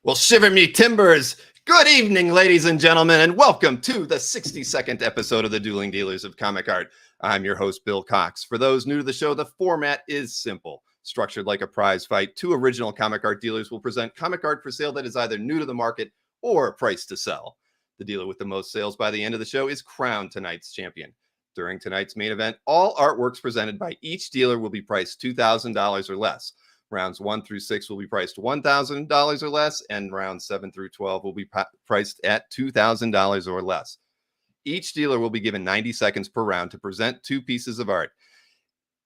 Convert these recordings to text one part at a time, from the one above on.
Well, shiver me timbers. Good evening, ladies and gentlemen, and welcome to the 62nd episode of the Dueling Dealers of Comic Art. I'm your host, Bill Cox. For those new to the show, the format is simple. Structured like a prize fight, two original comic art dealers will present comic art for sale that is either new to the market or priced to sell. The dealer with the most sales by the end of the show is crowned tonight's champion. During tonight's main event, all artworks presented by each dealer will be priced $2,000 or less. Rounds 1 through 6 will be priced $1,000 or less, and rounds 7 through 12 will be priced at $2,000 or less. Each dealer will be given 90 seconds per round to present two pieces of art.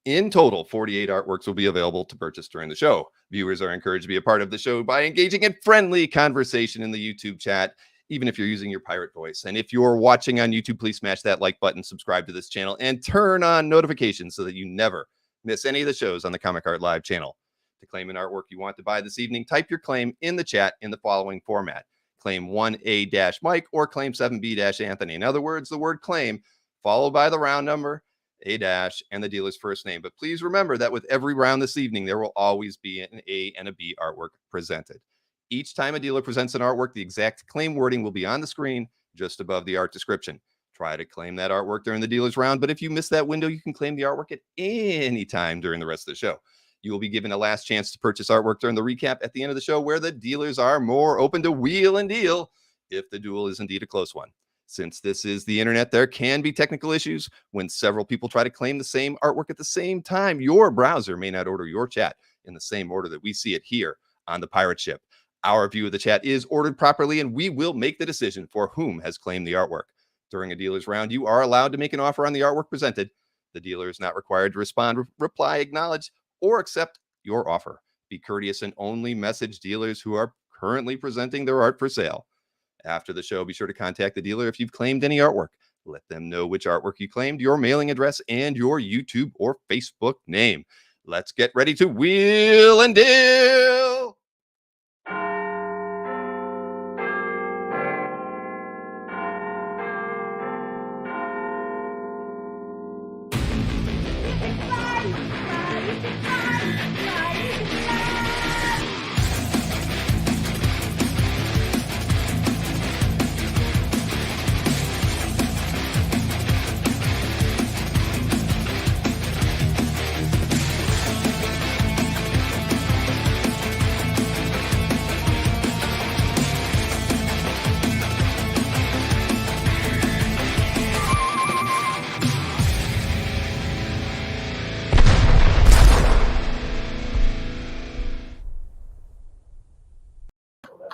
In total, 48 artworks will be available to purchase during the show. Viewers are encouraged to be a part of the show by engaging in friendly conversation in the YouTube chat, even if you're using your pirate voice. And if you're watching on YouTube, please smash that like button, subscribe to this channel, and turn on notifications so that you never miss any of the shows on the Comic Art Live channel. To claim an artwork you want to buy this evening, type your claim in the chat in the following format. Claim 1A-Mike or claim 7B-Anthony. In other words, the word claim followed by the round number, a dash, and the dealer's first name. But please remember that with every round this evening, there will always be an A and a B artwork presented. Each time a dealer presents an artwork, the exact claim wording will be on the screen just above the art description. Try to claim that artwork during the dealer's round, but if you miss that window, you can claim the artwork at any time during the rest of the show. You will be given a last chance to purchase artwork during the recap at the end of the show, where the dealers are more open to wheel and deal if the duel is indeed a close one. Since this is the internet, there can be technical issues when several people try to claim the same artwork at the same time. Your browser may not order your chat in the same order that we see it here on the pirate ship. Our view of the chat is ordered properly, and we will make the decision for whom has claimed the artwork. During a dealer's round, you are allowed to make an offer on the artwork presented. The dealer is not required to respond, reply, acknowledge, or accept your offer. Be courteous and only message dealers who are currently presenting their art for sale. After the show, be sure to contact the dealer if you've claimed any artwork. Let them know which artwork you claimed, your mailing address, and your YouTube or Facebook name. Let's get ready to wheel and deal.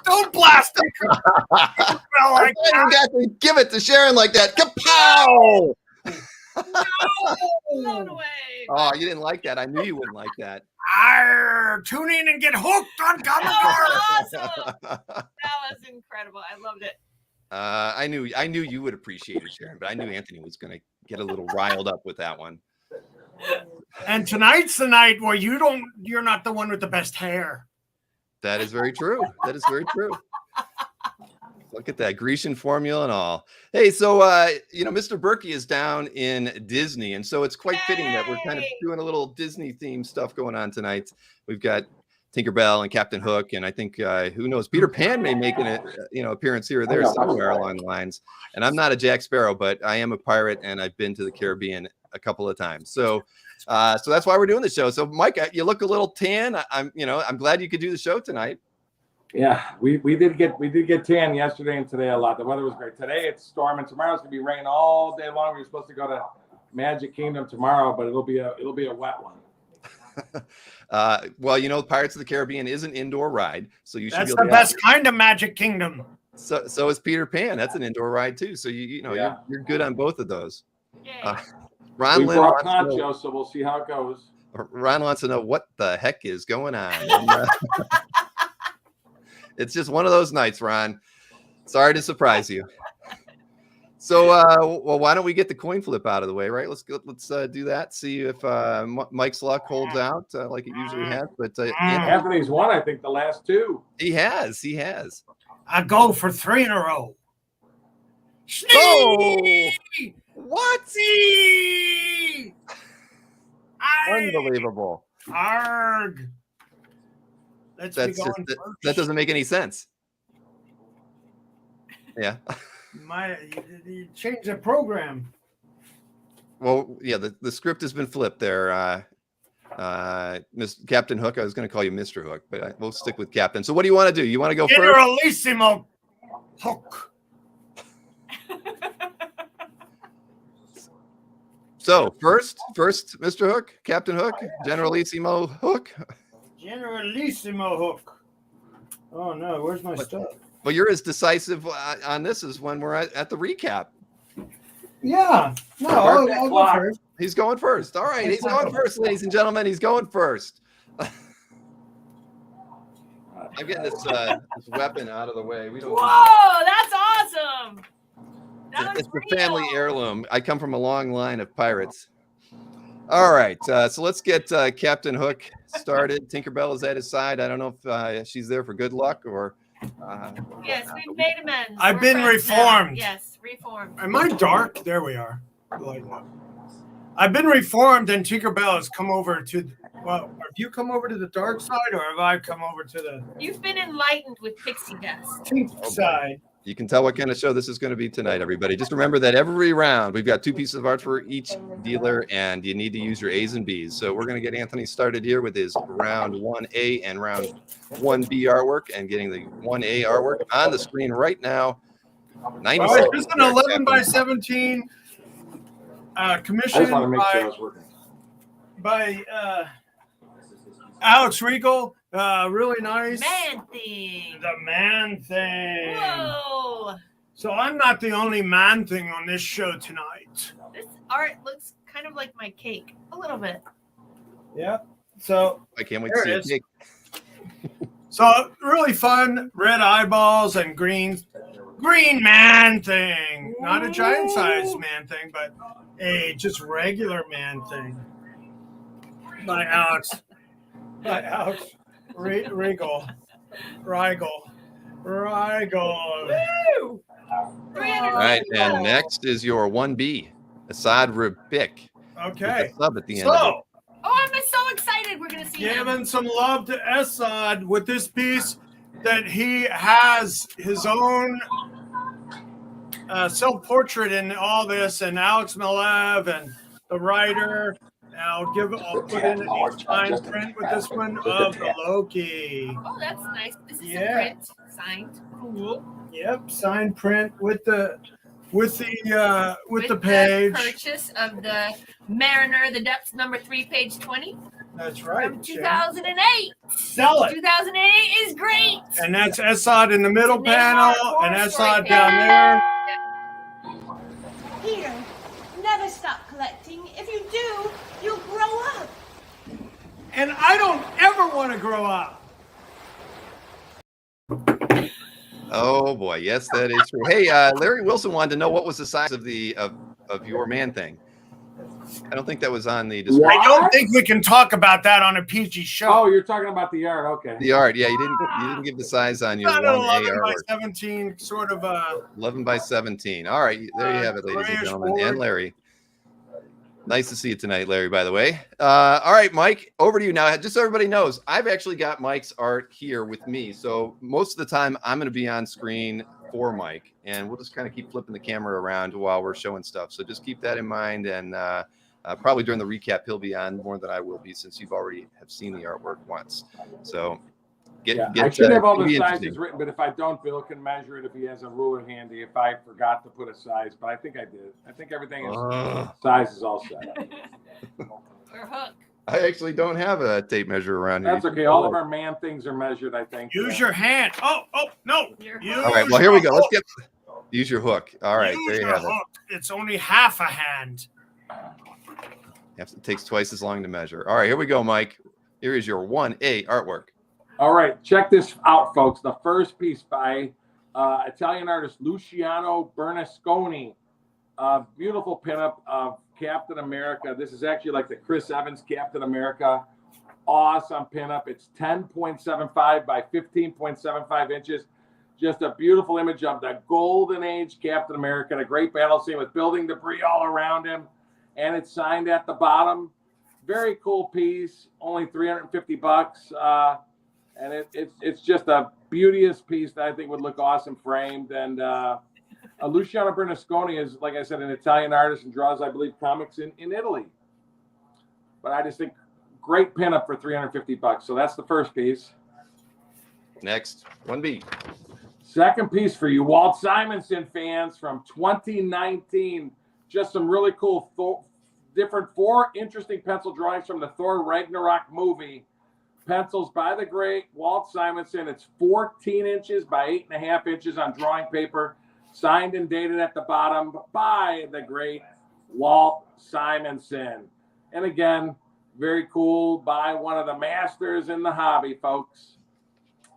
Don't blast him! I you got to give it to Sharon like that. Kapow! No! Blown away. Oh, you didn't like that. I knew you wouldn't like that. Arr, tune in and get hooked on Comic Art. Awesome. That was incredible. I loved it. I knew you would appreciate it, Sharon, but I knew Anthony was going to get a little riled up with that one. And tonight's the night where you're not the one with the best hair. That is very true. That is very true. Look at that Grecian formula and all. Hey, so Mr. Berkey is down in Disney, and so it's quite fitting that we're kind of doing a little Disney themed stuff going on tonight. We've got Tinkerbell and Captain Hook, and I think who knows, Peter Pan may make an appearance here or there somewhere along the lines. And I'm not a Jack Sparrow, but I am a pirate, and I've been to the Caribbean a couple of times. So that's why we're doing the show. So Mike, you look a little tan. I'm glad you could do the show tonight. Yeah, we did get tan yesterday and today a lot. The weather was great. Today it's storming. Tomorrow's gonna be rain all day long. We're supposed to go to Magic Kingdom tomorrow, but it'll be a wet one. Well, Pirates of the Caribbean is an indoor ride, so you should. That's the best kind of Magic Kingdom. So is Peter Pan. That's an indoor ride too. So you're good on both of those. Ron we brought Concho, so we'll see how it goes. Ron wants to know what the heck is going on. And, it's just one of those nights, Ron. Sorry to surprise you. So, why don't we get the coin flip out of the way, right? Let's do that. See if Mike's luck holds out like it usually has. But Anthony's won, I think, the last two. He has. I go for 3 in a row. Oh, what? Unbelievable. Arg. That doesn't make any sense. Yeah. You changed the program. Well, yeah, the script has been flipped there. Miss Captain Hook. I was going to call you Mr. Hook, but we'll stick with Captain. So what do you want to do? You want to go first? Generalissimo Hook. So first, Mr. Hook, Captain Hook, Generalissimo Hook. Generalissimo Hook. Oh no, where's my stuff? Well, you're as decisive on this as when we're at the recap. Yeah. No, I'll go first. He's going first. All right, he's going first, ladies and gentlemen. He's going first. I'm getting this weapon out of the way. We don't. Whoa, that's awesome. It's a family heirloom. I come from a long line of pirates. All right, so let's get Captain Hook started. Tinkerbell is at his side. I don't know if she's there for good luck or. Yes, we've made amends. I've been reformed. Yes, reformed. Am I dark? There we are. I've been reformed, and Tinkerbell has come over to. Well, have you come over to the dark side, or have I come over to the? You've been enlightened with pixie dust. Pink side. You can tell what kind of show this is going to be tonight, everybody. Just remember that every round we've got 2 pieces of art for each dealer, and you need to use your A's and B's. So we're going to get Anthony started here with his round 1A and round 1B artwork, and getting the 1A artwork on the screen right now. 90 All right, this is an 11 by 17 commissioned by Alex Regal. Really nice. Man thing. The man thing. Whoa. So I'm not the only man thing on this show tonight. This art looks kind of like my cake. A little bit. Yeah. So I can't wait to see there it. it is. So really fun. Red eyeballs and green man thing. Not a giant size man thing, but a just regular man thing. By Alex. Regal. Woo! All right, and next is your 1B, Assad Rabik. Okay. Sub at the end. Of it. Oh, I'm so excited. We're going to see him. Giving some love to Assad with this piece that he has his own self-portrait in all this, and Alex Malev and the writer. I'll put in a fine print with this one of the Loki. Oh, that's nice. This is a Yeah. print. Signed. Cool. Yep, signed print with the page. Purchase of the Mariner, the Depths #3, page 20. That's right. From 2008. Sell it. 2008 is great. And that's Assad in the middle Name panel, our and horse Assad right down there. Peter, never stop collecting. If you do, you'll grow up. And I don't ever want to grow up. Oh boy, yes, that is true. Hey, Larry Wilson wanted to know what was the size of the of your man thing. I don't think that was on the description. I don't think we can talk about that on a PG show. Oh, you're talking about the art. Okay. The art, yeah, you didn't give the size on your Not an 1A 11 by artwork. 17 sort of 11 by 17. All right, there you have it, ladies and grayish gentlemen, board. and Larry. Nice to see you tonight, Larry, by the way. All right, Mike, over to you now. Just so everybody knows, I've actually got Mike's art here with me. So most of the time, I'm going to be on screen for Mike, and we'll just kind of keep flipping the camera around while we're showing stuff. So just keep that in mind, and probably during the recap, he'll be on more than I will be, since you've already have seen the artwork once. So I should have all the sizes written, but if I don't, Bill can measure it if he has a ruler handy. If I forgot to put a size, but I think I did. I think everything is size is all set. Or Hook. I actually don't have a tape measure around here. That's okay. All of our man things are measured, I think. use your hand. Oh, no. All right, well, here we go. Let's use your hook. All right, Use there you your have it. hook. It's only half a hand. It takes twice as long to measure. All right, here we go, Mike. Here is your 1A artwork. All right, check this out, folks. The first piece by Italian artist Luciano Bernasconi. Beautiful pinup of Captain America. This is actually like the Chris Evans Captain America. Awesome pinup. It's 10.75 by 15.75 inches. Just a beautiful image of the golden age Captain America. A great battle scene with building debris all around him. And it's signed at the bottom. Very cool piece. Only $350. And it's just a beauteous piece that I think would look awesome framed. And Luciano Bernasconi is, like I said, an Italian artist and draws, I believe, comics in Italy. But I just think great pinup for $350. So that's the first piece. Next, 1B. Second piece for you Walt Simonsen fans from 2019. Just some really cool four interesting pencil drawings from the Thor Ragnarok movie. Pencils by the great Walt Simonsen. It's 14 inches by 8.5 inches on drawing paper, signed and dated at the bottom by the great Walt Simonsen. And again, very cool by one of the masters in the hobby, folks.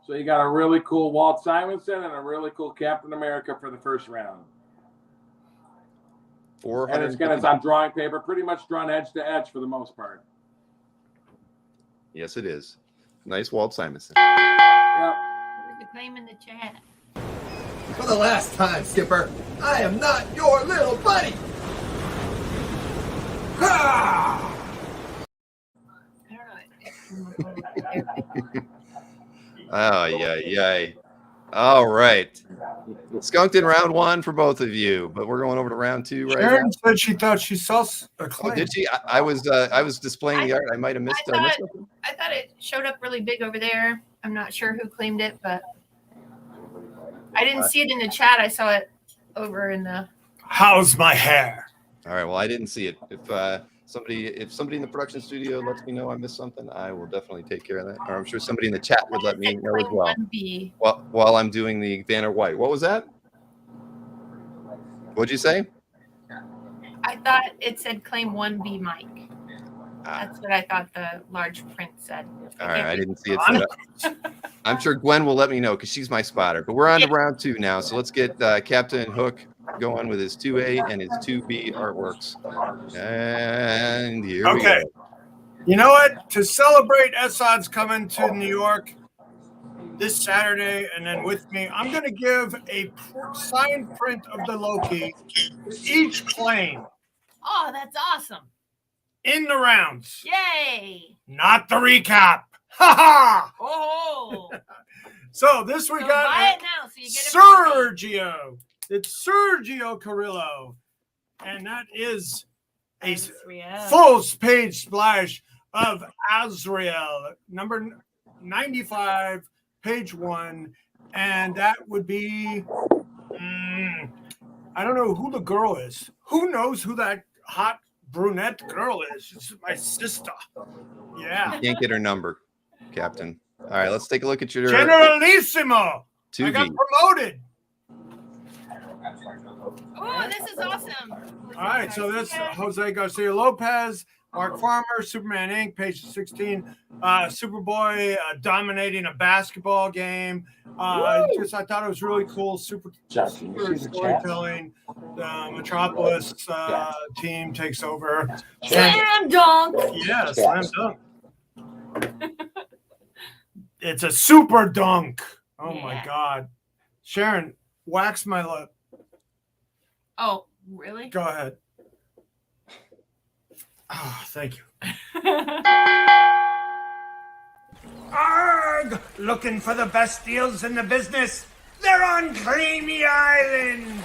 So you got a really cool Walt Simonsen and a really cool Captain America for the first round. And it's on drawing paper, pretty much drawn edge to edge for the most part. Yes, it is. Nice Walt Simonsen. Yep. There's a claim in the chat. For the last time, Skipper, I am not your little buddy. Ha! I don't know. Oh, yeah. All right. Skunked in round 1 for both of you, but we're going over to round 2 right Sharon now. said she thought she saw a Oh, claim. did she? I was displaying the art. I might have missed it. I thought it showed up really big over there. I'm not sure who claimed it, but I didn't see it in the chat. I saw it over in the. How's my hair? All right. Well, I didn't see it. If somebody in the production studio lets me know I missed something, I will definitely take care of that. Or I'm sure somebody in the chat would let me know as well. While I'm doing the Vanner White. What was that? What'd you say? I thought it said claim 1B Mike. That's what I thought the large print said. All right, I didn't see it set up. I'm sure Gwen will let me know because she's my spotter. But we're on to round 2 now, so let's get Captain Hook going with his 2A and his 2B artworks. And here we go. You know what? To celebrate Essad's coming to New York this Saturday and then with me, I'm going to give a signed print of the Loki to each claim. Oh, that's awesome. In the rounds. Yay. Not the recap. Ha ha. Oh. So this we got buy it now so you get it. Sergio. It's Sergio Carrillo. And that is a full page splash of Azrael, number 95, page 1. And that would be, I don't know who the girl is. Who knows who that hot brunette girl is? She's my sister. Yeah. You can't get her number, Captain. All right, let's take a look at your Generalissimo. 2B. I got promoted. Oh, this is awesome. All right, so this Jose Garcia Lopez, Mark Farmer, Superman Inc., page 16. Superboy dominating a basketball game. I thought it was really cool. Super storytelling. The Metropolis team takes over. Slam dunk. Yeah, slam dunk. It's a super dunk. Oh my God. Sharon, wax my lip. Oh, really? Go ahead. Oh, thank you. Arg! Looking for the best deals in the business? They're on Creamy Island.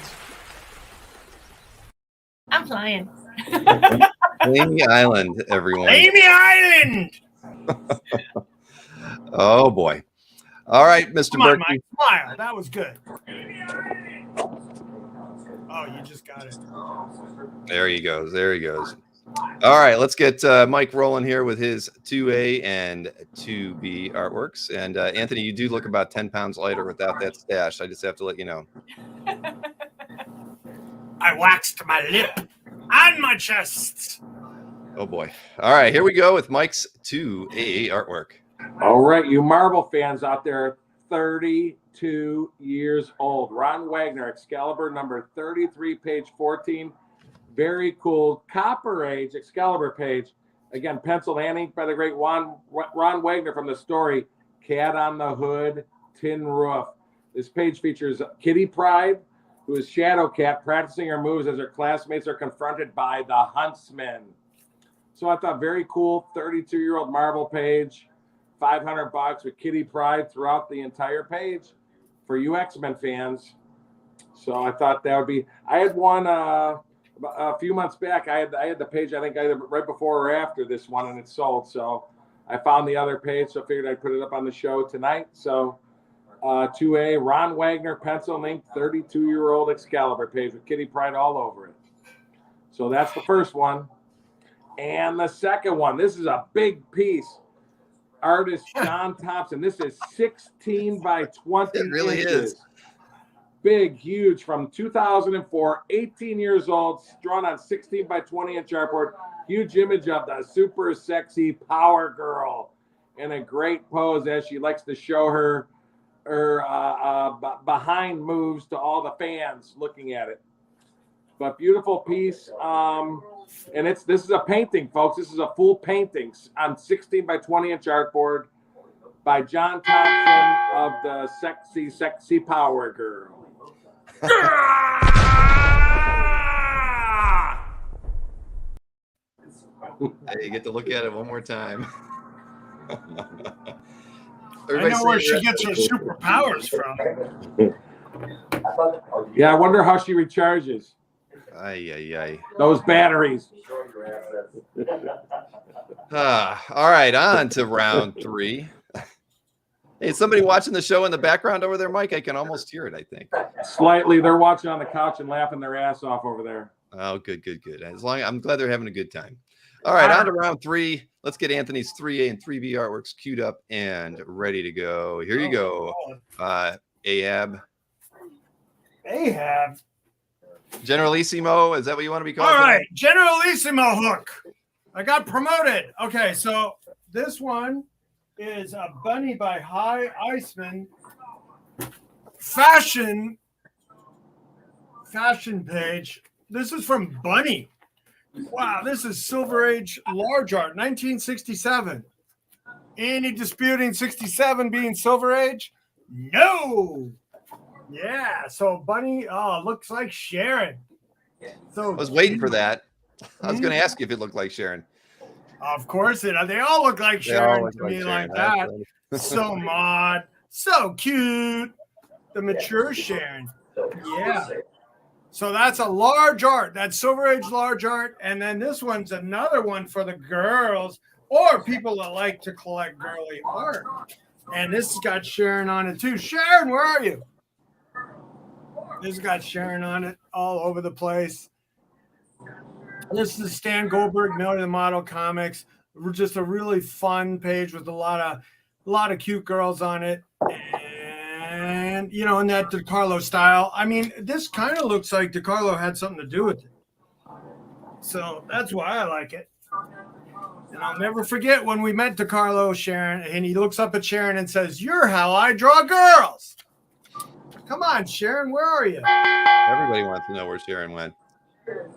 I'm flying. Amy Island, everyone. Amy Island. Oh boy! All right, Mr. Come on, Berkey. Mike, smile. That was good. Oh, you just got it. There he goes. There he goes. All right, let's get Mike rolling here with his 2A and 2B artworks. And Anthony, you do look about 10 pounds lighter without that stash. I just have to let you know. I waxed my lip and my chest. Oh boy! All right, here we go with Mike's 2A artwork. All right, you Marvel fans out there, 32 years old. Ron Wagner, Excalibur number 33, page 14. Very cool Copper Age Excalibur page. Again, pencil and ink by the great Ron Wagner from the story Cat on the Hood, Tin Roof. This page features Kitty Pryde, who is Shadow Cat, practicing her moves as her classmates are confronted by the Huntsman. So I thought very cool 32-year-old Marvel page. $500 with Kitty Pryde throughout the entire page for you X-Men fans. So I thought that would be. I had one a few months back. I had the page. I think either right before or after this one, and it sold. So I found the other page. So I figured I'd put it up on the show tonight. So 2A Ron Wagner pencil ink 32-year-old Excalibur page with Kitty Pryde all over it. So that's the first one. And the second one, this is a big piece. Artist John Thompson. This is 16 by 20 It really inches. is. Big, huge, from 2004, 18 years old, drawn on 16 by 20 inch artboard. Huge image of the super sexy power girl in a great pose as she likes to show her behind moves to all the fans looking at it. But beautiful piece. And this is a painting, folks. This is a full painting on 16 by 20 inch artboard by John Thompson of the Sexy, Sexy Power Girl. Hey, you get to look at it one more time. I know where she gets her superpowers from. Yeah, I wonder how she recharges Ay. those batteries. All right, on to round 3. Hey, somebody watching the show in the background over there, Mike? I can almost hear it, I think. Slightly, they're watching on the couch and laughing their ass off over there. Oh, good. I'm glad they're having a good time. All right, on to round 3. Let's get Anthony's 3A and 3B artworks queued up and ready to go. Here you go. Ahab. Generalissimo, is that what you want to be called? All right, Generalissimo hook. I got promoted. Okay, so this one is a bunny by High Iceman. Fashion page. This is from Bunny. Wow, this is Silver Age large art, 1967. Any disputing 67 being Silver Age? No. Yeah, so Bunny looks like Sharon. So I was waiting for that. I was going to ask you if it looked like Sharon. Of course, they all look like Sharon to me like that. So mod, so cute. The mature Sharon. Yeah. So that's a large art. That's Silver Age large art. And then this one's another one for the girls or people that like to collect girly art. And this has got Sharon on it too. Sharon, where are you? This has got Sharon on it all over the place. This is Stan Goldberg, Melody the Model Comics. Just a really fun page with a lot of cute girls on it. And, in that DeCarlo style. I mean, this kind of looks like DeCarlo had something to do with it. So that's why I like it. And I'll never forget when we met DeCarlo, Sharon, and he looks up at Sharon and says, "You're how I draw girls." Come on, Sharon, where are you? Everybody wants to know where Sharon went.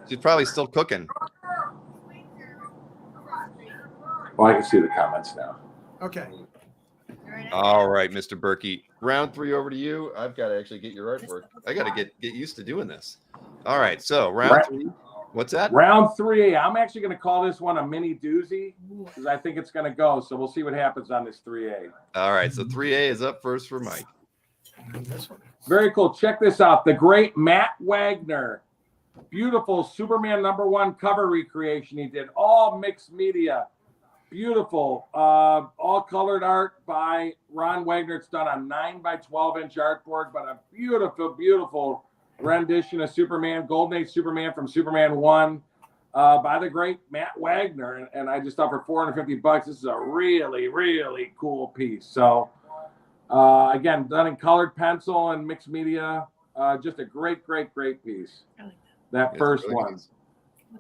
She's probably still cooking. Well, I can see the comments now. Okay. All right, Mr. Berkey. Round 3 over to you. I've got to actually get your artwork. I got to get used to doing this. All right, so round 3. What's that? Round 3. I'm actually going to call this one a mini doozy because I think it's going to go. So we'll see what happens on this 3A. All right, so 3A is up first for Mike. Very cool. Check this out. The great Matt Wagner. Beautiful Superman #1 cover recreation he did. All mixed media. Beautiful. All colored art by Ron Wagner. It's done on 9 by 12 inch artboard, but a beautiful, beautiful rendition of Superman, Golden Age Superman from Superman 1 by the great Matt Wagner. And I just thought for $450, this is a really, really cool piece. So, again, done in colored pencil and mixed media. Just a great, great, great piece. That first really one nice.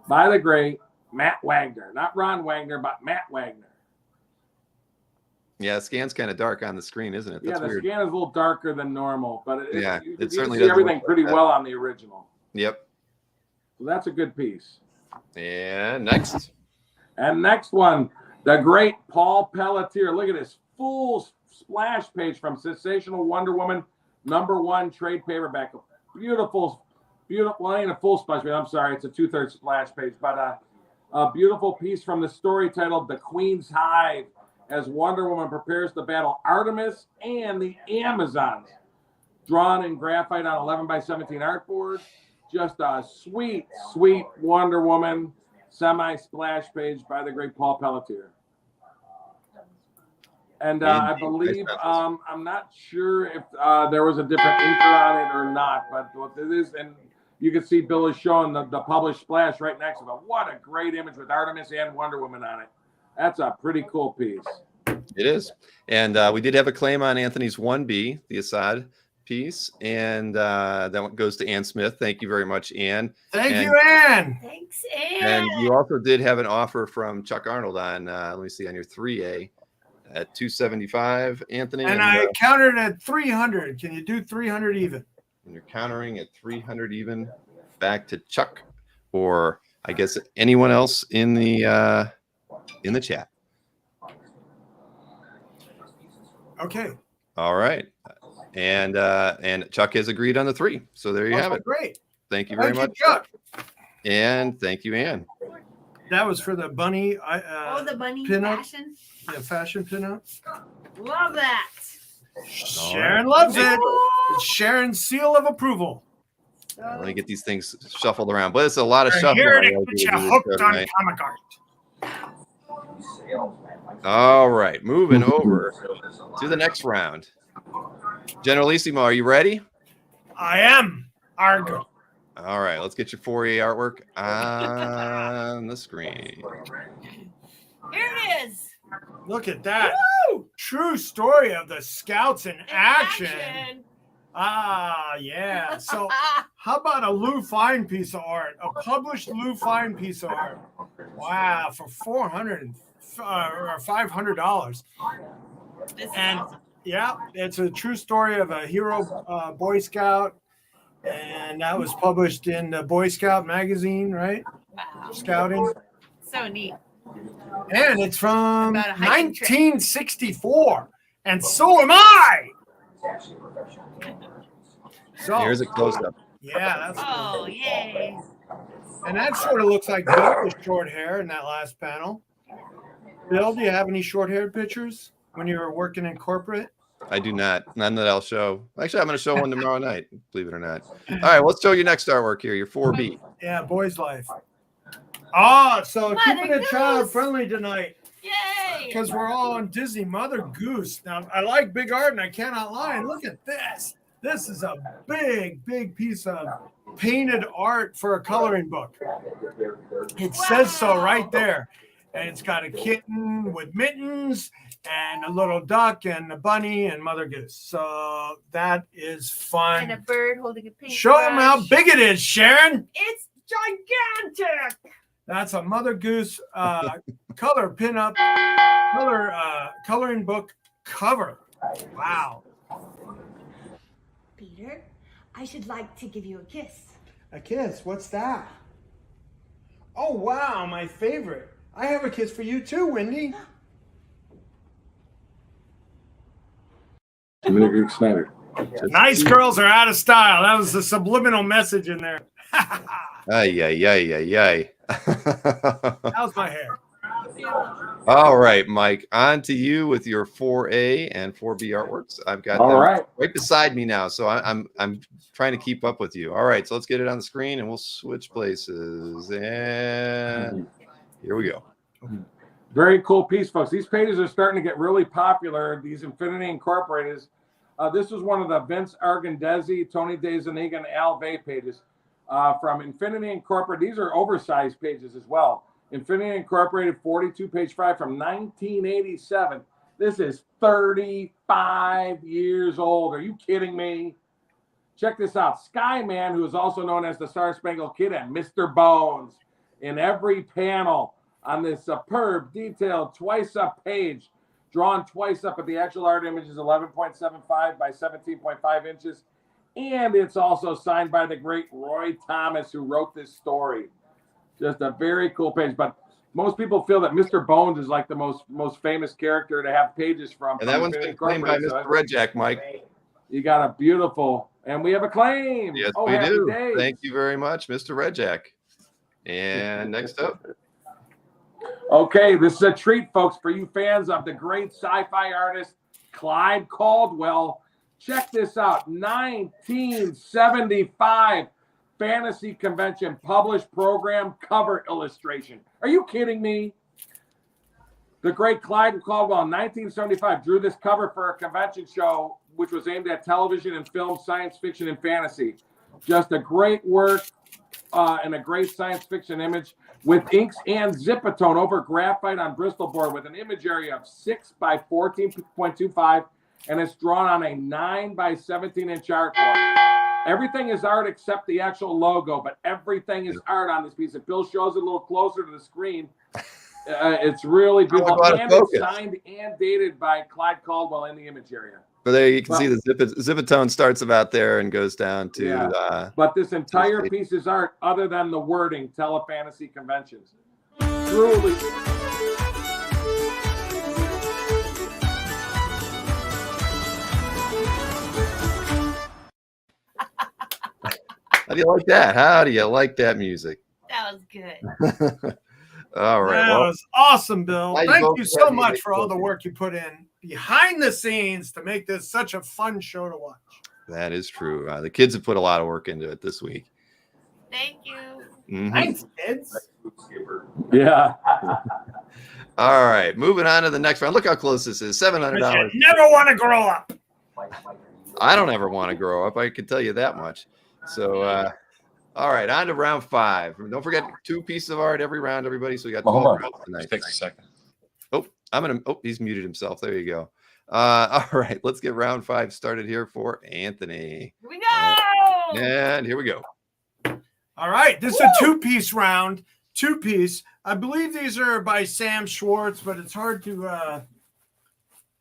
by the great Matt Wagner. Not Ron Wagner, but Matt Wagner. Yeah, the scan's kind of dark on the screen, isn't it? That's the weird. scan is a little darker than normal, but It you certainly see doesn't everything look pretty like that. well on the original. Yep. So that's a good piece. And next. And next one, the great Paul Pelletier. Look at this full splash page from Sensational Wonder Woman #1 trade paperback. Beautiful. Well, it ain't a full splash page. I'm sorry, it's a 2/3 splash page, but a beautiful piece from the story titled "The Queen's Hive," as Wonder Woman prepares to battle Artemis and the Amazons. Drawn in graphite on 11x17 artboard. Just a sweet, sweet Wonder Woman semi-splash page by the great Paul Pelletier. And I believe, I'm not sure if there was a different inker on it or not, but what it is, and you can see Bill is showing the published splash right next to it. What a great image with Artemis and Wonder Woman on it. That's a pretty cool piece. It is. And we did have a claim on Anthony's 1B, the Assad piece. And that one goes to Ann Smith. Thank you very much, Ann. Thank you, Ann. Thanks, Ann. And you also did have an offer from Chuck Arnold on, let me see, on your 3A at 275, Anthony. And I countered at 300. Can you do 300 even? And you're countering at 300 even. Back to Chuck, or I guess anyone else in the chat. Okay. All right. And Chuck has agreed on the 3. So there you have it. Great. Thank you very much, Chuck. And thank you, Ann. That was for the bunny. The bunny pinup. fashion. Yeah, fashion pinup. Love that. Sharon loves it. It's Sharon's seal of approval. Let me get these things shuffled around. But it's a lot of shuffling. Here to get you hooked on comic art. All right, moving over to the next round. Generalissimo, are you ready? I am. Argo. All right, let's get your 4A artwork on the screen. Here it is. Look at that. Woo! True story of the Scouts in action. Ah, yeah. So how about a Lou Fine piece of art? A published Lou Fine piece of art. Wow, for $400 or $500. And yeah, it's a true story of a hero Boy Scout. And that was published in the Boy Scout magazine, right? Wow. Scouting. So neat. And it's from About a hiking trip. 1964. And so am I. So Here's a close-up. yeah, that's Oh, yay. and that sort of looks like Bill with short hair in that last panel. Bill, do you have any short-haired pictures when you were working in corporate? I do not. None that I'll show. Actually, I'm going to show one tomorrow night, believe it or not. All right, let's show you next artwork here, your 4B. Yeah, boy's life. Oh, so Mother keeping it Goose. child friendly tonight Yay. because we're all on Disney. Mother Goose. Now, I like big art and I cannot lie. And look at this. This is a big, big piece of painted art for a coloring book. It says so right there. And it's got a kitten with mittens and a little duck and a bunny and Mother Goose. So that is fun. And a bird holding a paintbrush. Show them how big it is, Sharon. It's gigantic. That's a Mother Goose color pinup, coloring book cover. Wow. Peter, I should like to give you a kiss. A kiss? What's that? Oh, wow, my favorite. I have a kiss for you too, Wendy. Snyder. Nice girls are out of style. That was the subliminal message in there. Ay, ay, ay, ay, ay. How's my hair? All right, Mike, on to you with your 4A and 4B artworks. I've got them right beside me now, so I'm trying to keep up with you. All right, so let's get it on the screen and we'll switch places. And here we go. Very cool piece, folks. These pages are starting to get really popular. These Infinity Incorporated. This was one of the Vince Argandesi, Tony DeZuniga, and Al Vey pages from Infinity Incorporated. These are oversized pages as well. Infinity Incorporated 42 page 5 from 1987. This is 35 years old. Are you kidding me? Check this out. Skyman, who is also known as the Star Spangled Kid, and Mr. Bones in every panel on this superb, detailed, twice up page, drawn twice up, but the actual art image is 11.75 by 17.5 inches. And it's also signed by the great Roy Thomas, who wrote this story. Just a very cool page. But most people feel that Mr. Bones is like the most famous character to have pages from. And that one's been claimed by Mr. Redjack, Mike. You got a beautiful, and we have a claim. Yes, oh, we do. Days. Thank you very much, Mr. Redjack. And next up. Okay, this is a treat, folks, for you fans of the great sci-fi artist Clyde Caldwell. Check this out, 1975 Fantasy Convention published program cover illustration. Are you kidding me? The great Clyde Caldwell in 1975 drew this cover for a convention show, which was aimed at television and film, science fiction, and fantasy. Just a great work and a great science fiction image with inks and zipatone over graphite on Bristol board with an image area of 6 by 14.25, and it's drawn on a 9 by 17-inch artboard. Everything is art except the actual logo, but everything is art on this piece. If Bill shows it a little closer to the screen, it's really beautiful. And it's signed and dated by Clyde Caldwell in the image area. But there you can see the zipatone starts about there and goes down to. Yeah. But this entire piece is art, other than the wording, Telefantasy Conventions. Truly. How do you like that? How do you like that music? That was good. All right. That was awesome, Bill. Thank Thank you so much for all the work you put in behind the scenes to make this such a fun show to watch. That is true. The kids have put a lot of work into it this week. Thank you. Mhm. Thanks, kids. Yeah. All right. Moving on to the next round. Look how close this is. $700. You never want to grow up. I don't ever want to grow up. I can tell you that much. So, all right, on to round 5. Don't forget 2 pieces of art every round, everybody. So we got 12 rounds tonight. Takes a second. Oh, he's muted himself. There you go. All right, let's get round 5 started here for Anthony. Here we go. And here we go. All right, this is a 2-piece round. 2-piece. I believe these are by Sam Schwartz, but it's hard to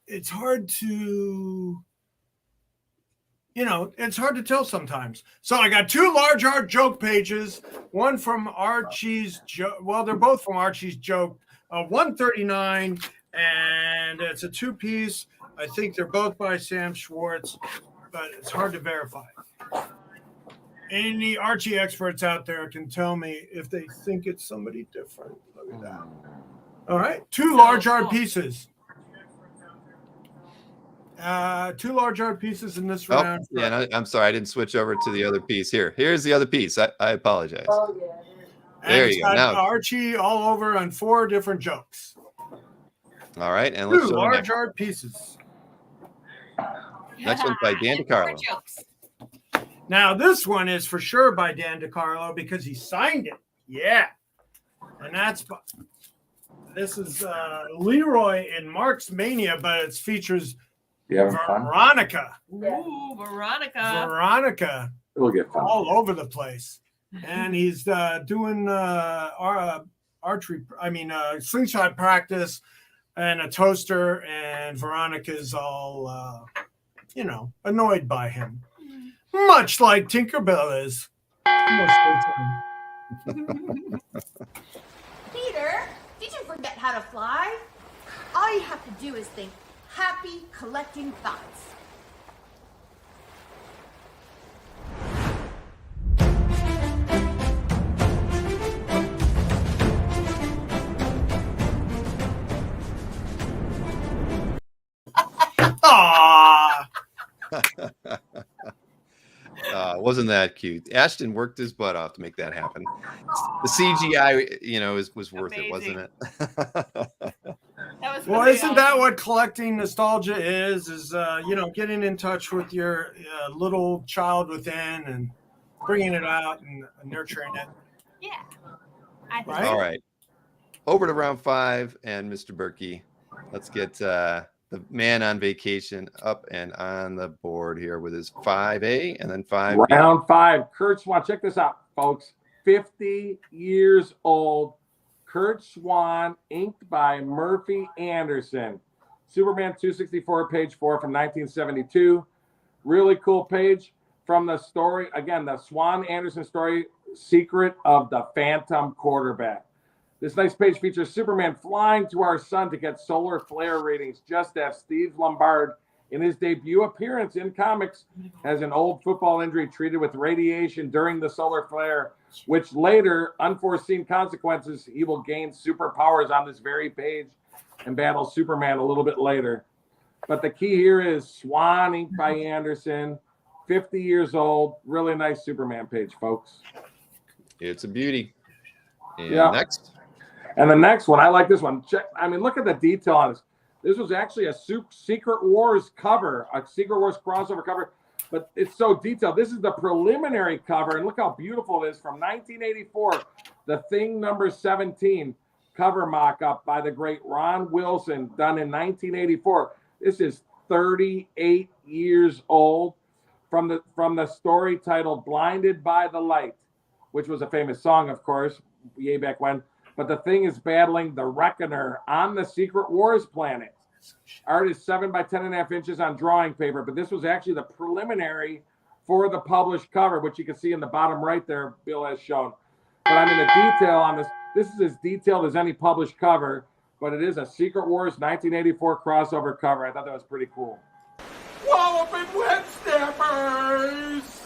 it's hard to tell sometimes. So I got 2 large art joke pages, one from Archie's joke. Well, they're both from Archie's joke, 139, and it's a 2-piece. I think they're both by Sam Schwartz, but it's hard to verify. Any Archie experts out there can tell me if they think it's somebody different. Look at that. All right, 2 large art pieces. 2 large art pieces in this round. Yeah, no, I'm sorry. I didn't switch over to the other piece. Here's the other piece. I apologize. Oh, yeah. There you go. Now Archie all over on 4 different jokes. All right, and let's 2 large art pieces. Next one's by Dan DiCarlo. Now this one is for sure by Dan DiCarlo because he signed it. Yeah, and this is Leroy in Mark's Mania, but it features Veronica. Ooh, Veronica. Veronica. It'll get fun. All over the place. And he's doing archery, slingshot practice and a toaster, and Veronica's all, annoyed by him. Much like Tinkerbell is. Peter, did you forget how to fly? All you have to do is think happy collecting thoughts. Wasn't that cute? Ashton worked his butt off to make that happen. The CGI, was worth it, wasn't it? Well, isn't that what collecting nostalgia is getting in touch with your little child within and bringing it out and nurturing it? Yeah. Right? All right. Over to round 5 and Mr. Berkey. Let's get the man on vacation up and on the board here with his 5A and then 5B. Round 5. Kurt Swan. Check this out, folks. 50 years old. Kurt Swan, inked by Murphy Anderson. Superman 264, page 4 from 1972. Really cool page from the story. Again, the Swan Anderson story, Secret of the Phantom Quarterback. This nice page features Superman flying to our sun to get solar flare readings, just as Steve Lombard in his debut appearance in comics, has an old football injury treated with radiation during the solar flare, which later, unforeseen consequences, he will gain superpowers on this very page and battle Superman a little bit later. But the key here is Swan, inked by Anderson, 50 years old. Really nice Superman page, folks. It's a beauty. And Yeah. next. And the next one, I like this one. Look at the detail on this. This was actually a Secret Wars cover, a Secret Wars crossover cover, but it's so detailed. This is the preliminary cover, and look how beautiful it is, from 1984, The Thing number 17 cover mock-up by the great Ron Wilson, done in 1984. This is 38 years old, from the story titled Blinded by the Light, which was a famous song, of course, way back when. But the Thing is battling the Reckoner on the Secret Wars planet. Art is 7 by 10.5 inches on drawing paper, but this was actually the preliminary for the published cover, which you can see in the bottom right there, Bill has shown. But the detail on this is as detailed as any published cover, but it is a Secret Wars 1984 crossover cover. I thought that was pretty cool. Walloping wet steppers!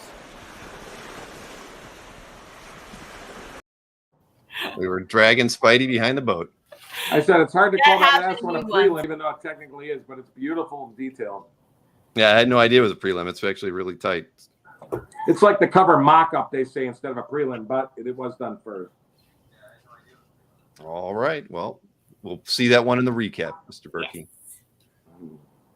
We were dragging Spidey behind the boat. I said it's hard to call that last happened one a in prelim, even though it technically is, but it's beautiful and detailed. Yeah, I had no idea it was a prelim. It's actually really tight. It's like the cover mock-up, they say, instead of a prelim, but it was done first. All right. Well, we'll see that one in the recap, Mr. Berkey.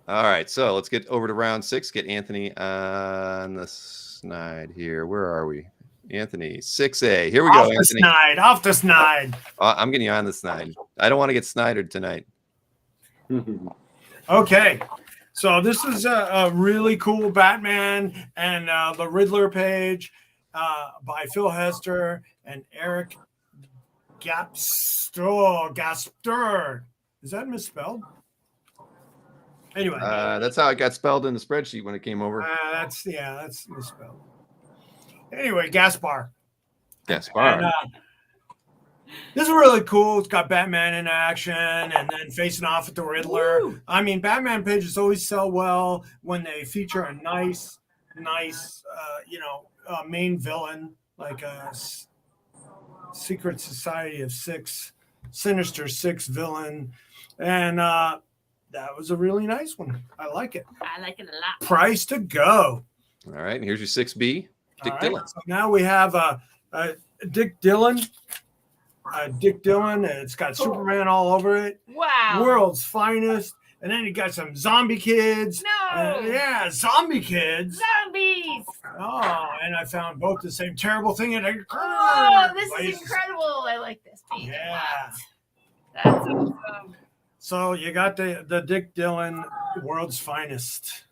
All right. So let's get over to round 6. Get Anthony on the snide here. Where are we? Anthony, 6A. Here we go, Anthony. Off the snide. I'm getting you on the snide. I don't want to get snidered tonight. Okay. So this is a really cool Batman and the Riddler page by Phil Hester and Eric Gaspter. Is that misspelled? Anyway. That's how it got spelled in the spreadsheet when it came over. That's misspelled. Anyway, Gaspar. Gaspar. And, this is really cool. It's got Batman in action and then facing off with the Riddler. Woo! I mean, Batman pages always sell well when they feature a nice, main villain, like a Secret Society of Six, Sinister Six villain. And that was a really nice one. I like it. I like it a lot. Price to go. All right. And here's your 6B. Dick Dillon. So now we have Dick Dillon. Dick Dillon. It's got Superman all over it. Wow. World's finest. And then you got some zombie kids. No. Zombie kids. Zombies. Oh, and I found both the same terrible thing. And this is incredible. I like this page. Yeah. That's awesome. So you got the Dick Dillon World's Finest.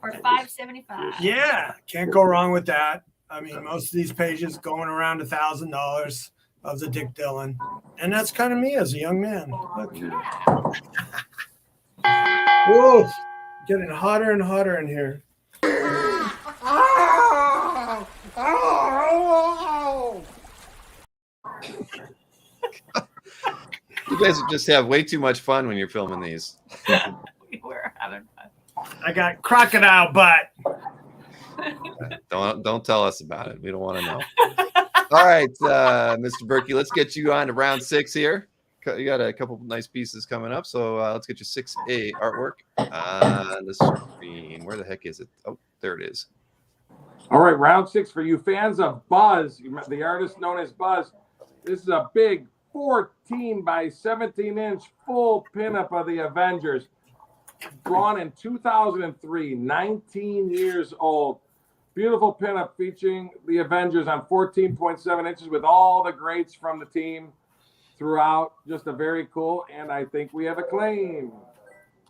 For $5.75. Yeah, can't go wrong with that. I mean, most of these pages going around $1,000 of the Dick Dillon, and that's kind of me as a young man. Look. Whoa, getting hotter and hotter in here. You guys just have way too much fun when you're filming these. We were having fun. I got crocodile butt. Don't tell us about it. We don't want to know. All right, Mr. Berkey, let's get you on to round 6 here. You got a couple nice pieces coming up, so let's get your 6A artwork on the screen. Where the heck is it? Oh, there it is. All right, round 6 for you fans of Buzz, the artist known as Buzz. This is a big 14 by 17 inch full pinup of the Avengers, drawn in 2003, 19 years old. Beautiful pinup featuring the Avengers on 14.7 inches with all the greats from the team throughout. Just a very cool, and I think we have a claim.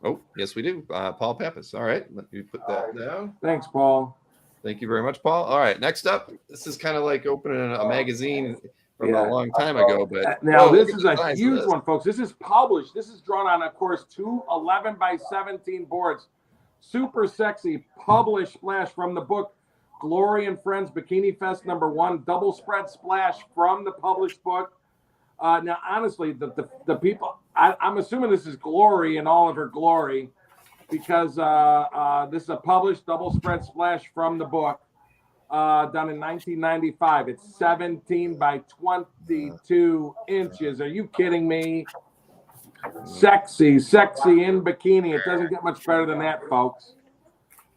Oh, yes, we do. Paul Pappas. All right, let me put that down. Thanks, Paul. Thank you very much, Paul. All right, next up, this is kind of like opening a magazine from a long time ago, but now this is a huge one, folks. This is published. This is drawn on, of course, 2 11 by 17 boards. Super sexy published splash from the book Glory and Friends Bikini Fest #1, double spread splash from the published book. Now, honestly, the people, I'm assuming this is Glory in all of her glory. because this is a published double spread splash from the book, done in 1995. It's 17 by 22 inches. Are you kidding me? Sexy in bikini. It doesn't get much better than that, folks.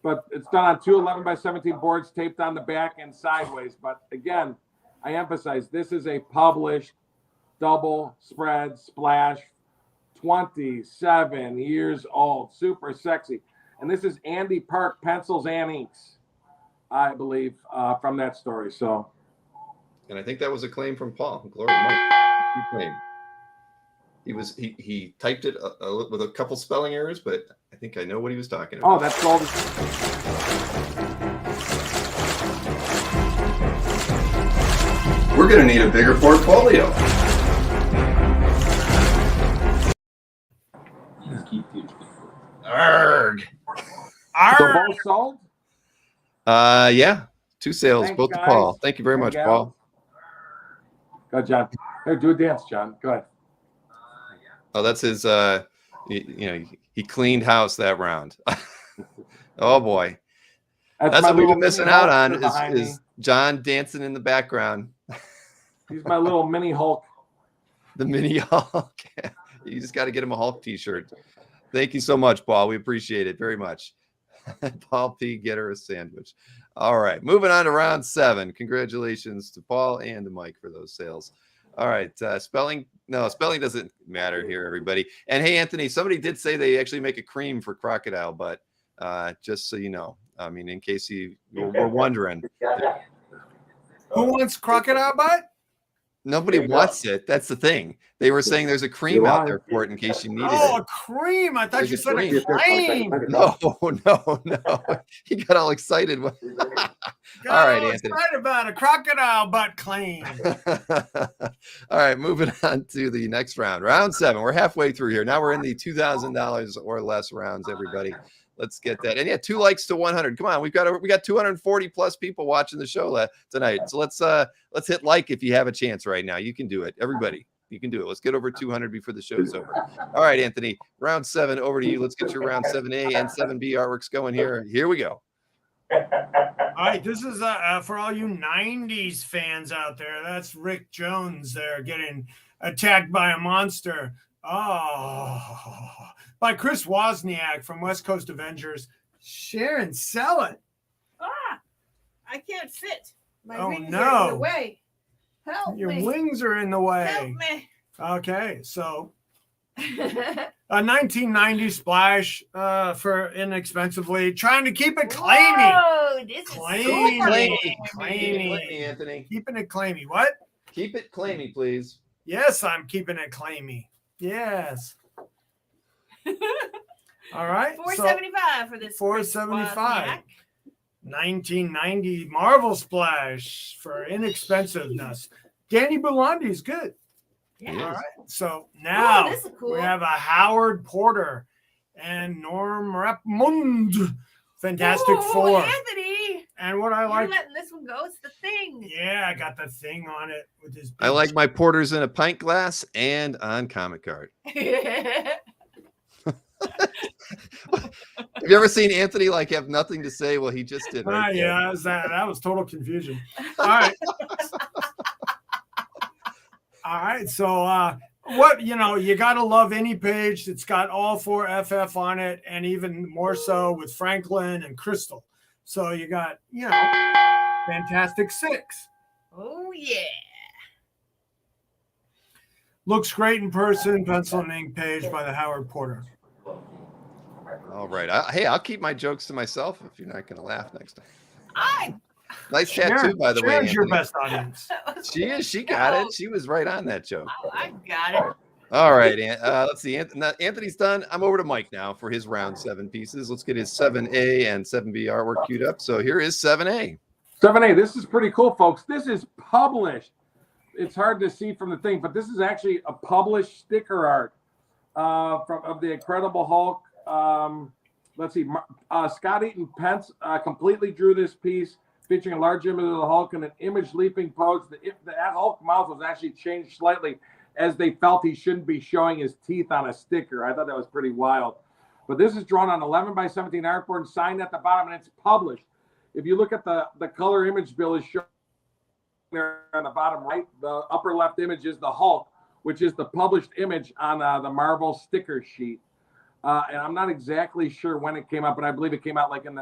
But it's done on two 11 by 17 boards taped on the back and sideways. But again, I emphasize this is a published double spread splash, 27 years old, super sexy. And this is Andy Park Pencils and Inks, I believe, from that story. So, and I think that was a claim from Paul. Glory Mike. Claim. He typed it with a couple spelling errors, but I think I know what he was talking about. Oh, that's gold. We're going to need a bigger portfolio. Arrgh. So both sold? Yeah. 2 sales, Thanks, both guys. to Paul. Thank you very much, Paul. Go, John. Hey, do a dance, John. Go ahead. Oh, that's his, he cleaned house that round. Oh, boy. That's what we've been missing out on is John dancing in the background. He's my little mini Hulk. The mini Hulk. You just got to get him a Hulk t-shirt. Thank you so much, Paul. We appreciate it very much. Paul P, get her a sandwich. All right, moving on to round 7. Congratulations to Paul and to Mike for those sales. All right, spelling doesn't matter here, everybody. And hey, Anthony, somebody did say they actually make a cream for crocodile, but just so you know, I mean, in case you were wondering. Who wants crocodile butt? Nobody wants it. That's the thing. They were saying there's a cream out there for it in case you needed it. Oh, a cream. I thought There's you a said cream. a claim. No. He got all excited. All right, Anthony. Excited about a crocodile butt claim. All right, moving on to the next round. Round 7. We're halfway through here. Now we're in the $2,000 or less rounds, everybody. Let's get that. And yeah, 2 likes to 100. Come on, we got 240 plus people watching the show tonight. So let's hit like if you have a chance right now. You can do it, everybody. You can do it. Let's get over 200 before the show's over. All right, Anthony. Round 7 over to you. Let's get your round 7A and 7B artworks going here. Here we go. All right, this is for all you 90s fans out there. That's Rick Jones there getting attacked by a monster. Oh, by Chris Wozniak from West Coast Avengers. Share and sell it. I can't fit. My Oh, wings no. are in the way. Help Your me. wings are in the way. Help me. Okay, so a 1990 splash for inexpensively, trying to keep it claimy. Whoa, this is Claimy. super Claimy, Anthony. Keeping it claimy. What? Keep it claimy, please. Yes, I'm keeping it claimy. Yes. All right. $475 for this. $475. Wozniak. 1990 Marvel splash for inexpensiveness. Danny Bulandi's good. Yeah. All right. So now this is cool. we have a Howard Porter and Norm Rapmund. Fantastic Ooh, Four. Anthony, And what I you're like, letting this one go. It's the Thing. yeah, I got the thing on it with his. I like my porters in a pint glass and on comic card. Have you ever seen Anthony have nothing to say? Well, he just did. Right there. Yeah, that was total confusion. All right. All right. So what you gotta love any page that's got all 4 FF on it, and even more so with Franklin and Crystal. So you got, Fantastic 6. Oh yeah. Looks great in person, pencil and ink page by the Howard Porter. All right. Hey, I'll keep my jokes to myself if you're not going to laugh next time. Nice Sharon- tattoo, by the way. Sharon's your Anthony. best audience. She is. She got it. She was right on that joke. Oh, I got it. All right. Let's see. Anthony's done. I'm over to Mike now for his round 7 pieces. Let's get his 7A and 7B artwork queued up. So here is 7A. 7A. This is pretty cool, folks. This is published. It's hard to see from the thing, but this is actually a published sticker art of the Incredible Hulk. Let's see. Scott Eaton Pence completely drew this piece, featuring a large image of the Hulk and an image leaping pose. The Hulk mouth was actually changed slightly as they felt he shouldn't be showing his teeth on a sticker. I thought that was pretty wild. But this is drawn on 11 by 17 artboard, signed at the bottom, and it's published. If you look at the color image bill is shown there on the bottom right. The upper left image is the Hulk, which is the published image on the Marvel sticker sheet. And I'm not exactly sure when it came out, but I believe it came out like it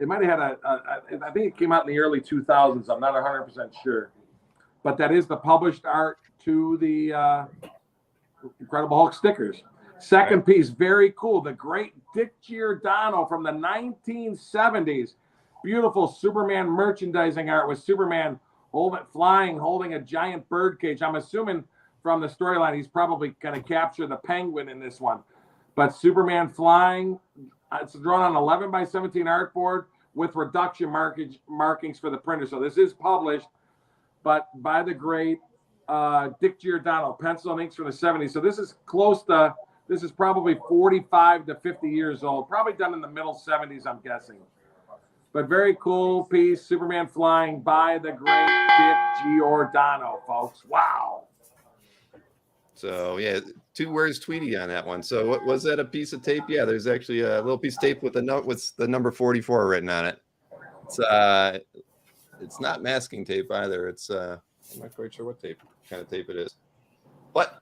might have had I think it came out in the early 2000s. I'm not 100% sure. But that is the published art to the Incredible Hulk stickers. Second piece, very cool. The great Dick Giordano from the 1970s. Beautiful Superman merchandising art with Superman holding a giant bird cage. I'm assuming from the storyline he's probably going to capture the Penguin in this one. But Superman flying, it's drawn on 11 by 17 artboard with reduction markings for the printer. So this is published, but by the great Dick Giordano, pencil and inks from the 70s. So this is probably 45 to 50 years old, probably done in the middle 70s, I'm guessing. But very cool piece, Superman flying by the great Dick Giordano, folks. Wow. So, yeah, 2 words Tweety on that one. So, what was that, a piece of tape? Yeah, there's actually a little piece of tape with a note with the number 44 written on it. It's not masking tape either. I'm not quite sure what kind of tape it is. But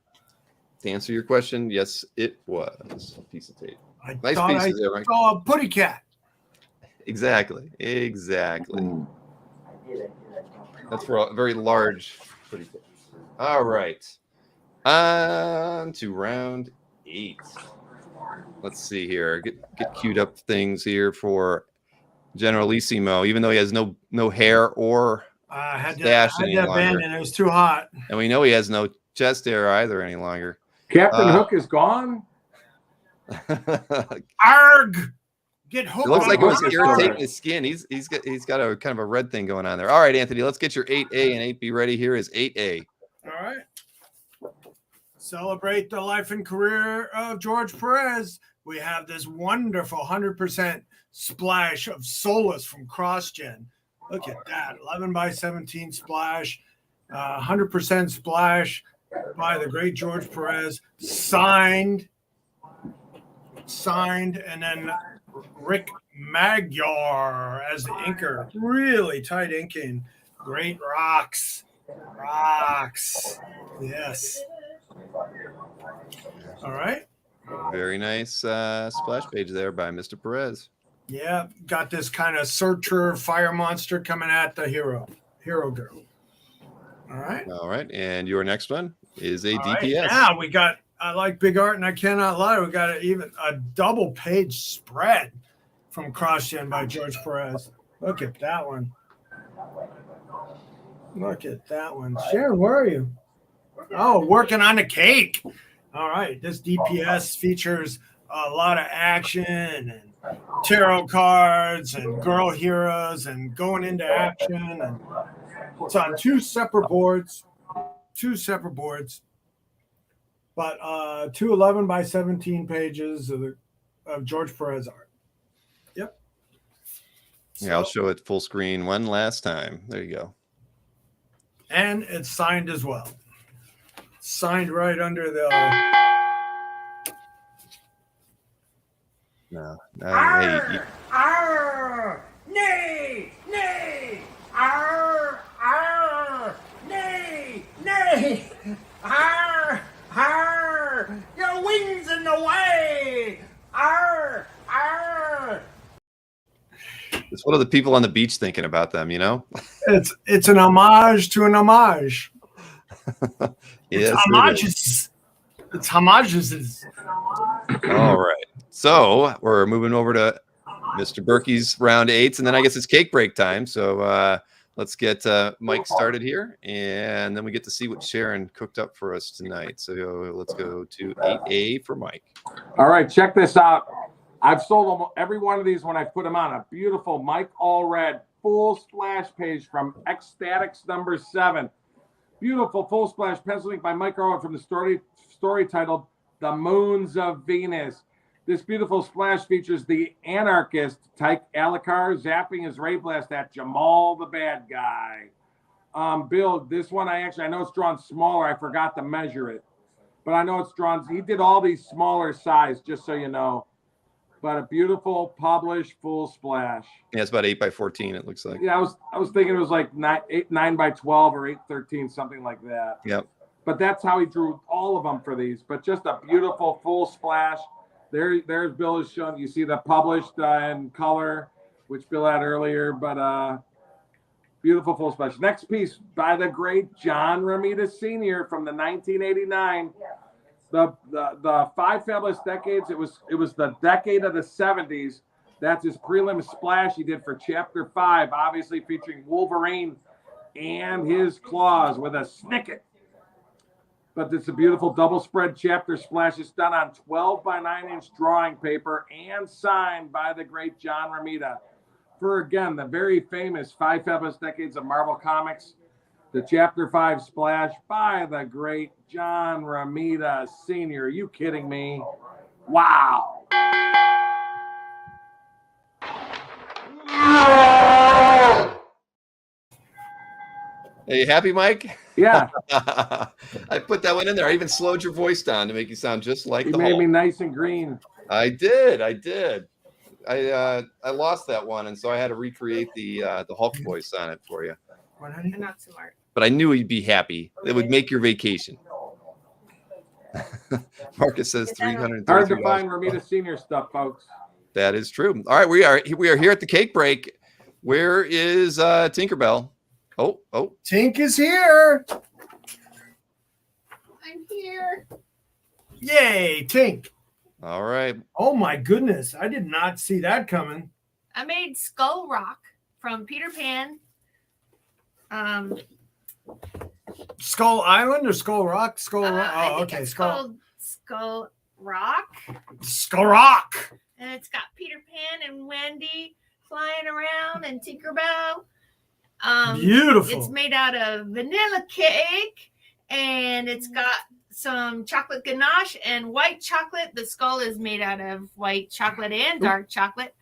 to answer your question, yes, it was a piece of tape. Nice pieces there, Mike. Oh, a putty cat. Exactly. That's for a very large putty cat. All right. On to round 8. Let's see here. Get queued up things here for Generalissimo, even though he has no hair or stash any longer. And it was too hot. And we know he has no chest hair either any longer. Captain Hook is gone. Arg! Get hooked. It looks like it was irritating his skin. He's got a kind of a red thing going on there. All right, Anthony, let's get your 8A and 8B ready. Here is 8A. All right. Celebrate the life and career of George Perez. We have this wonderful 100% splash of Solus from CrossGen. Look at that. 11 by 17 splash. 100% splash by the great George Perez. Signed, and then Rick Magyar as the inker. Really tight inking. Great rocks. Yes. All right. Very nice splash page there by Mr. Perez. Yeah, got this kind of searcher fire monster coming at the hero girl. All right. And your next one is a All DPS. Right. Now I like big art, and I cannot lie. We got a double page spread from CrossGen by George Perez. Look at that one. Sharon, where are you? Oh, working on the cake. All right. This DPS features a lot of action and tarot cards and girl heroes and going into action. And it's on 2 separate boards. But 2 11 by 17 pages of George Perez art. Yep. Yeah, I'll show it full screen one last time. There you go. And it's signed as well. Signed right under the. No. Arr, arr, nay, arr, arr, nay, arr, arr, your wind's in the way, arr, arr. It's one of the people on the beach thinking about them, you know? It's an homage to an homage. Yes, It's homages. All right. So we're moving over to Mr. Berkey's round 8s, and then I guess it's cake break time. So let's get Mike started here, and then we get to see what Sharon cooked up for us tonight. So let's go to 8A for Mike. All right, check this out. I've sold almost every one of these when I put them on. A beautiful Mike Allred full splash page from Ecstatics number 7. Beautiful full splash pencil ink by Mike Allred from the story titled The Moons of Venus. This beautiful splash features the anarchist Tyke Alucard zapping his ray blast at Jamal the bad guy. Bill, this one I know it's drawn smaller. I forgot to measure it, but I know it's drawn. He did all these smaller size, just so you know. but a beautiful published full splash. Yeah, it's about 8x14. It looks like. Yeah, I was thinking it was like 9x12 or 8x13, something like that. Yep. But that's how he drew all of them for these. But just a beautiful full splash. There's Bill is showing. You see the published in color, which Bill had earlier. But beautiful full splash. Next piece by the great John Romita Sr. from the 1989. The 5 Fabulous Decades. It was the decade of the 70s. That's his prelim splash he did for Chapter 5, obviously featuring Wolverine and his claws with a snicket. But it's a beautiful double spread chapter splash. It's done on 12 by 9-inch drawing paper and signed by the great John Romita. For, again, the very famous 5 Fabulous Decades of Marvel Comics, the Chapter 5 splash by the great John Romita Sr. Are you kidding me? Wow. Are you happy, Mike? Yeah. I put that one in there. I even slowed your voice down to make you sound just like You the made Hulk. me nice and green. I did. I lost that one, and so I had to recreate the Hulk voice on it for you. I'm not smart. But I knew he'd be happy. It would make your vacation. Marcus says $333. Hard to find Romita Senior stuff, folks. That is true. All right, we are here at the cake break. Where is Tinkerbell? Oh. Tink is here. I'm here. Yay, Tink. All right. Oh my goodness. I did not see that coming. I made Skull Rock from Peter Pan. Skull Island or Skull Rock? Skull Rock. I Oh, think okay. it's called Skull Rock. Skull Rock. And it's got Peter Pan and Wendy flying around and Tinkerbell. Beautiful. It's made out of vanilla cake, and it's got some chocolate ganache and white chocolate. The skull is made out of white chocolate and dark chocolate.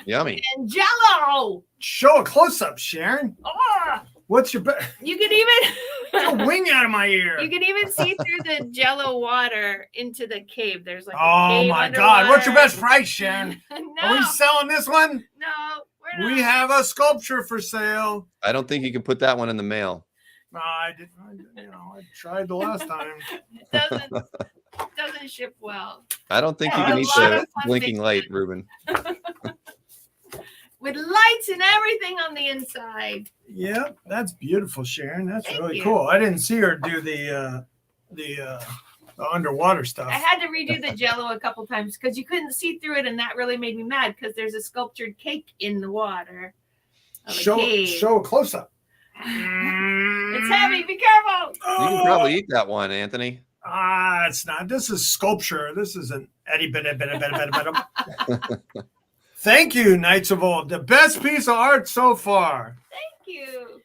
Yummy. And Jello. Show a close up, Sharon. Oh, What's your you can even get a wing out of my ear? you can even see through the Jello water into the cave. There's like a Oh cave my underwater. God! What's your best price, Sharon? No, Are we selling this one? no, we're not. We have a sculpture for sale. I don't think you can put that one in the mail. I tried the last time. It doesn't ship well. I don't think you Yeah, can a eat lot the of fun blinking fixing light, it. Ruben. With lights and everything on the inside. Yeah, that's beautiful, Sharon. That's Thank really you. cool. I didn't see her do the underwater stuff. I had to redo the Jello a couple times because you couldn't see through it, and that really made me mad because there's a sculptured cake in the water. of a cave. Show a close up. It's heavy. Be careful. You can probably eat that one, Anthony. It's not. This is sculpture. This is an Eddie Thank you, Knights of Old. The best piece of art so far. Thank you.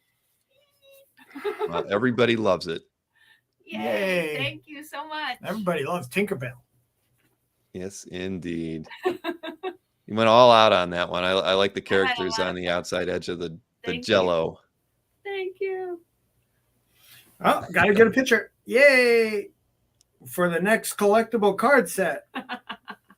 Well, everybody loves it. Yay. Yay. Thank you so much. Everybody loves Tinkerbell. Yes, indeed. You went all out on that one. I like the characters lot on the outside edge of the Thank you. Jello. Thank you. Oh, gotta get a picture. Yay! For the next collectible card set.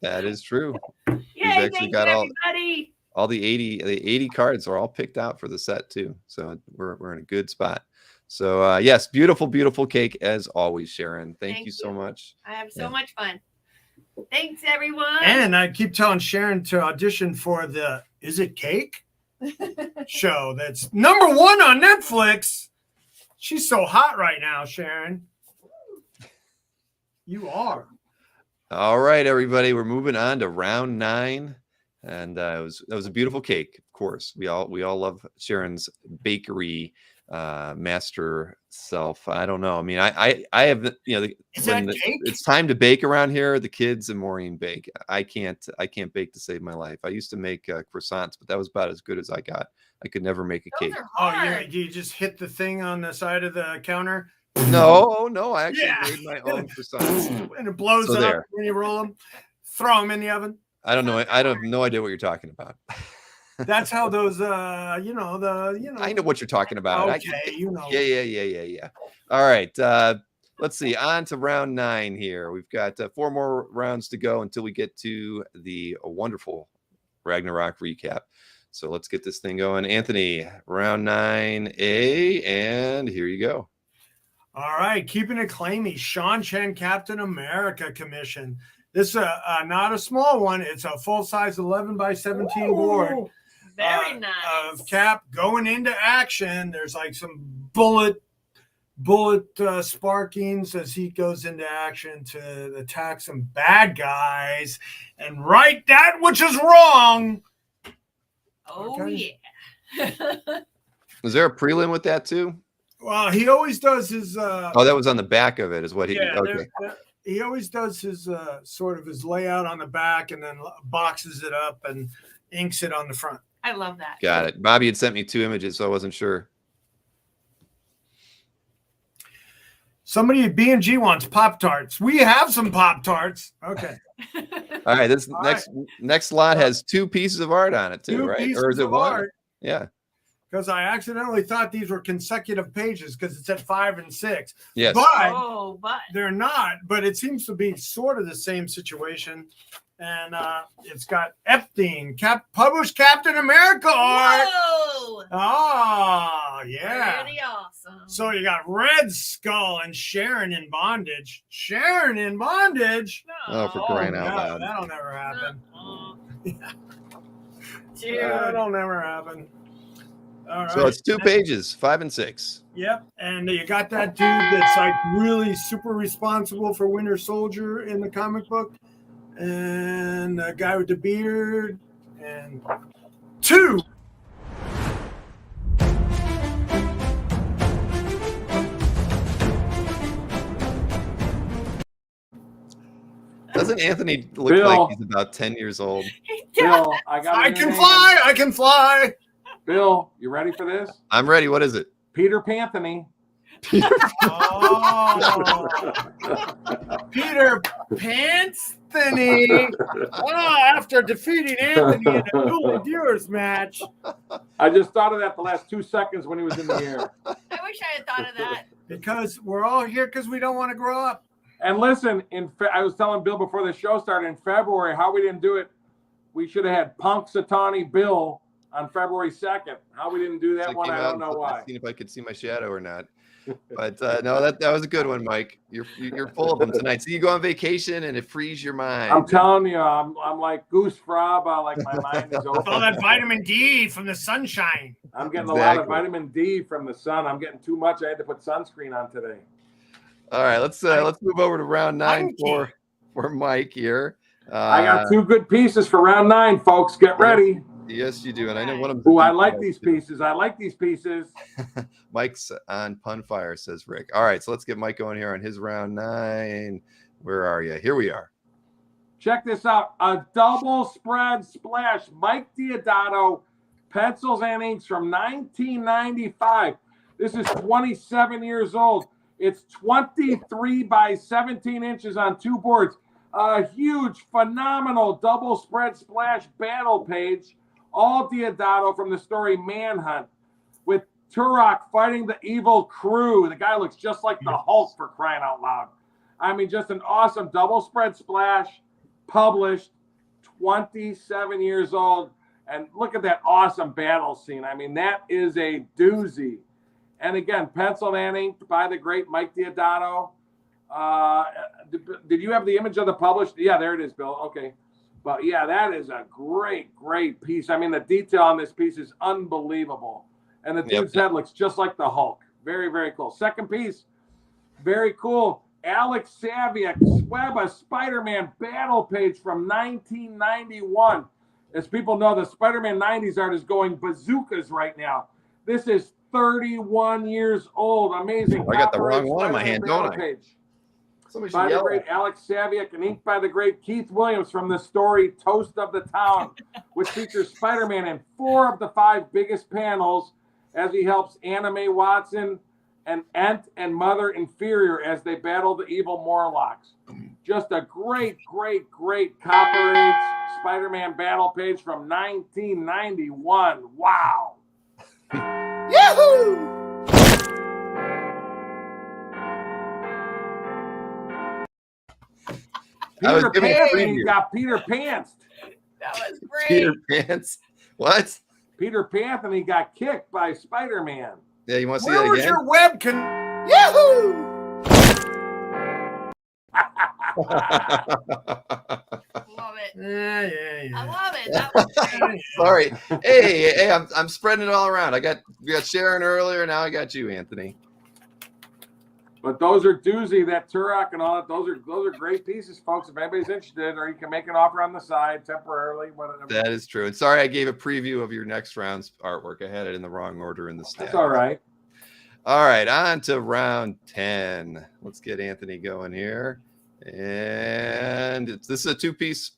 That is true. Yay. actually Thank got you, all- everybody. All the 80 cards are all picked out for the set too. So we're in a good spot. So yes, beautiful, beautiful cake as always, Sharon. Thank you so much. I have so Yeah. much fun. Thanks, everyone. And I keep telling Sharon to audition for the Is It Cake show that's #1 on Netflix. She's so hot right now, Sharon. You are. All right, everybody, we're moving on to round 9. And it was a beautiful cake, of course. We all love Sharon's bakery master self. I don't know. I mean, I have Is that cake? it's time to bake around here. The kids and Maureen bake. I can't bake to save my life. I used to make croissants, but that was about as good as I got. I could never make a Those cake. are Oh, hard. you just hit the thing on the side of the counter No, I actually Yeah. made my own croissants. and it blows So up there. when you roll them. Throw them in the oven. I don't know. I don't have no idea what you're talking about. That's how those, I know what you're talking about. Okay, you know. Yeah. All right. let's see. On to round 9 here. We've got 4 more rounds to go until we get to the wonderful Ragnarok recap. So let's get this thing going. Anthony, round 9A, and here you go. All right, keeping it claimy. Sean Chen, Captain America commission. This is not a small one. It's a full-size 11 by 17 board. Very nice. Of Cap going into action. There's like some bullet sparkings as he goes into action to attack some bad guys and right that which is wrong. Oh, Okay. yeah. Was there a prelim with that too? Well, he always does his. Oh, that was on the back of it, is what he. Yeah, Okay. he always does his sort of his layout on the back and then boxes it up and inks it on the front. I love that. Got it. Bobby had sent me 2 images, so I wasn't sure. Somebody at B&G wants Pop-Tarts. We have some Pop-Tarts. Okay. All right, this All next lot has 2 pieces of art on it too, 2 right? pieces Or is it of 1? art. Yeah. Because I accidentally thought these were consecutive pages because it's at 5 and 6. Yes. But they're not. But it seems to be sort of the same situation. And it's got Epstein, published Captain America art. Whoa! Oh, yeah. Pretty awesome. So you got Red Skull and Sharon in bondage. Sharon in bondage? Oh, for crying out no, loud. that'll never happen. Dude. That'll never happen. All right. So it's 2 pages, 5 and 6. Yep. And you got that dude that's like really super responsible for Winter Soldier in the comic book. And a guy with the beard. And 2. Doesn't Anthony look Bill. like he's about 10 years old? Bill, I got. I can fly. I can fly. Bill, you ready for this? I'm ready. What is it? Peter Panthony. Oh, Peter Panthony. Oh, after defeating Anthony in a Dueling Dealers match. I just thought of that the last 2 seconds when he was in the air. I wish I had thought of that. Because we're all here because we don't want to grow up. And listen, I was telling Bill before the show started in February how we didn't do it. We should have had Punk Satani Bill on February 2nd. How we didn't do that I one, came I out don't know and why. seen if I could see my shadow or not. But no, that was a good one, Mike. You're full of them tonight. So you go on vacation and it frees your mind. I'm telling you, I'm like Goose Fraba, like my mind is All open. that vitamin D from the sunshine. I'm getting a lot of Exactly. vitamin D from the sun. I'm getting too much. I had to put sunscreen on today. All right, let's move over to round 9 for Mike here. I got 2 good pieces for round 9, folks. Get ready. Yes, you do, and I know one of them. Ooh, I like these pieces. I like these pieces. Mike's on pun fire, says Rick. All right, so let's get Mike going here on his round 9. Where are you? Here we are. Check this out. A double spread splash. Mike Diodato, pencils and inks from 1995. This is 27 years old. It's 23 by 17 inches on 2 boards. A huge, phenomenal double spread splash battle page. All Diodato from the story Manhunt, with Turok fighting the evil crew. The guy looks just like the Hulk, for crying out loud. I mean, just an awesome double spread splash, published, 27 years old. And look at that awesome battle scene. I mean, that is a doozy. And again, penciled and inked by the great Mike Diodato. Did you have the image of the published? Yeah, there it is, Bill. Okay. But yeah, that is a great, great piece. I mean, the detail on this piece is unbelievable. And the dude's head looks just like the Hulk. Very, very cool. Second piece, very cool. Alex Saviak, Sweba Spider-Man battle page from 1991. As people know, the Spider-Man 90s art is going bazookas right now. This is 31 years old. Amazing. I got the wrong one in my hand, don't I? Page. Somebody By should the yell. great Alex Saviak and inked by the great Keith Williams from the story Toast of the Town, which features Spider-Man in 4 of the 5 biggest panels as he helps Anna Mae Watson and Ent and Mother Inferior as they battle the evil Morlocks. Just a great, great, great Copper Age Spider-Man battle page from 1991. Wow. Yahoo! I was Peter giving a Pan, preview. he got Peter Pantsed. That was great. Peter Pants. What? Peter Pan, and he got kicked by Spider-Man. Yeah, you want to see Where that was again? your webcam? Yahoo! Love it. Yeah. I love it. That was great. Sorry. Hey, I'm spreading it all around. We got Sharon earlier. Now I got you, Anthony. But those are doozy, that Turok and all that. Those are great pieces, folks. If anybody's interested, or you can make an offer on the side temporarily, whatever. That is true. And sorry, I gave a preview of your next round's artwork. I had it in the wrong order in the stats. That's all right. All right, on to round 10. Let's get Anthony going here. And this is a two-piece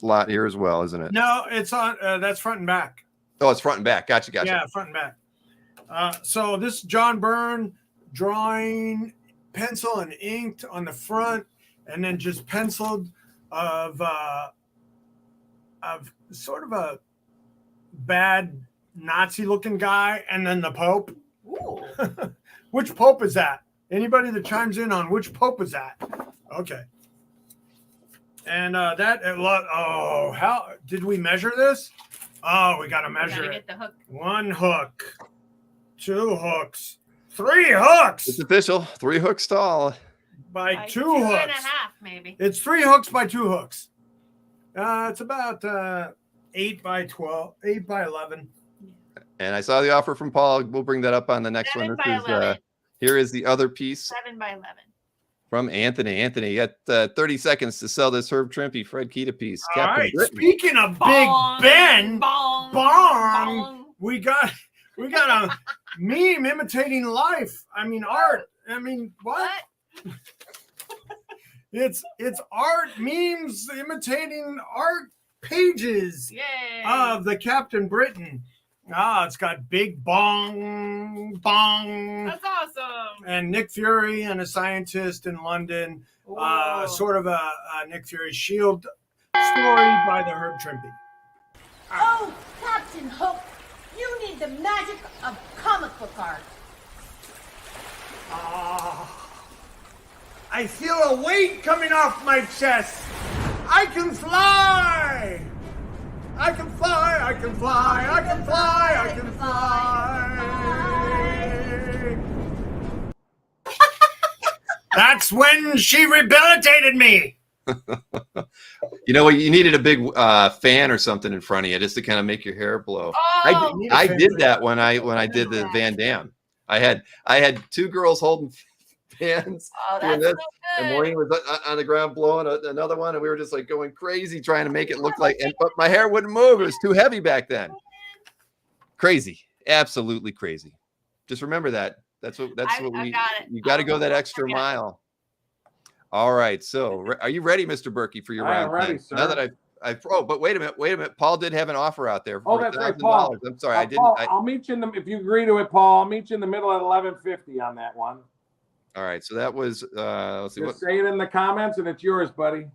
lot here as well, isn't it? No, it's on. That's front and back. Oh, it's front and back. Gotcha. Yeah, front and back. So this is John Byrne drawing pencil and inked on the front, and then just penciled of sort of a bad Nazi-looking guy, and then the Pope. Ooh. Which Pope is that? Anybody that chimes in on which Pope is that? Okay. And how did we measure this? Oh, we got to measure Gotta it. get the hook. 1 hook, 2 hooks, 3 hooks It's official. 3 hooks tall. by 2 2 hooks. and a half, maybe. It's 3 hooks by 2 hooks. It's about 8 by 12, 8 by 11. And I saw the offer from Paul. We'll bring that up on the next 7 one. by 11. Here is the other piece 7 by 11. from Anthony. Anthony, you got 30 seconds to sell this Herb Trimpe Fred Kita piece. All Captain right. Britain. Speaking of Bong, Big Ben, Bong. bong, we got a meme imitating life. I mean art. I mean what? It's art memes imitating art pages Yay. of the Captain Britain. It's got big bong, bong. That's awesome. And Nick Fury and a scientist in London. Whoa. Sort of a Nick Fury shield story by the Herb Trimpe. Oh, Captain Hook, you need the magic of comic book art. I feel a weight coming off my chest. I can fly. I can fly. I can fly. I can fly. I can fly. That's when she rehabilitated me. You know what? You needed a big fan or something in front of you just to kind of make your hair blow. Oh, I did that when I did the Van Damme. I had 2 girls holding fans doing that's this, so and good. Maureen was on the ground blowing another one, and we were just like going crazy trying to make it look like. But my hair wouldn't move; it was too heavy back then. Crazy, absolutely crazy. Just remember that. That's what I we. got it. You got to go that extra mile. All right. So, are you ready, Mr. Berkey, for your I am round? ready, 10? sir. Now that but wait a minute. Paul did have an offer out there. Oh, For that's right, $1,000. Paul. I'm sorry, I didn't. Paul, I'll meet you in the, if you agree to it, Paul. I'll meet you in the middle at 11:50 on that one. All right. So that was. Let's see Just what. say it in the comments, and it's yours, buddy.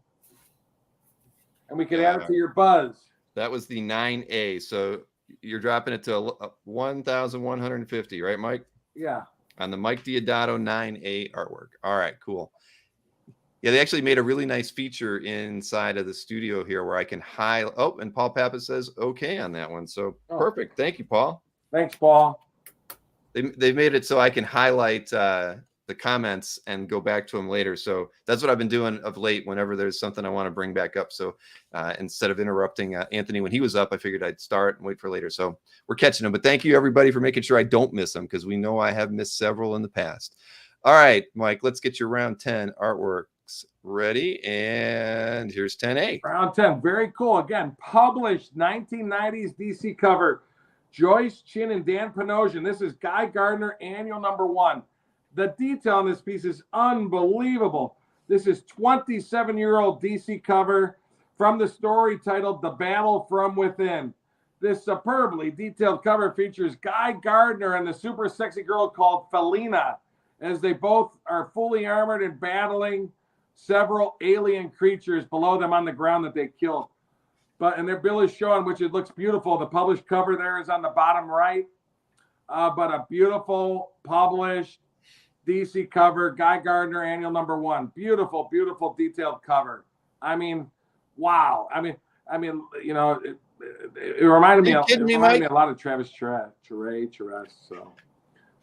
And we can add it to your buzz. That was the 9A. So you're dropping it to 1,150, right, Mike? Yeah. On the Mike Diodato 9A artwork. All right, cool. Yeah, they actually made a really nice feature inside of the studio here where I can highlight. Oh, and Paul Papa says okay on that one. So perfect. Thank you, Paul. Thanks, Paul. They've made it so I can highlight the comments and go back to them later. So that's what I've been doing of late whenever there's something I want to bring back up. So instead of interrupting Anthony when he was up, I figured I'd start and wait for later. So we're catching him. But thank you, everybody, for making sure I don't miss them, because we know I have missed several in the past. All right, Mike, let's get your round 10 artworks ready. And here's 10A. Round 10. Very cool. Again, published 1990s DC cover. Joyce Chin and Dan Panosian. This is Guy Gardner, annual #1. The detail on this piece is unbelievable. This is 27-year-old DC cover from the story titled The Battle from Within. This superbly detailed cover features Guy Gardner and the super sexy girl called Felina, as they both are fully armored and battling several alien creatures below them on the ground that they killed. And their bill is shown, which it looks beautiful. The published cover there is on the bottom right. But a beautiful published DC cover, Guy Gardner, annual #1. Beautiful, beautiful detailed cover. I mean, wow. I mean, you know, it reminded me. It reminded me a lot of Travis Charest. So,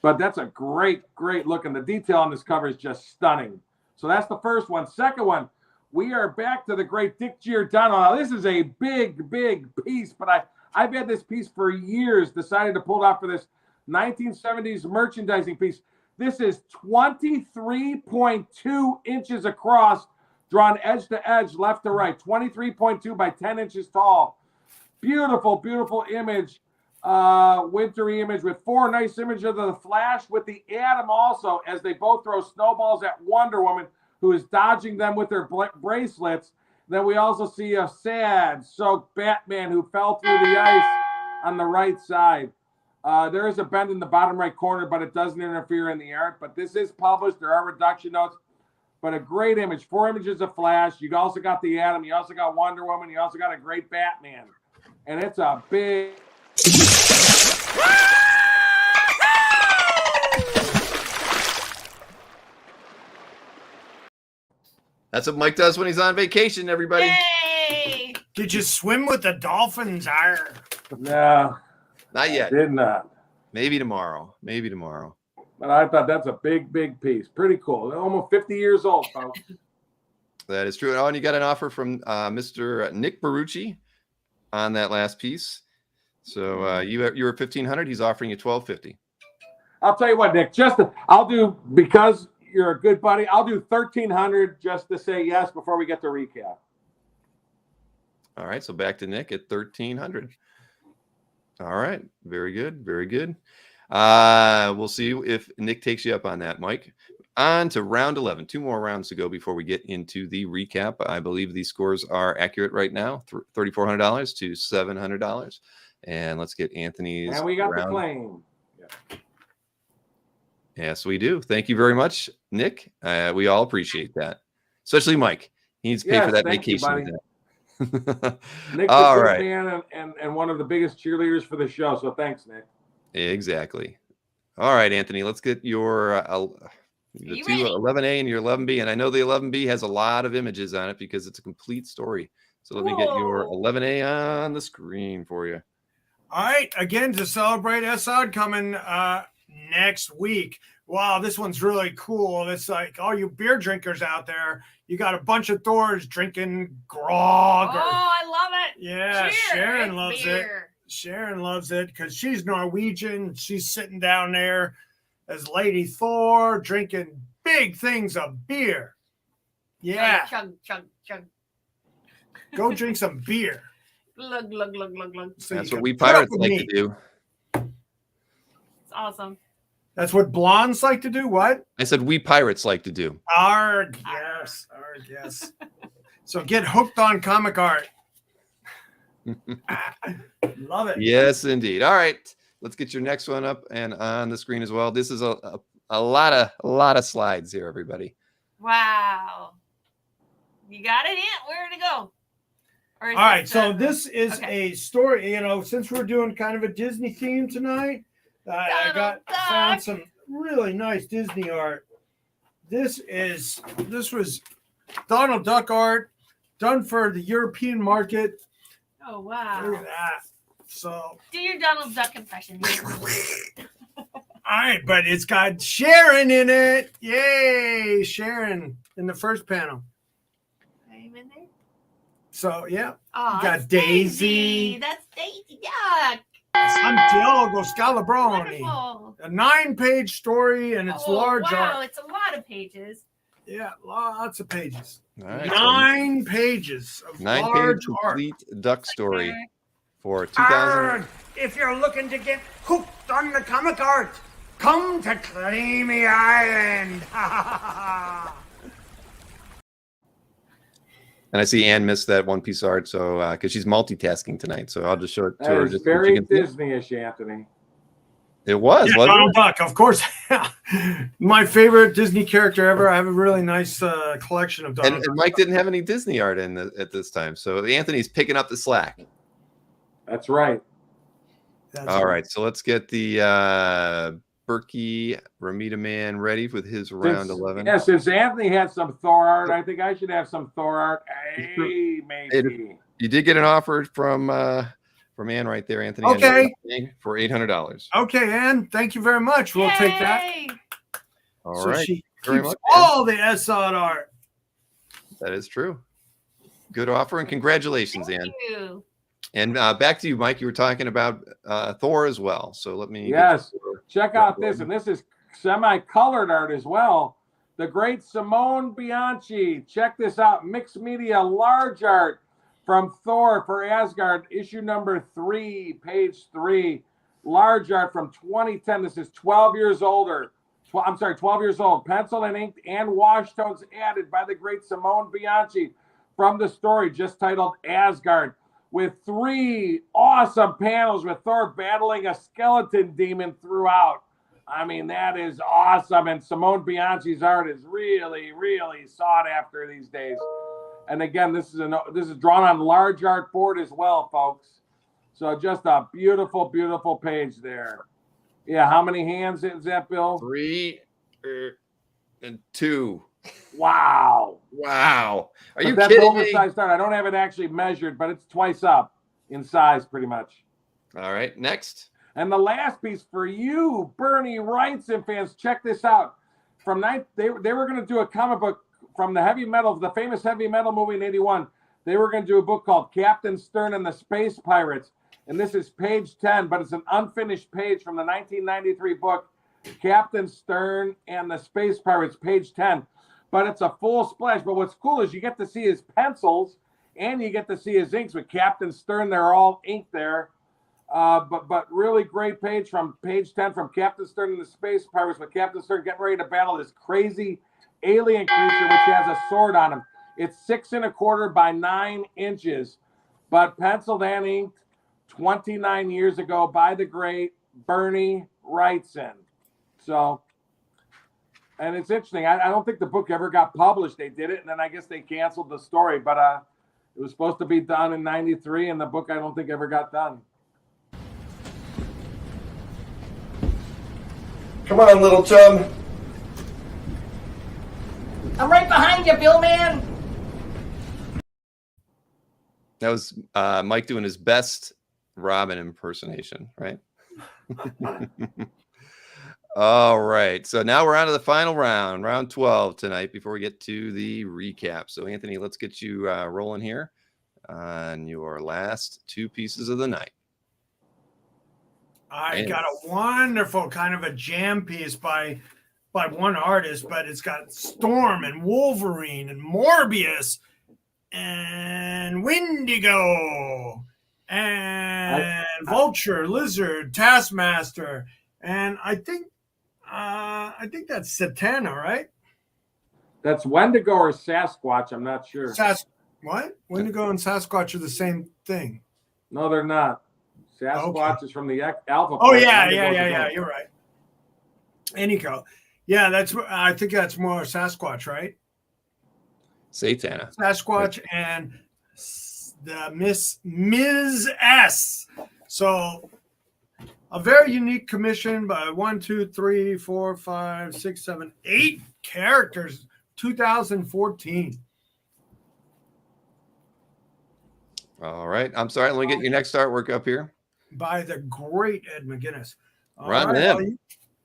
but that's a great look, and the detail on this cover is just stunning. So that's the first one. Second one, we are back to the great Dick Giordano. Now this is a big piece, but I've had this piece for years. Decided to pull it out for this 1970s merchandising piece. This is 23.2 inches across, drawn edge to edge, left to right. 23.2 by 10 inches tall. Beautiful image. Wintry image with 4 nice images of the Flash with the Atom also, as they both throw snowballs at Wonder Woman, who is dodging them with her bracelets. Then we also see a sad, soaked Batman who fell through the ice on the right side. There is a bend in the bottom right corner, but it doesn't interfere in the art. But this is published. There are reduction notes, but a great image. 4 images of Flash. You also got the Atom. You also got Wonder Woman. You also got a great Batman. And it's a big... That's what Mike does when he's on vacation, everybody. Yay! Did you swim with the dolphins? Arr. No. Not yet. Did not. Maybe tomorrow. But I thought that's a big piece. Pretty cool. Almost 50 years old, folks. That is true. Oh, and you got an offer from Mr. Nick Barucci on that last piece. So you were $1,500. He's offering you $1,250. I'll tell you what, Nick. I'll do, because you're a good buddy, I'll do $1,300 just to say yes before we get to recap. All right. So back to Nick at $1,300. All right. Very good. We'll see if Nick takes you up on that, Mike. On to round 11. 2 more rounds to go before we get into the recap. I believe these scores are accurate right now. $3,400 to $700. And let's get Anthony's. And we got the claim. Yeah. Yes, we do. Thank you very much, Nick. We all appreciate that, especially Mike. He needs to pay for that vacation. Nick's a good man and one of the biggest cheerleaders for the show. So thanks, Nick. Exactly. All right, Anthony. Let's get your the 11A and your 11B. And I know the 11B has a lot of images on it because it's a complete story. So let me get your 11A on the screen for you. All right. Again, to celebrate SOD coming next week. Wow, this one's really cool. It's like all you beer drinkers out there, you got a bunch of Thors drinking grog. Oh, I love it. Yeah, Cheers. Sharon loves it. Sharon loves it because she's Norwegian. She's sitting down there as Lady Thor drinking big things of beer. Yeah. Chug. Go drink some beer. Glug. So that's what we pirates like to do. It's awesome. That's what blondes like to do? What? I said we pirates like to do. Arg, yes. So get hooked on comic art. Love it. Yes, indeed. All right. Let's get your next one up and on the screen as well. This is a lot of slides here, everybody. Wow. You got it, Ant? Where to go? All right. So this is a story, since we're doing kind of a Disney theme tonight, I found some really nice Disney art. This was Donald Duck art done for the European market. Oh, wow. Look at that. So do your Donald Duck impression. All right, but it's got Sharon in it. Yay, Sharon in the first panel. I'm in there. So yeah, Oh, you got Daisy. That's Daisy. Yeah. Santiago Scalabroni. Wonderful. A 9-page story, and it's large art. Wow, it's a lot of pages. Yeah, lots of pages. All right, 9 pages of large art. Complete duck story for 2000. Arrgh! If you're looking to get hooked on the comic art, come to Creamy Island. And I see Ann missed that one piece of art, so because she's multitasking tonight, so I'll just show it to That her. is Just very Disney-ish, Anthony. It was, Yeah, wasn't Donald it? Duck, of course. My favorite Disney character ever. I have a really nice collection of Donald And Duck. Mike didn't have any Disney art at this time, so Anthony's picking up the slack. That's right. All right, so let's get the Berkey Ramita Man ready with his round 11. Yeah, since Anthony had some Thor art, I think I should have some Thor art. Hey, maybe. You did get an offer from Ann right there, Anthony. Okay. For $800. Okay, Ann, thank you very much. We'll take that. Yay! All So right. she Very keeps much, all the SOD art. That is true. Good offer and congratulations, Thank Ann. you. And back to you, Mike. You were talking about Thor as well. So let me. Yes. Check out this. And this is semi-colored art as well. The great Simone Bianchi. Check this out. Mixed media large art from Thor for Asgard, issue number 3, page 3. Large art from 2010. This is 12 years older. 12 years old. Pencil and inked and wash tones added by the great Simone Bianchi from the story just titled Asgard, with 3 awesome panels with Thor battling a skeleton demon throughout. I mean, that is awesome. And Simone Bianchi's art is really, really sought after these days. And again, this is drawn on large art board as well, folks. So just a beautiful, beautiful page there. Yeah, how many hands is that, Bill? 3 and 2. Wow. Wow. Are you that's kidding me? oversized art. I don't have it actually measured, but it's twice up in size pretty much. All right, next. And the last piece for you, Bernie Wrightson fans, check this out. They were going to do a comic book from the famous heavy metal movie in 81. They were going to do a book called Captain Stern and the Space Pirates. And this is page 10, but it's an unfinished page from the 1993 book, Captain Stern and the Space Pirates, page 10. But it's a full splash. But what's cool is you get to see his pencils and you get to see his inks with Captain Stern. They're all inked there. But really great page from page 10 from Captain Stern and the Space Pirates, with Captain Stern getting ready to battle this crazy alien creature which has a sword on him. It's 6 1/4 by 9 inches, but penciled and inked 29 years ago by the great Bernie Wrightson. So, and it's interesting. I don't think the book ever got published. They did it, and then I guess they canceled the story. But it was supposed to be done in '93, and the book I don't think ever got done. Come on, little chum. I'm right behind you, Bill Man. That was Mike doing his best Robin impersonation, right? All right. So now we're on to the final round, round 12 tonight, before we get to the recap. So, Anthony, let's get you rolling here on your last 2 pieces of the night. I got a wonderful kind of a jam piece by one artist, but it's got Storm and Wolverine and Morbius and Wendigo and Vulture, Lizard, Taskmaster, and I think that's Satana, right? That's Wendigo or Sasquatch. I'm not sure. What? Wendigo and Sasquatch are the same thing. No, they're not. Sasquatch is from the Alpha. Oh yeah. You're right. Anyhow, yeah, I think that's more Sasquatch, right? Satana. Sasquatch and the Ms. S. So a very unique commission by 1, 2, 3, 4, 5, 6, 7, 8 characters, 2014. All right. I'm sorry. Let me get your next artwork up here. By the great Ed McGuinness. Run in.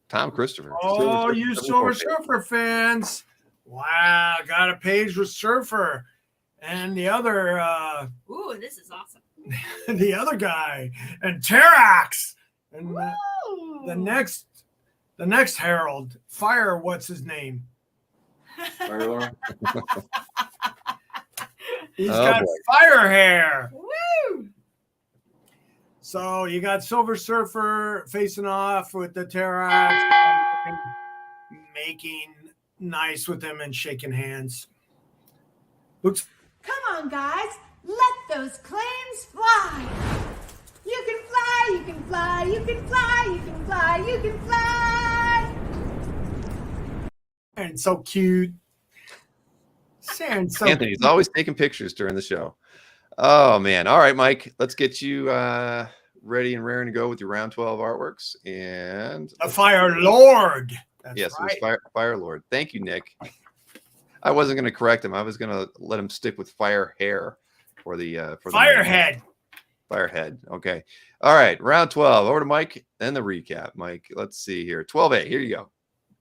Tom Christopher. Oh, you Silver Surfer fans. Wow, got a page with Surfer. And the other Ooh, this is awesome. the other guy. And Terax. And the next Herald. Fire, what's his name? He's got fire hair. Woo! So you got Silver Surfer facing off with the Terax, making nice with him and shaking hands. Looks. Come on, guys. Let those claims fly. You can fly, you can fly, you can fly, you can fly, you can fly. And so cute. Anthony's always taking pictures during the show. Oh man. All right, Mike, let's get you ready and raring to go with your round 12 artworks. And The Fire Lord. That's yes, right. it was Fire Lord. Thank you, Nick. I wasn't going to correct him. I was going to let him stick with Fire Hair for the Firehead. Firehead. Okay. All right. Round 12. Over to Mike and the recap. Mike, let's see here. 12A. Here you go.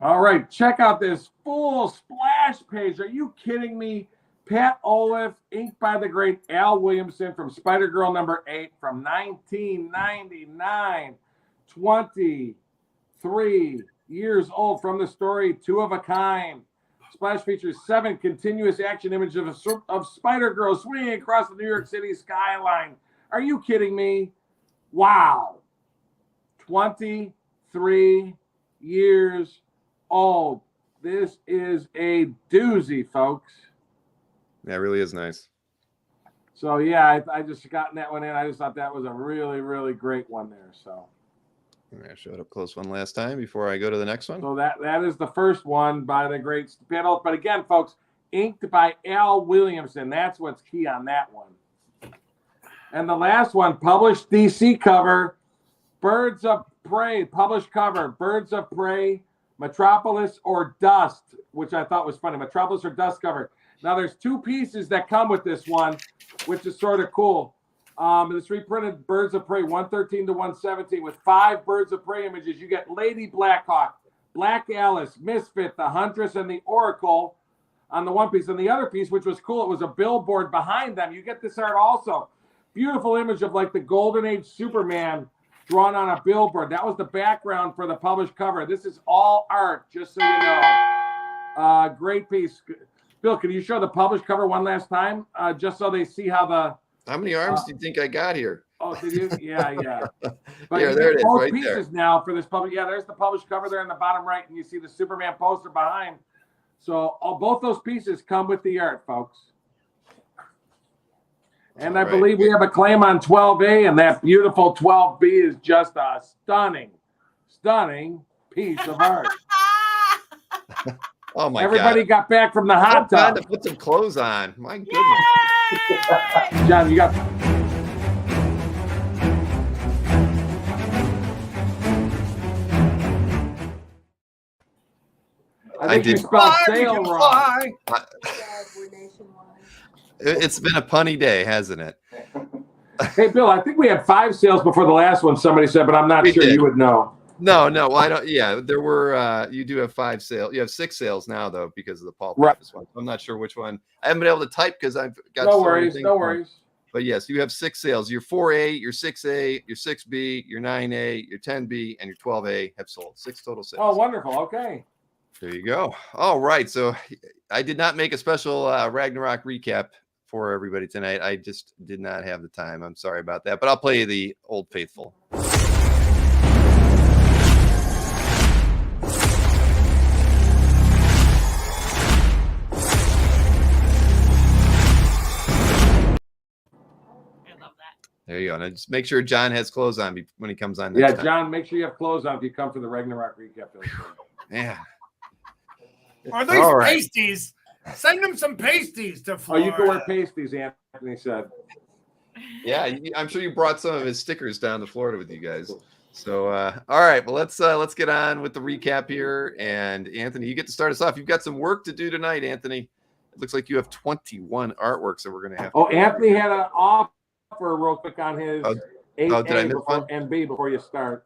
All right. Check out this full splash page. Are you kidding me? Pat Olive, inked by the great Al Williamson from Spider-Girl number 8 from 1999. 23 years old from the story Two of a Kind. Splash features 7 continuous action images of Spider-Girl swinging across the New York City skyline. Are you kidding me? Wow. 23 years old. This is a doozy, folks. That really is nice. So, yeah, I just gotten that one in. I just thought that was a really, really great one there. So I showed up close one last time before I go to the next one. So that is the first one by the great Pat. But again, folks, inked by Al Williamson. That's what's key on that one. And the last one, published DC cover, Birds of Prey, published cover, Birds of Prey, Metropolis or Dust, which I thought was funny. Metropolis or Dust cover. Now, there's 2 pieces that come with this one, which is sort of cool. This reprinted Birds of Prey 113 to 117 with 5 Birds of Prey images. You get Lady Blackhawk, Black Alice, Misfit, the Huntress, and the Oracle on the one piece. And the other piece, which was cool, it was a billboard behind them. You get this art also. Beautiful image of like the Golden Age Superman drawn on a billboard. That was the background for the published cover. This is all art, just so you know. Great piece. Bill, can you show the published cover one last time, just so they see how many arms do you think I got here? Oh, did you? Yeah. But yeah, there it is, both right pieces there. now for this public. Yeah, there's the published cover there in the bottom right, and you see the Superman poster behind. So both those pieces come with the art, folks. And I believe we have a claim on 12A, and that beautiful 12B is just a stunning piece of art. Oh my Everybody God. got back from the hot Time tub. to put some clothes on. My goodness. Yay! John, you got. I think you spelled sail wrong. It's been a punny day, hasn't it? Hey, Bill, I think we had 5 sales before the last one, somebody said, but I'm not sure did. you would know. No, well, I don't. Yeah, there were. You do have 5 sales. You have 6 sales now, though, because of the Paul Pappas one. I'm not sure which one. I haven't been able to type because I've got No worries. But yes, you have 6 sales. Your 4A, your 6A, your 6B, your 9A, your 10B, and your 12A have sold. 6 total sales. Oh, wonderful. Okay. There you go. All right. So I did not make a special Ragnarok recap for everybody tonight. I just did not have the time. I'm sorry about that. But I'll play you the Old Faithful. There you go. And just make sure John has clothes on when he comes on. Next time. John, make sure you have clothes on if you come for the Ragnarok recap. Yeah. Are these pasties? Send them some pasties to Florida. Oh, you can wear pasties, Anthony said. Yeah, I'm sure you brought some of his stickers down to Florida with you guys. So, all right. Well, let's get on with the recap here. And Anthony, you get to start us off. You've got some work to do tonight, Anthony. It looks like you have 21 artworks that we're going to have. Oh, Anthony had an offer real quick on his 8A did I miss one? and B before you start.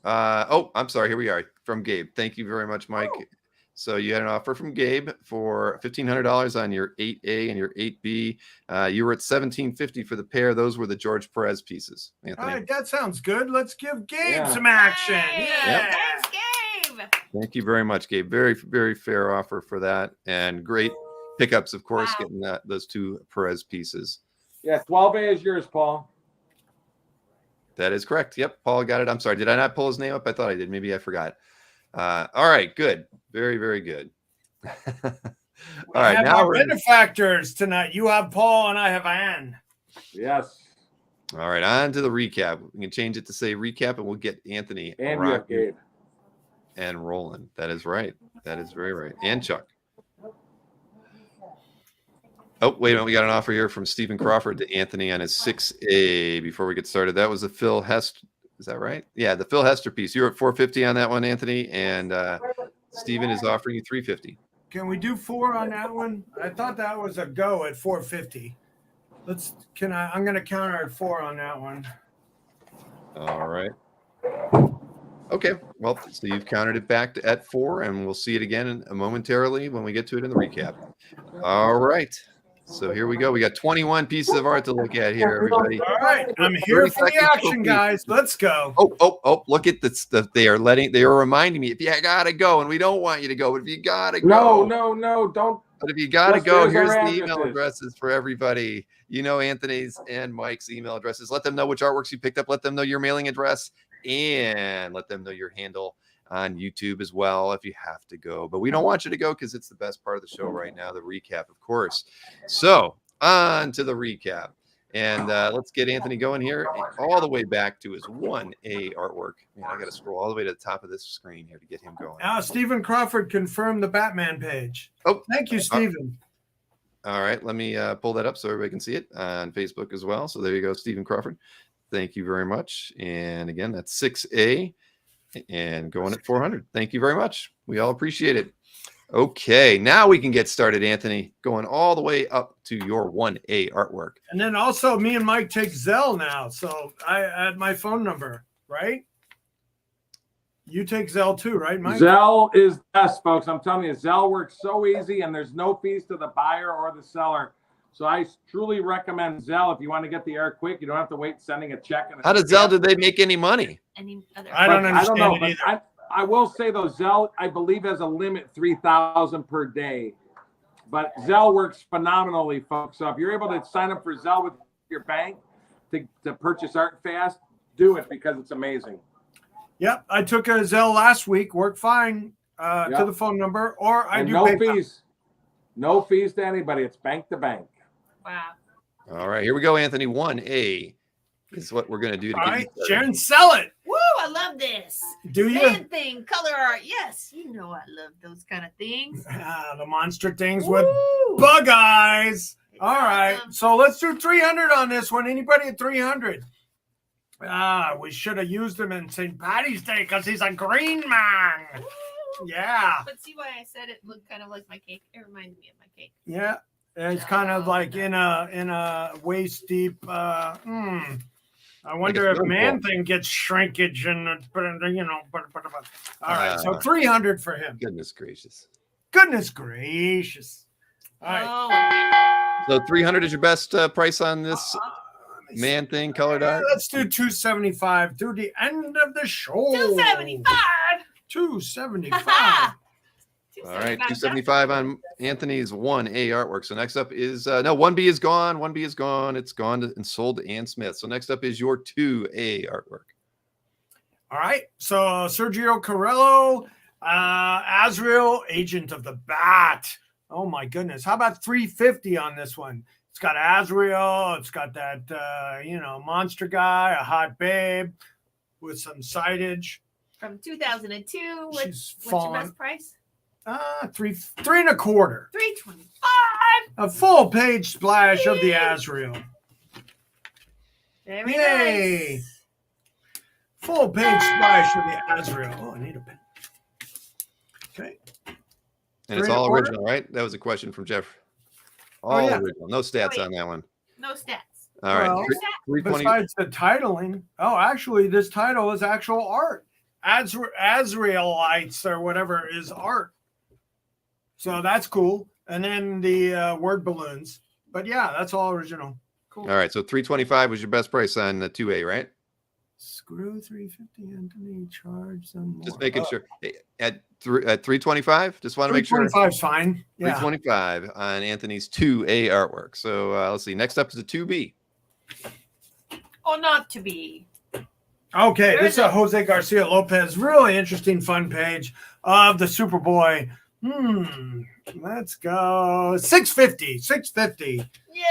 I'm sorry. Here we are from Gabe. Thank you very much, Mike. Oh. So you had an offer from Gabe for $1,500 on your 8A and your 8B. You were at $1,750 for the pair. Those were the George Perez pieces, Anthony. All right, that sounds good. Let's give Gabe some action. Yeah. Thanks, Gabe. Thank you very much, Gabe. Very, very fair offer for that. And great pickups, of course, getting those 2 Perez pieces. Yeah, 12A is yours, Paul. That is correct. Yep, Paul got it. I'm sorry. Did I not pull his name up? I thought I did. Maybe I forgot. All right, good. Very, very good. All right, now we're benefactors tonight. You have Paul and I have Ann. Yes. All right, on to the recap. We can change it to say recap, and we'll get Anthony and you have Gabe and Rowland. That is right. That is very right. And Chuck. Oh, wait a minute. We got an offer here from Stephen Crawford to Anthony on his 6A before we get started. That was the Phil Hester. Is that right? Yeah, the Phil Hester piece. You're at 450 on that one, Anthony. And Stephen is offering you 350. Can we do 4 on that one? I thought that was a go at 450. I'm going to counter at 4 on that one. All right. Okay. Well, so you've countered it back at 4, and we'll see it again momentarily when we get to it in the recap. All right. So here we go. We got 21 pieces of art to look at here, everybody. All right. I'm here for the action, guys. Let's go. Oh, look at this stuff. They are reminding me, if you gotta go, and we don't want you to go, but if you gotta go. No, don't. But if you gotta go, here's the addresses. email addresses for everybody. You know Anthony's and Mike's email addresses. Let them know which artworks you picked up. Let them know your mailing address, and let them know your handle on YouTube as well if you have to go. But we don't want you to go because it's the best part of the show right now, the recap, of course. So on to the recap. And let's get Anthony going here all the way back to his 1A artwork. Man, I got to scroll all the way to the top of this screen here to get him going. Stephen Crawford confirmed the Batman page. Oh, thank you, Stephen. All right, let me pull that up so everybody can see it on Facebook as well. So there you go, Stephen Crawford. Thank you very much. And again, that's 6A. And going at 400. Thank you very much. We all appreciate it. Okay, now we can get started, Anthony, going all the way up to your 1A artwork. And then also me and Mike take Zelle now. So I add my phone number, right? You take Zelle too, right, Mike? Zelle is best, folks. I'm telling you, Zelle works so easy, and there's no fees to the buyer or the seller. So I truly recommend Zelle if you want to get the art quick. You don't have to wait sending a check. How does Zelle? Did they make any money? I don't understand know, it either. I will say though, Zelle, I believe, has a limit 3,000 per day. But Zelle works phenomenally, folks. So if you're able to sign up for Zelle with your bank to purchase art fast, do it because it's amazing. Yep, I took a Zelle last week. Worked fine to the phone number, or I do no PayPal. fees. No fees to anybody. It's bank to bank. Wow. All right, here we go, Anthony. 1A is what we're going to do. All right, Sharon, sell it. Woo, I love this. Do you? Man thing, color art. Yes, you know I love those kind of things. The monster things with bug eyes. All right, so let's do 300 on this one. Anybody at 300? We should have used him in St. Patty's Day because he's a green man. Woo. Yeah. But see why I said it looked kind of like my cake? It reminded me of my cake. Yeah. It's kind of like in a waist deep. I wonder if Man Thing gets shrinkage and all right, so 300 for him. Goodness gracious. Goodness gracious. All right. So 300 is your best price on this Man Thing colored art? Let's do 275 through the end of the show. 275. 275. All right, 275 on Anthony's 1A artwork. So next up is no, 1B is gone. 1B is gone. It's gone and sold to Ann Smith. So next up is your 2A artwork. All right. So Sergio Corello, Azrael, Agent of the Bat. Oh my goodness. How about 350 on this one? It's got Azrael. It's got that monster guy, a hot babe with some sightage. From 2002. What's your best price? Three and a quarter. 325. A full page splash of the Azrael. Very Yay! nice. Full page splash of the Azrael. Oh, I need a pen. Okay. And it's all original, right? That was a question from Jeff. All original. No stats on that one. No stats. All right. Well, 320. Besides the titling. Oh, actually, this title is actual art. Azraelites or whatever is art. So that's cool. And then the word balloons. But yeah, that's all original. Cool. All right. So 325 was your best price on the 2A, right? Screw 350, Anthony. Charge some more. Just making sure. Hey, at 325, just want to make sure. 325 is fine. Yeah. 325 on Anthony's 2A artwork. So let's see. Next up is the 2B. Or not to be. Okay, this is a Jose Garcia Lopez. Really interesting, fun page of the Superboy. Let's go. 650. 650. Yeah.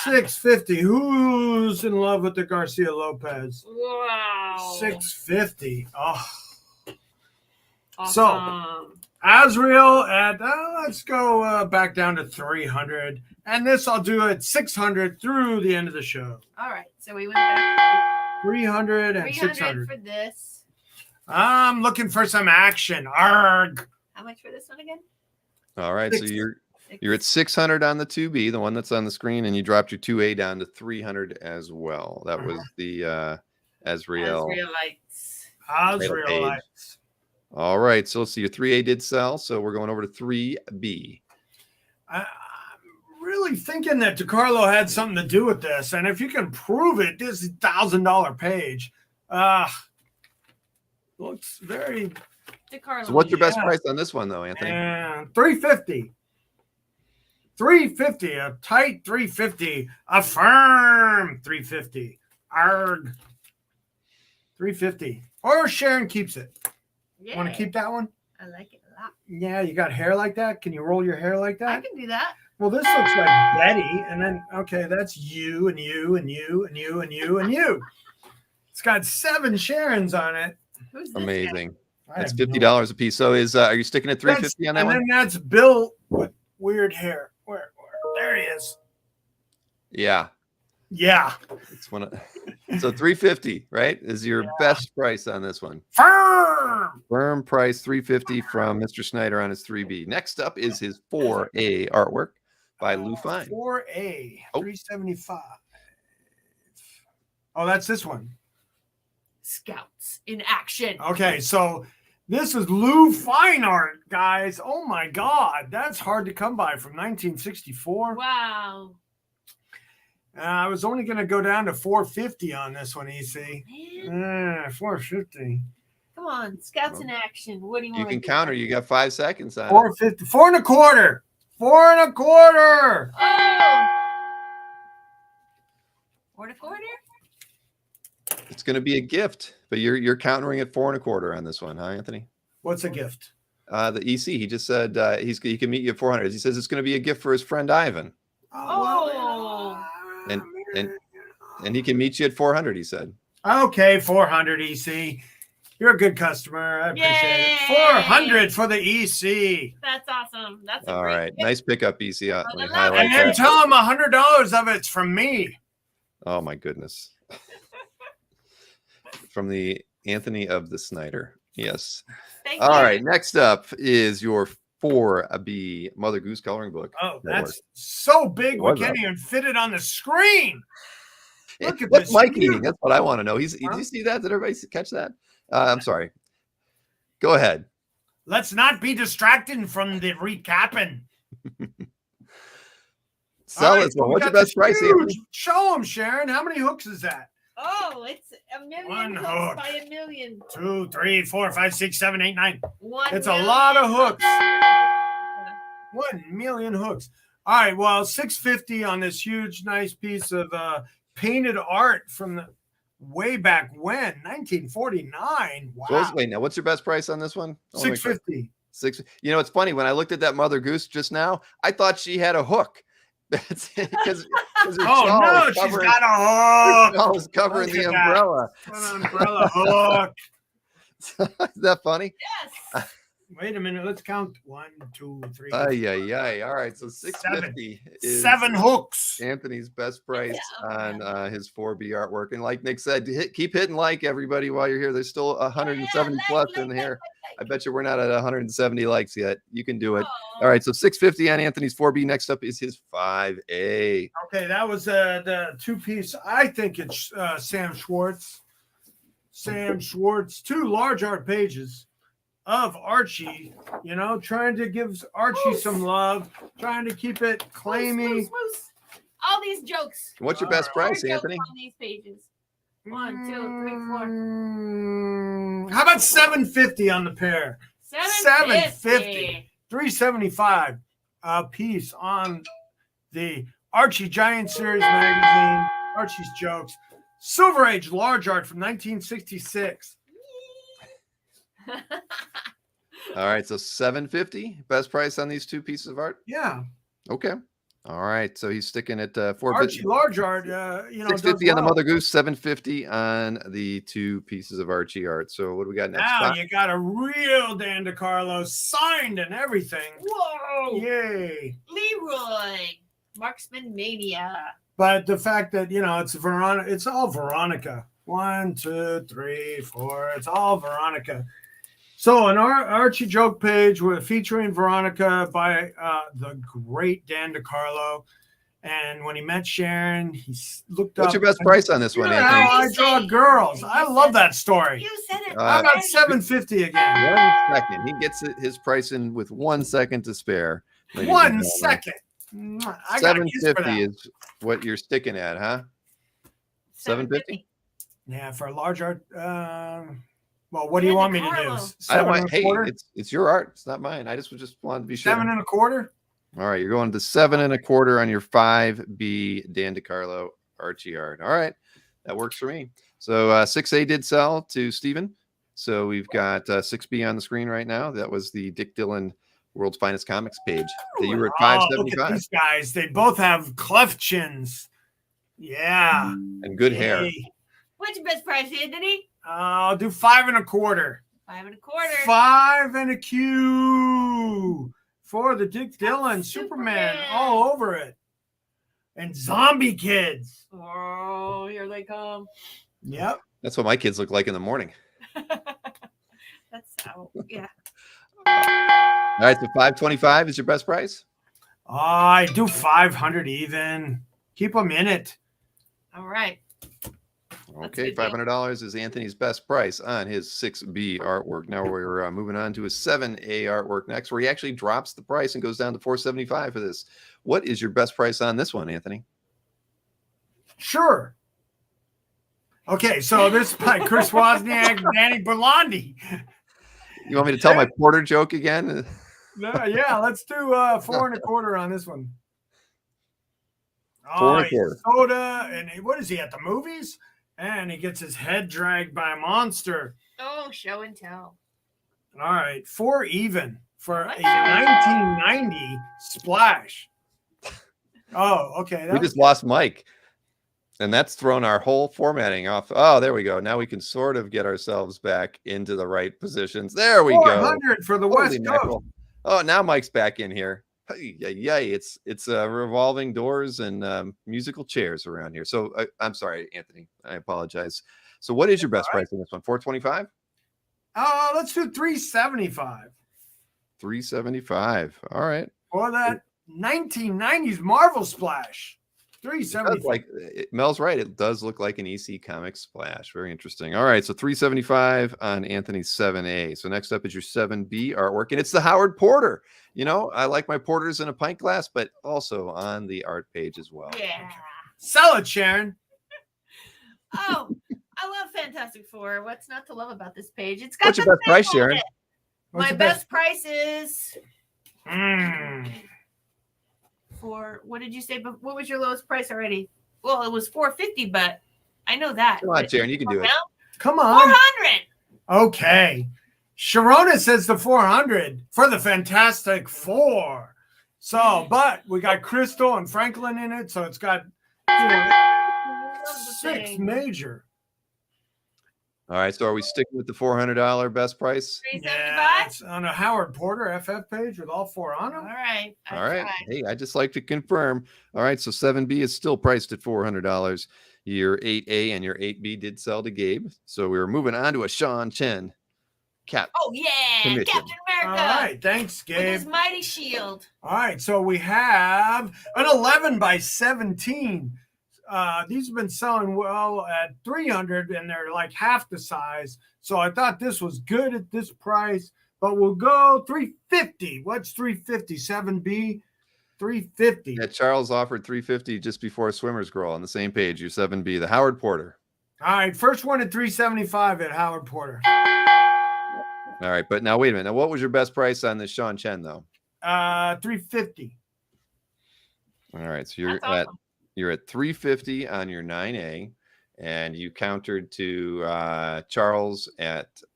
650. Who's in love with the Garcia Lopez? Wow. 650. Oh. Awesome. So Azrael at let's go back down to 300, and this I'll do at 600 through the end of the show. All right, so we went back 300 and 300 600. for this. I'm looking for some action. Arg. How much for this one again? All right, so you're at 600 on the 2B, the one that's on the screen, and you dropped your 2A down to 300 as well. That was the Azrael. Azraelites. All right, so let's see. Your 3A did sell, so we're going over to 3B. I'm really thinking that DeCarlo had something to do with this, and if you can prove it, this $1,000 page looks very. DeCarlo. So what's your best price on this one, though, Anthony? $350. $350, a tight $350, a firm $350. Arg. $350. Or Sharon keeps it. Yeah. Want to keep that one? I like it a lot. Yeah, you got hair like that? Can you roll your hair like that? I can do that. Well, this looks like Betty, and then okay, that's you and you and you and you and you and you. It's got 7 Sharons on it. Who's this Amazing. I That's have no- $50 a piece. So are you sticking at 350 on that and one? then that's Bill with weird hair. Where there he is. Yeah. Yeah. It's one of, so 350, right? Is your best price on this one. Firm. Firm price 350 from Mr. Snyder on his 3B. Next up is his 4A artwork by Lou Fine. 4A, Oh. 375. Oh, that's this one. Scouts in action. Okay, so this is Lou Fine art, guys. Oh my God, that's hard to come by from 1964. Wow. I was only going to go down to 450 on this one, EC. Man. 450. Come on, scouts in action. What do you You want? can counter. You got 5 seconds on it. 450. 4 1/4. 4 1/4. Oh! 4 1/4? It's going to be a gift, but you're countering at 4 1/4 on this one, huh, Anthony? What's a gift? The EC. He just said he can meet you at 400. He says it's going to be a gift for his friend Ivan, Oh. and he can meet you at 400. He said. Okay, 400 EC. You're a good customer. I appreciate Yay. it. 400 for the EC. That's awesome. That's a All great right, gift. nice pickup, EC. Let me love highlight And then that. tell them $100 of it's from me. Oh my goodness. From the Anthony of the Snyder. Yes. Thank All you. right. Next up is your 4B Mother Goose coloring book. Oh, That that's works. so big we Was can't that? even fit it on the screen. Look at What's this Mike huge- eating? That's what I want to know. Did Huh? you see that? Did everybody catch that? I'm sorry. Go ahead. Let's not be distracted from the recapping. Sell All right, it. so we What's your got best this price, huge- Anthony? Show them, Sharon. How many hooks is that? Oh, it's a million One hooks hook. by a million. 2, 3, 4, 5, 6, 7, 8, 9. 1 It's a million lot of hooks. Yeah. 1 million hooks. All right, well, $650 on this huge, nice piece of painted art from the way back when, 1949. Wow. So wait, now what's your best price on this one? I wanna make sure. $650. 6. You know, it's funny when I looked at that Mother Goose just now, I thought she had a hook. That's because Oh no, she's got a hook. was covering Look the at that. umbrella. An umbrella hook. Is that funny? Yes. Wait a minute. Let's count. 1, 2, 3. Ay. All right. So 650 is 7 hooks. Anthony's best price Yeah, on his 4B artwork. And like Nick said, keep hitting like, everybody, while you're here. There's still 170 plus in here. I bet you we're not at 170 likes yet. You can do it. Oh. All right. So 650 on Anthony's 4B. Next up is his 5A. Okay, that was the 2-piece. I think it's Sam Schwartz. Sam Schwartz. 2 large art pages of Archie, you know, trying to give Archie some love, trying to keep it claimy. Moose. All these jokes. What's your best More price, jokes Anthony? on these pages. 1, 2, 3, 4. How about $750 on the pair? $750. $375 a piece on the Archie Giant Series magazine, Archie's Jokes. Silver Age large art from 1966. All right. So 750 best price on these 2 pieces of art. Yeah. Okay. All right, so he's sticking at Archie 450. Large Art, 650 on the well. Mother Goose, 750 on the 2 pieces of Archie art. So what do we got next? Now you got a real Dan DeCarlo signed and everything. Whoa! Yay! Leroy, Marksman Mania. But the fact that it's all Veronica. 1, 2, 3, 4. It's all Veronica. So an Archie joke page featuring Veronica by the great Dan DeCarlo. And when he met Sharon, he looked up. What's your best price on this one, Anthony? How I draw girls. I love that story. You said it. How about $750 again? 1 second. He gets his price in with 1 second to spare. 1 second. I got a kiss for that. $750 is what you're sticking at, huh? $750? Yeah, for a large art. Well, what do you want me to do? I don't mind. 7 Hey, and a quarter? it's your art. It's not mine. I just wanted to be sure. 7 and a quarter. All right, you're going to 7 and a quarter on your 5B Dan DeCarlo Archie art. All right, that works for me. So 6A did sell to Stephen. So we've got 6B on the screen right now. That was the Dick Dillon World's Finest Comics page. That you were at 575. Look at these guys. They both have cleft chins. Yeah. And good hair. What's your best price, Anthony? I'll do 5 and a quarter. 5 and a quarter. 5 and a Q for the Dick Dillon Superman all over it. And zombie kids. Oh, here they come. Yep. That's what my kids look like in the morning. That's how, yeah. All right, so 525 is your best price? I do 500 even. Keep them in it. All right. Okay, $500 is Anthony's best price on his 6B artwork. Now we're moving on to his 7A artwork next, where he actually drops the price and goes down to $475 for this. What is your best price on this one, Anthony? Sure. Okay, so this is by Chris Wozniak, Danny Berlandi. You want me to tell my Porter joke again? Yeah, let's do 4 and a quarter on this one. 4 and a quarter. Soda, and what is he at the movies? And he gets his head dragged by a monster. Oh, show and tell. All right, 4 even for a 1990 splash. Oh, okay. We just lost Mike. And that's thrown our whole formatting off. Oh, there we go. Now we can sort of get ourselves back into the right positions. There we go. 400 for the West Coast. Oh, now Mike's back in here. Yay. It's revolving doors and musical chairs around here. So I'm sorry, Anthony. I apologize. So what is your best price on this one? 425? Let's do 375. 375. All right. Or that 1990s Marvel splash. 375. Mel's right. It does look like an EC Comics splash. Very interesting. All right. So 375 on Anthony's 7A. So next up is your 7B artwork. And it's the Howard Porter. You know, I like my porters in a pint glass, but also on the art page as well. Yeah. Sell it, Sharon. Oh, I love Fantastic Four. What's not to love about this page? It's got What's your best price, Sharon? My best price is for what did you say? But what was your lowest price already? Well, it was $450, but I know that. Come on, Sharon, you can do it. Come on. 400. Okay. Sharona says the 400 for the Fantastic Four. So, but we got Crystal and Franklin in it, so it's got 6 major. All right, so are we sticking with the $400 best price? Yeah, it's on a Howard Porter FF page with all 4 on them. All right. All right. Hey, I just like to confirm. All right, so 7B is still priced at $400. Your 8A and your 8B did sell to Gabe. So we were moving on to a Sean Chen cap. Oh, yeah. Commission. Captain America. All right, thanks, Gabe. With his mighty shield. All right, so we have an 11 by 17. These have been selling well at 300, and they're like half the size. So I thought this was good at this price, but we'll go 350. What's 350? 7B, 350. Yeah, Charles offered 350 just before Swimmer's Girl on the same page. Your 7B, the Howard Porter. All right, first one at 375 at Howard Porter. All right, but now wait a minute. Now, what was your best price on this Sean Chen though? 350. All right, so you're at 350 on your 9A, and you countered to Charles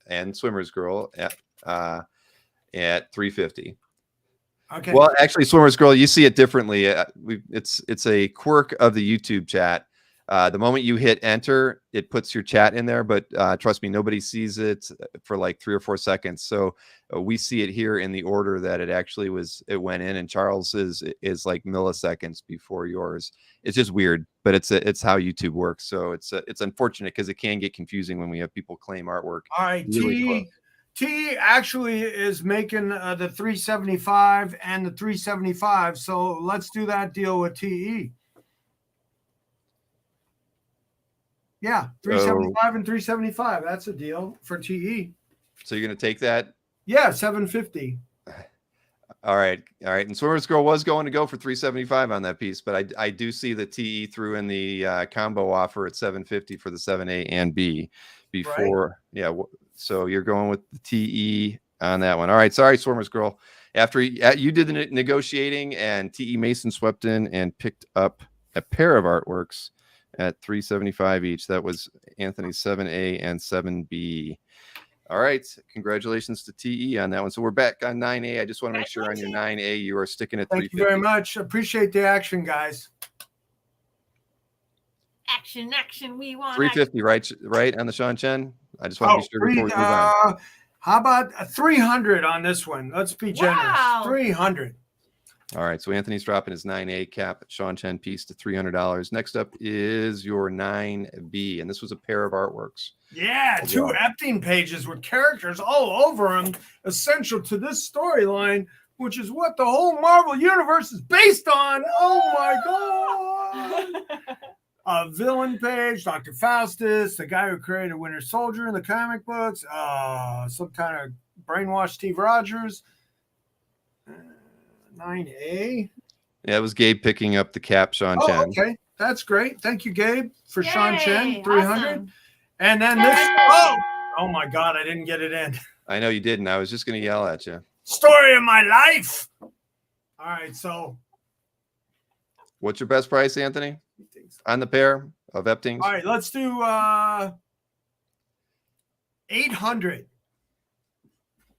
and Swimmer's Girl at 350. Okay. Well, actually, Swimmer's Girl, you see it differently. It's a quirk of the YouTube chat. The moment you hit enter, it puts your chat in there, but trust me, nobody sees it for like 3 or 4 seconds. So we see it here in the order that it went in, and Charles is like milliseconds before yours. It's just weird, but it's how YouTube works. So it's unfortunate because it can get confusing when we have people claim artwork. All right, really T actually is making the 375 and the 375. So let's do that deal with TE. Yeah, 375 and 375. That's a deal for TE. So you're going to take that? Yeah, 750. All right. And Swimmer's Girl was going to go for 375 on that piece, but I do see that TE threw in the combo offer at 750 for the 7A and B before. Right. Yeah. So you're going with the TE on that one. All right. Sorry, Swimmer's Girl. After you did the negotiating, and TE Mason swept in and picked up a pair of artworks at 375 each. That was Anthony's 7A and 7B. All right. Congratulations to TE on that one. So we're back on 9A. I just want to make sure on your 9A you are sticking at 350. Thank you very much. Appreciate the action, guys. Action. We want 350, right on the Sean Chen. I just want to be sure before we move on. How about 300 on this one? Let's be generous. Wow. 300. All right. So Anthony's dropping his 9A cap Sean Chen piece to $300. Next up is your 9B, and this was a pair of artworks. Yeah, 2 Epting pages with characters all over them, essential to this storyline, which is what the whole Marvel universe is based on. Oh my God. A villain page, Dr. Faustus, the guy who created Winter Soldier in the comic books, some kind of brainwashed Steve Rogers. 9A. Yeah, it was Gabe picking up the cap Sean Chen. Okay, that's great. Thank you, Gabe, for Yay, Sean Chen, 300. awesome. And then this. Oh my God, I didn't get it in. I know you didn't. I was just going to yell at you. Story of my life. All right, so. What's your best price, Anthony, on the pair of Eptings? All right, let's do 800.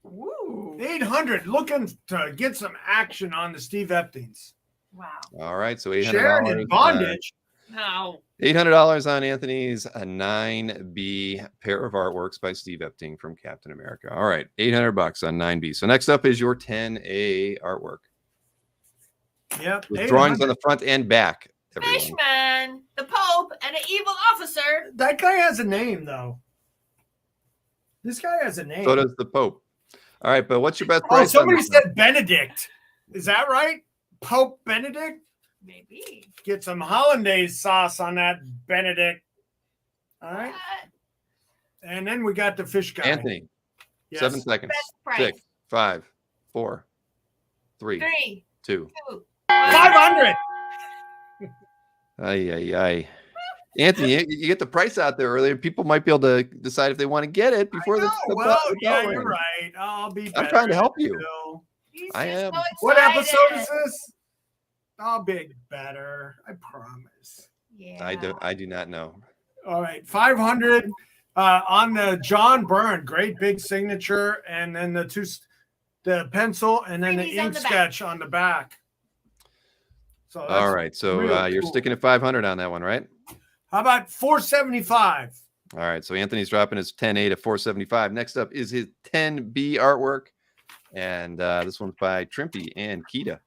Woo. 800. Looking to get some action on the Steve Eptings. Wow. All right, so $800. Sharon in bondage. No. $800 on Anthony's 9B pair of artworks by Steve Epting from Captain America. All right, $800 on 9B. So next up is your 10A artwork. Yep. With drawings on the front and back. Everyone. Fishman, the Pope, and an evil officer. That guy has a name, though. This guy has a name. So does the Pope. All right, but what's your best price? Somebody said Benedict. Is that right? Pope Benedict? Maybe. Get some hollandaise sauce on that Benedict. All right. And then we got the fish guy. Anthony. Yes. 7 seconds. 6, 5, 4, 3, 2. 500. Ay. Anthony, you get the price out there earlier. People might be able to decide if they want to get it before the you're right. I'll be better. I'm trying to help you. I am. So what episode is this? I'll be better. I promise. Yeah. I do not know. All right. 500 on the John Byrne. Great big signature. And then the pencil and then the ink sketch on the back. So all right. So you're sticking at 500 on that one, right? How about 475? All right. So Anthony's dropping his 10A to 475. Next up is his 10B artwork. And this one's by Trimpy and Kita.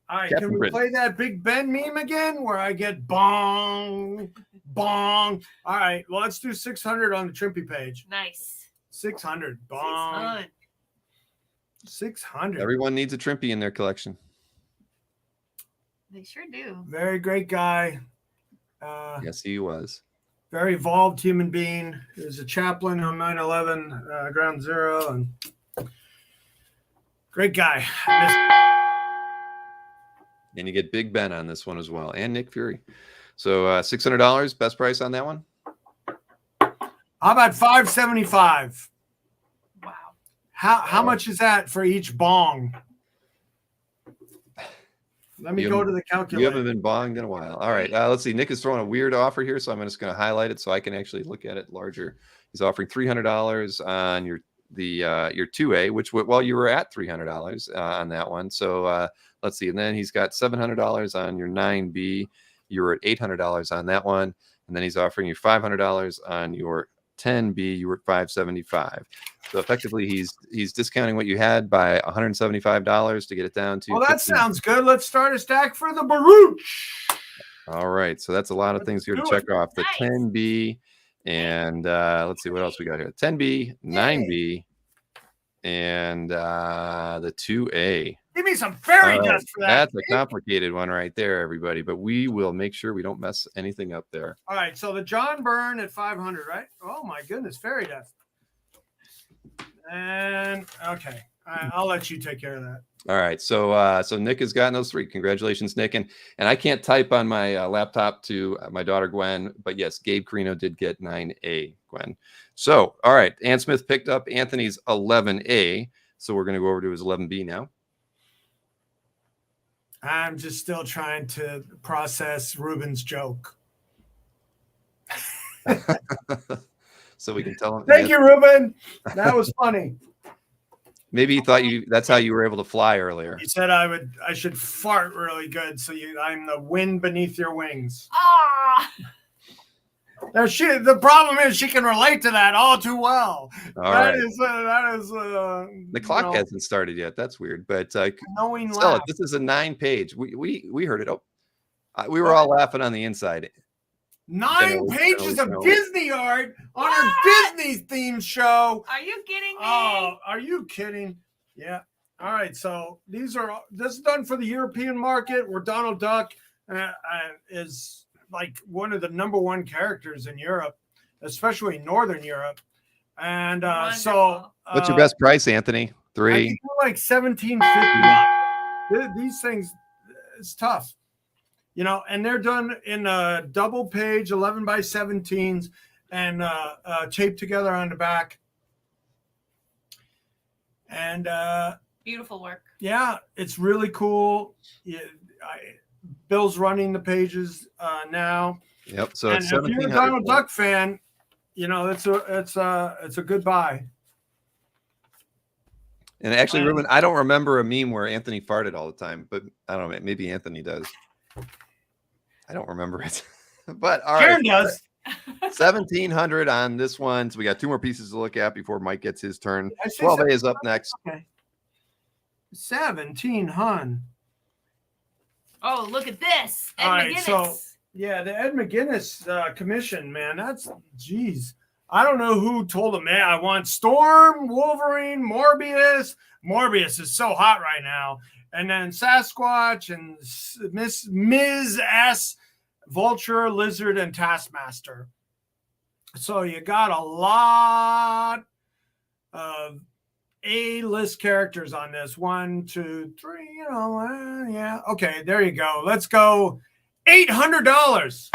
All right. Can we play that Big Ben meme again where I get bong, bong? All right. Well, let's do 600 on the Trimpy page. Nice. 600. Bong. 600. Everyone needs a Trimpy in their collection. They sure do. Very great guy. Yes, he was. Very evolved human being. He was a chaplain on 9/11, Ground Zero, and great guy. And you get Big Ben on this one as well, and Nick Fury. So $600, best price on that one. How about 575? Wow. How much is that for each bong? Let me go to the calculator. You haven't been bonged in a while. All right. Let's see. Nick is throwing a weird offer here, so I'm just going to highlight it so I can actually look at it larger. He's offering $300 on your your 2A, which you were at $300 on that one. So let's see, and then he's got $700 on your 9B. You were at $800 on that one, and then he's offering you $500 on your 10B. You were at $575. So effectively, he's discounting what you had by $175 to get it down to. Well, that sounds good. Let's start a stack for the Baruch. All right, so that's a lot of things here to check off. The 10B, and let's see what else we got here. 10B, 9B, and the 2A. Give me some fairy dust for that. That's a complicated one right there, everybody. But we will make sure we don't mess anything up there. All right, so the John Byrne at 500, right? Oh my goodness, fairy dust. And okay, I'll let you take care of that. All right, so Nick has gotten those 3. Congratulations, Nick. And I can't type on my laptop to my daughter Gwen, but yes, Gabe Carino did get 9A, Gwen. So all right, Ann Smith picked up Anthony's 11A. So we're going to go over to his 11B now. I'm just still trying to process Ruben's joke. So we can tell him. Thank you, Ruben. That was funny. Maybe he thought that's how you were able to fly earlier. You said I should fart really good, so I'm the wind beneath your wings. Ah. Now the problem is she can relate to that all too well. That is the clock hasn't started yet. That's weird, but knowing still, this is a 9-page. We heard it. Oh, we were all laughing on the inside. 9 pages of Disney art on our Disney themed show. Are you kidding me? Oh, are you kidding? Yeah. All right. So this is done for the European market, where Donald Duck is like one of the #1 characters in Europe, especially Northern Europe. And so what's your best price, Anthony? 3. I think like $17.50. These things, it's tough. And they're done in a double page 11 by 17s and taped together on the back. And beautiful work. Yeah, it's really cool. Bill's running the pages now. Yep. So and it's if you're a Donald Duck fan, it's a good buy. And actually, Ruben, I don't remember a meme where Anthony farted all the time, but I don't know. Maybe Anthony does. I don't remember it. But all Karen right. does. 1,700 on this one. So we got 2 more pieces to look at before Mike gets his turn. 12A is up next. Okay. 1,700. Oh, look at this. Ed All right, McGuinness. so yeah, the Ed McGuinness commission, man. Geez. I don't know who told him, man, I want Storm, Wolverine, Morbius. Morbius is so hot right now. And then Sasquatch and Ms. S, Vulture, Lizard, and Taskmaster. So you got a lot of A-list characters on this. 1, 2, 3, yeah. Okay, there you go. Let's go $800.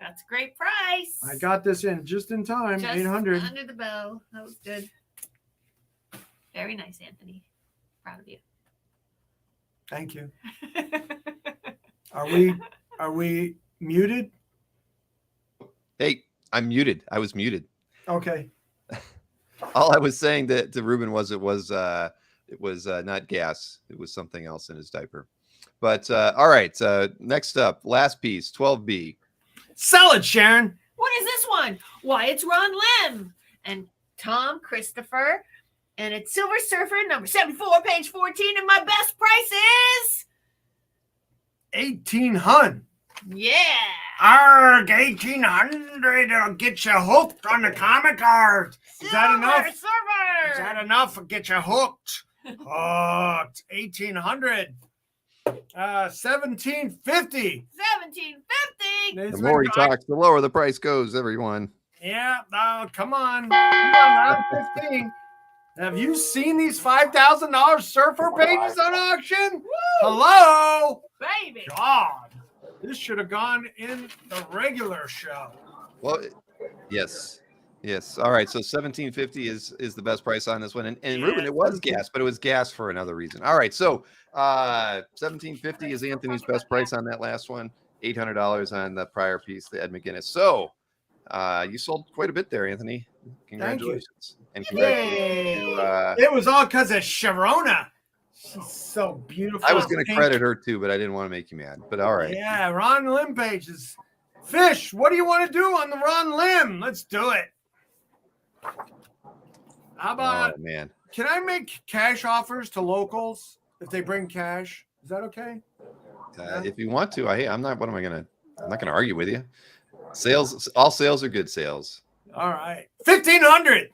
That's a great price. I got this in just in time. Just 800. under the bell. That was good. Very nice, Anthony. Proud of you. Thank you. Are we muted? Hey, I'm muted. I was muted. Okay. All I was saying to Ruben was it was not gas. It was something else in his diaper. But all right. Next up, last piece, 12B. Sell it, Sharon. What is this one? Why, it's Ron Lim and Tom Christopher. And it's Silver Surfer, number 74, page 14. And my best price is 1,800. Yeah. Arg, 1,800. It'll get you hooked on the comic art. Is that enough? Silver. Is that enough to get you hooked? Hooked. 1,800. 1,750. 1750. The more he talks, the lower the price goes, everyone. Yeah, come on. Round 15. Have you seen these $5,000 surfer pages on auction? Woo! Hello? Baby. God. This should have gone in the regular show. Well, yes. All right. So 1,750 is the best price on this one. And Ruben, it was gas, but it was gas for another reason. All right. So 1,750 is Anthony's best price on that last one. $800 on the prior piece, the Ed McGuinness. So you sold quite a bit there, Anthony. Congratulations. And Yay! congratulations to, It was all because of Sharona. She's so beautiful. I was going to credit her too, but I didn't want to make you mad. But all right. Yeah, Ron Lim pages. Fish, what do you want to do on the Ron Lim? Let's do it. How about, Oh, man. can I make cash offers to locals if they bring cash? Is that okay? If you want to, I'm not going to argue with you. All sales are good sales. All right. 1,500.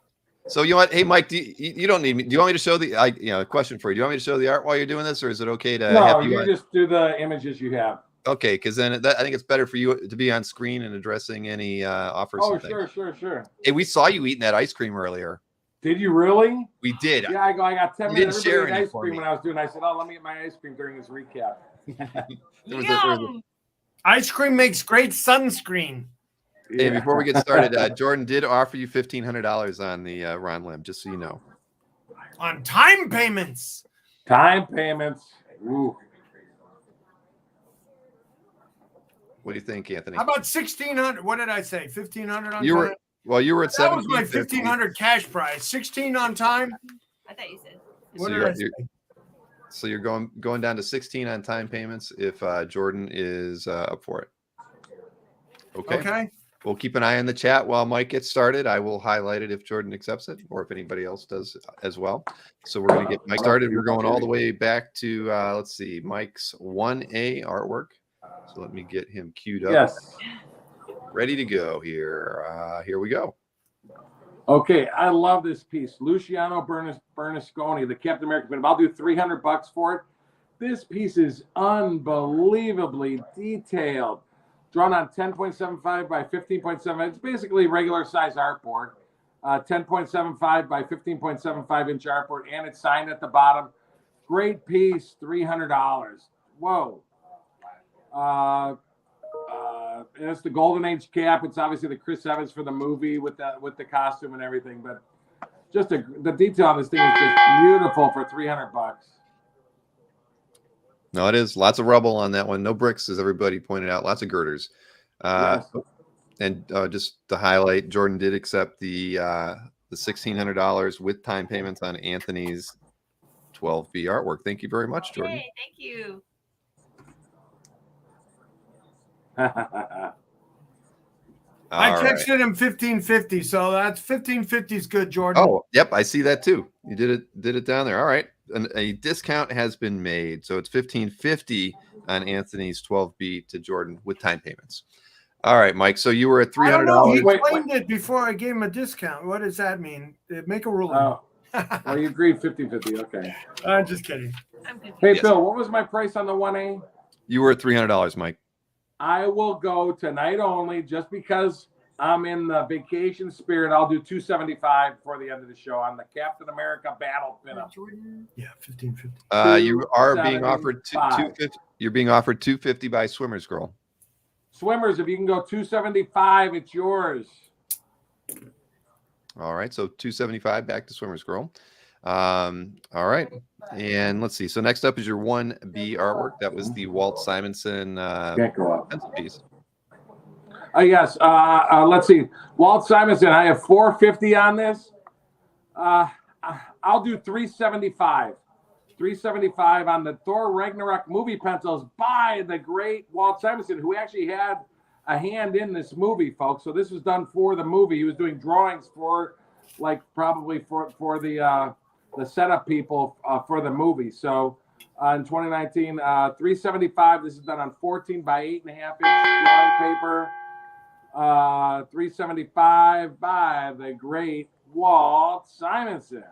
So you know what? Hey, Mike, you don't need me. Do you want me to show a question for you? Do you want me to show the art while you're doing this, or is it okay to No, have you just do the images you have. Okay, because then I think it's better for you to be on screen and addressing any offers. Oh, and things. sure. Hey, we saw you eating that ice cream earlier. Did you really? We did. Yeah, I got 10 You minutes. didn't share Everybody ate any ice for cream me. when I was doing. I said, "Oh, let me get my ice cream during this recap." Ice cream makes great sunscreen. Hey, before we get started, Jordan did offer you $1,500 on the Ron Lim, just so you know. On time payments. Time payments. Ooh. What do you think, Anthony? How about 1,600? What did I say? 1,500 on You time? were at That was my 1750. 1,500 cash price. 16 on time. I thought you said. What So did I say? So you're going down to 16 on time payments if Jordan is up for it. Okay. We'll keep an eye on the chat while Mike gets started. I will highlight it if Jordan accepts it, or if anybody else does as well. So we're going to get Mike started. We're going all the way back to let's see, Mike's 1A artwork. So let me get him queued up. Yes. Ready to go here. Here we go. Okay, I love this piece. Luciano Bernasconi, the Captain America pin. I'll do $300 for it. This piece is unbelievably detailed. Drawn on 10.75 by 15.7. It's basically regular size artboard. 10.75 by 15.75 inch artboard, and it's signed at the bottom. Great piece, $300. Whoa. And it's the Golden Age cap. It's obviously the Chris Evans for the movie with the costume and everything. But just the detail on this thing is just beautiful for $300. No, it is. Lots of rubble on that one. No bricks, as everybody pointed out. Lots of girders. Yes. And just to highlight, Jordan did accept the $1,600 with time payments on Anthony's 12B artwork. Thank you very much, Jordan. Hey, thank you. I All right. texted him 1,550, so that's 1,550 is good, Jordan. Oh, yep, I see that too. You did it down there. All right. And a discount has been made. So it's $1,550 on Anthony's 12B to Jordan with time payments. All right, Mike. So you were at I don't know. He $300. claimed it before I gave him a discount. What does that mean? Make a ruling. Oh, well, you agreed 50-50. Okay. I'm just kidding. I'm good. Hey, Yes. Bill, what was my price on the 1A? You were at $300, Mike. I will go tonight only just because I'm in the vacation spirit. I'll do $275 for the end of the show on the Captain America battle pinup. Jordan. Yeah, 1,550. You are being offered $275. $250. You're being offered $250 by Swimmer's Girl. Swimmers, if you can go $275, it's yours. All right, so $275 back to Swimmer's Girl. All right, and let's see. So next up is your 1B artwork. That was the Walt Simonsen Can't go up. pencil piece. Yes. Let's see. Walt Simonsen, I have $450 on this. I'll do $375. $375 on the Thor Ragnarok movie pencils by the great Walt Simonsen, who actually had a hand in this movie, folks. So this was done for the movie. He was doing drawings for, like, probably for the setup people for the movie. So in 2019, $375. This is done on 14 by 8.5 inch drawing paper. $375 by the great Walt Simonsen.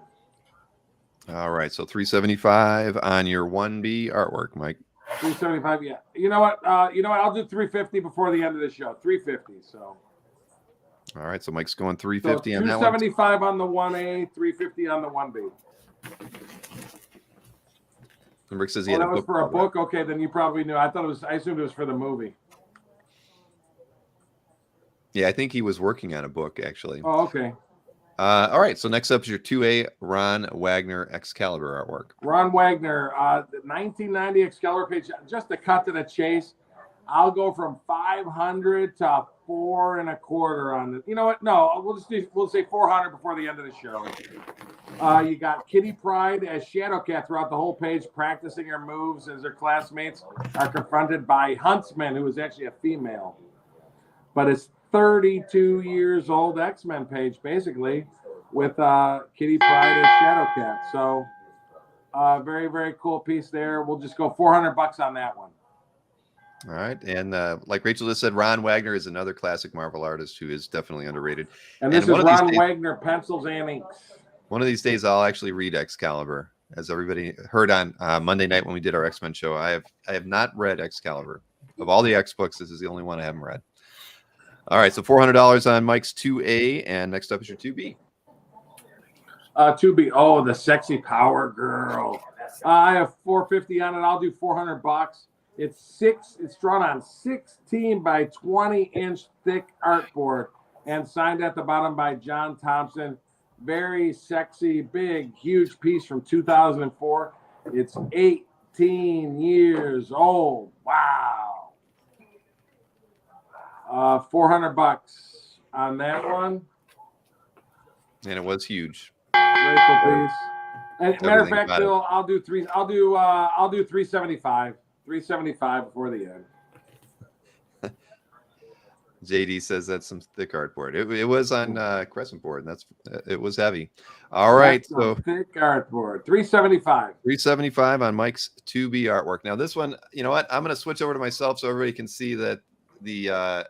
All right, so $375 on your 1B artwork, Mike. $375, yeah. You know what? I'll do $350 before the end of the show. $350. So. All right, so Mike's going $350 on that one. $275 on the 1A, $350 on the 1B. And Rick says he Oh, had that a was book. for a called book. Okay, then you probably knew. I assumed it was for the movie. Yeah, I think he was working on a book actually. Oh, okay. All right, so next up is your 2A Ron Wagner Excalibur artwork. Ron Wagner, the 1990 Excalibur page, just to cut to the chase. I'll go from 500 to 4 1/4 on the. You know what? No, we'll say 400 before the end of the show. You got Kitty Pryde as Shadowcat throughout the whole page, practicing her moves as her classmates are confronted by Huntsman, who is actually a female, but it's 32 years old X-Men page basically with Kitty Pryde as Shadowcat. So very, very cool piece there. We'll just go $400 on that one. All right. And like Rachel just said, Ron Wagner is another classic Marvel artist who is definitely underrated. And this is Ron Wagner pencils and inks. One of these days, I'll actually read Excalibur. As everybody heard on Monday night when we did our X-Men show, I have not read Excalibur. Of all the X books, this is the only one I haven't read. All right, so $400 on Mike's 2A, and next up is your 2B. 2B. Oh, the sexy Power Girl. I have $450 on it. I'll do $400. It's drawn on 16 by 20-inch thick artboard and signed at the bottom by John Thompson. Very sexy, big, huge piece from 2004. It's 18 years old. Wow. $400 on that one. And it was huge. Very cool piece. And matter of fact, Bill, I'll do 375. 375 before the end. JD says that's some thick artboard. It was on Crescent board, and it was heavy. All right, so thick artboard. 375. 375 on Mike's 2B artwork. Now this one, you know what? I'm going to switch over to myself so everybody can see that that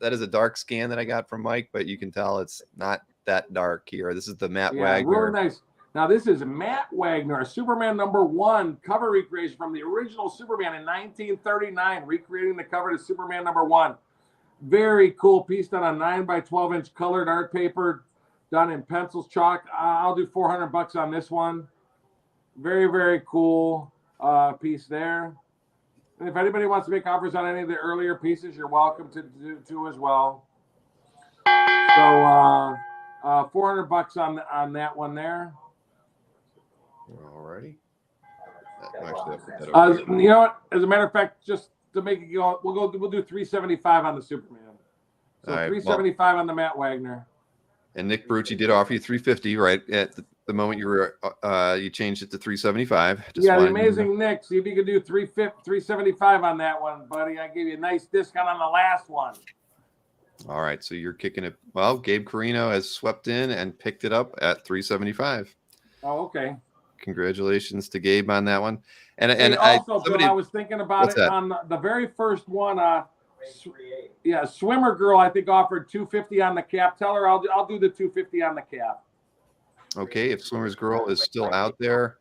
is a dark scan that I got from Mike, but you can tell it's not that dark here. This is the Matt Wagner. Really nice. Now this is Matt Wagner, Superman #1 cover recreation from the original Superman in 1939, recreating the cover to Superman #1. Very cool piece done on 9 by 12-inch colored art paper, done in pencils, chalk. I'll do $400 on this one. Very, very cool piece there. And if anybody wants to make offers on any of the earlier pieces, you're welcome to as well. So $400 on that one there. Alrighty. You know what? As a matter of fact, just to make it go, we'll do 375 on the Superman. So right, 375 on the Matt Wagner. And Nick Brucci did offer you 350 right at the moment you were you changed it to 375. The amazing Nick. See if you can do 375 on that one, buddy. I gave you a nice discount on the last one. All right, so you're kicking it. Well, Gabe Carino has swept in and picked it up at 375. Oh, okay. Congratulations to Gabe on that one. And also, Bill, I was thinking about it on the very first one. Swimmer Girl, I think offered $250 on the cap. Tell her I'll do the $250 on the cap. Okay, if Swimmer's Girl is still out there,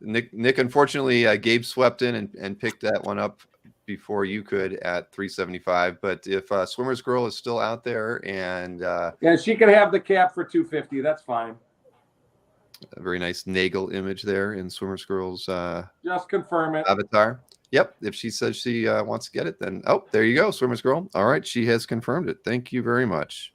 Nick, unfortunately, Gabe swept in and picked that one up before you could at 375. But if Swimmer's Girl is still out there, and she can have the cap for $250. That's fine. A very nice Nagel image there in Swimmer's Girl's just confirm it avatar. Yep. If she says she wants to get it, then there you go, Swimmer's Girl. All right, she has confirmed it. Thank you very much.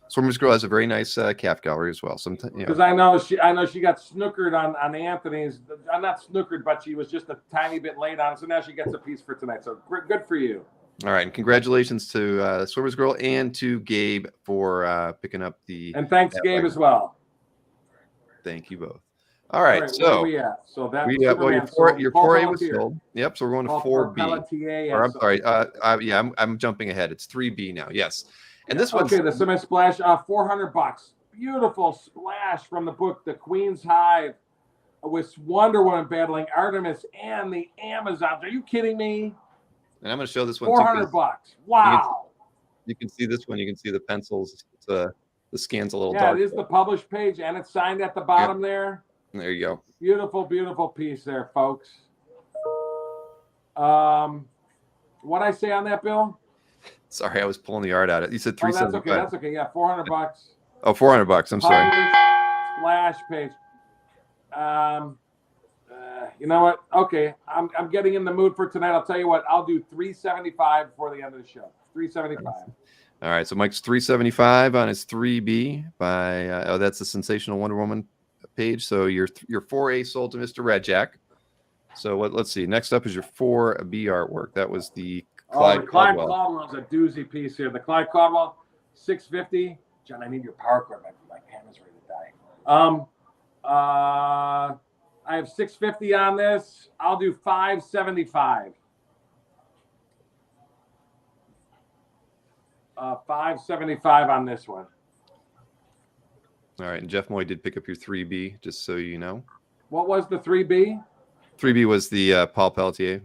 Swimmer's Girl has a very nice calf gallery as well. Sometimes, because I know she got snookered on Anthony's. Not snookered, but she was just a tiny bit late on it. So now she gets a piece for tonight. So good for you. All right, and congratulations to Swimmer's Girl and to Gabe for picking up the. And thanks, Gabe, as well. Thank you both. All right, so where we at? So that's your 4A was sold. Yep, so we're going to 4B. Or I'm sorry, I'm jumping ahead. It's 3B now. Yes, and this one's the Cement Splash, $400. Beautiful splash from the book, The Queen's Hive, with Wonder Woman battling Artemis and the Amazons. Are you kidding me? And I'm going to show this one. $400. Wow. You can see this one. You can see the pencils. It's the scan's a little dark. dark. It is the published page, and it's signed at the bottom there. There you go. Beautiful, beautiful piece there, folks. What'd I say on that, Bill? Sorry, I was pulling the art out. You said 375. That's okay. Yeah, $400. Oh, $400. I'm sorry. Splash page. You know what? Okay, I'm getting in the mood for tonight. I'll tell you what. I'll do 375 before the end of the show. 375. All right, so Mike's 375 on his 3B by that's the Sensational Wonder Woman page. So your 4A sold to Mr. Red Jack. So let's see. Next up is your 4B artwork. That was the Clyde Caldwell. Caldwell's a doozy piece here. The Clyde Caldwell, 650. John, I need your power cord. My pen is ready to die. I have 650 on this. I'll do 575. 575 on this one. All right, and Jeff Moy did pick up your 3B, just so you know. What was the 3B? 3B was the Paul Pelletier.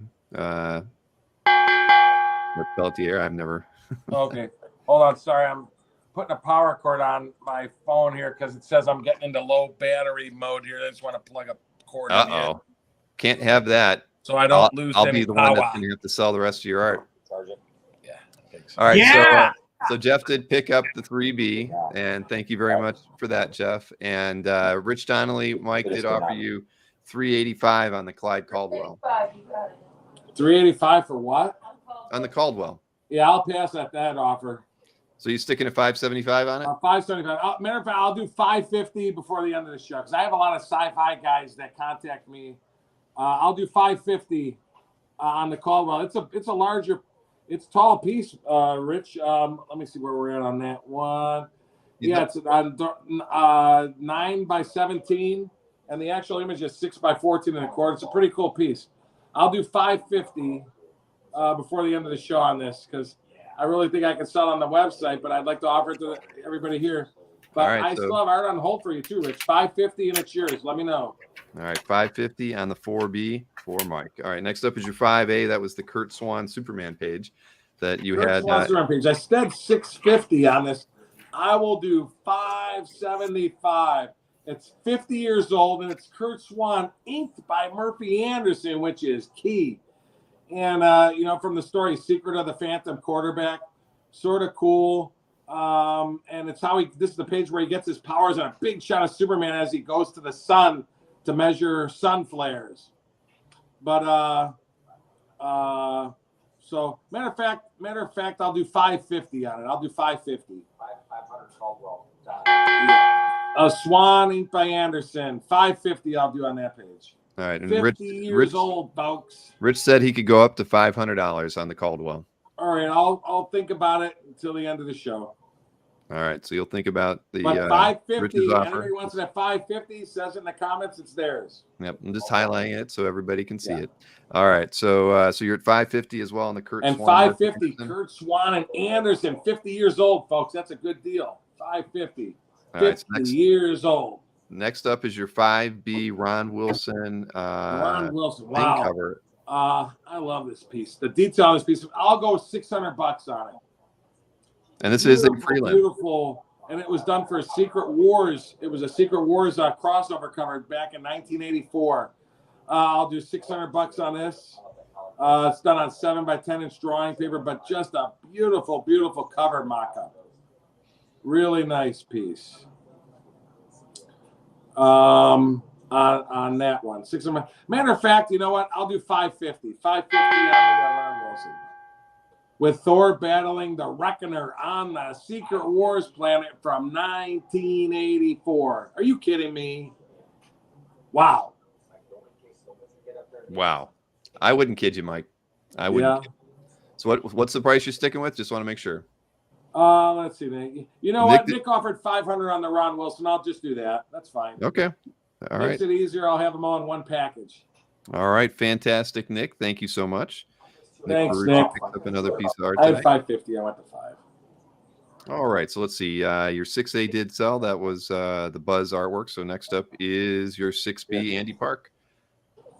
Pelletier, I've never. Okay, hold on. Sorry, I'm putting a power cord on my phone here because it says I'm getting into low battery mode here. I just want to plug a cord in here. Can't have that. So I don't lose I'll any be the power. one that's going to have to sell the rest of your art. Yeah. All right. Yeah. So Jeff did pick up the 3B, and thank you very much for that, Jeff. And Rich Donnelly, Mike did offer you 385 on the Clyde Caldwell. 385 for what? On the Caldwell. Yeah, I'll pass at that offer. So you sticking at 575 on it? 575. Matter of fact, I'll do 550 before the end of the show because I have a lot of sci-fi guys that contact me. I'll do 550 on the Caldwell. It's a larger, it's tall piece, Rich. Let me see where we're at on that one. Yeah, it's 9 by 17, and the actual image is 6 by 14 and a quarter. It's a pretty cool piece. I'll do 550 before the end of the show on this because I really think I can sell on the website, but I'd like to offer it to everybody here. But right, I still have art on hold for you too, Rich. 550 and it's yours. Let me know. All right, 550 on the 4B for Mike. All right, next up is your 5A. That was the Kurt Swan Superman page that you had. Swan Superman page. I said 650 on this. I will do 575. It's 50 years old, and it's Kurt Swan, inked by Murphy Anderson, which is key. And, from the story, Secret of the Phantom Quarterback, sort of cool. And it's this is the page where he gets his powers and a big shot of Superman as he goes to the sun to measure sun flares. But, so matter of fact, I'll do 550 on it. I'll do 550. 500 Caldwell. Swan inked by Anderson. 550 I'll do on that page. All right, and 50 years old, folks. Rich said he could go up to $500 on the Caldwell. All right, I'll think about it until the end of the show. All right, so you'll think about the but 550. Rich's offer. Anybody wants it at 550? Says it in the comments. It's theirs. Yep, I'm just highlighting it so everybody can see it. All right, so you're at 550 as well on the Kurt and Swan. 550. Kurt Swan and Anderson, 50 years old, folks. That's a good deal. 550. All right, 50 years old. Next up is your 5B Ron Wilson. Ron Wilson. Wow. Cover. I love this piece. The detail on this piece. I'll go $600 on it. And this is a prelim. Beautiful. And it was done for Secret Wars. It was a Secret Wars crossover cover back in 1984. I'll do $600 on this. It's done on 7 by 10 inch drawing paper, but just a beautiful, beautiful cover mock-up. Really nice piece. On that one. 600. Matter of fact, you know what? I'll do 550. 550 on the Ron Wilson. With Thor battling the Reckoner on the Secret Wars planet from 1984. Are you kidding me? Wow. Wow. I wouldn't kid you, Mike. I wouldn't. Yeah. So what's the price you're sticking with? Just want to make sure. Let's see, Nick. You know what? Nick offered 500 on the Ron Wilson. I'll just do that. That's fine. Okay. All right. Makes it easier. I'll have them all in one package. All right. Fantastic, Nick. Thank you so much. Thanks, Nick. Picked up another piece of art I had today. 550. I went to 5. All right. So let's see. Your 6A did sell. That was the Buzz artwork. So next up is your 6B Andy Park.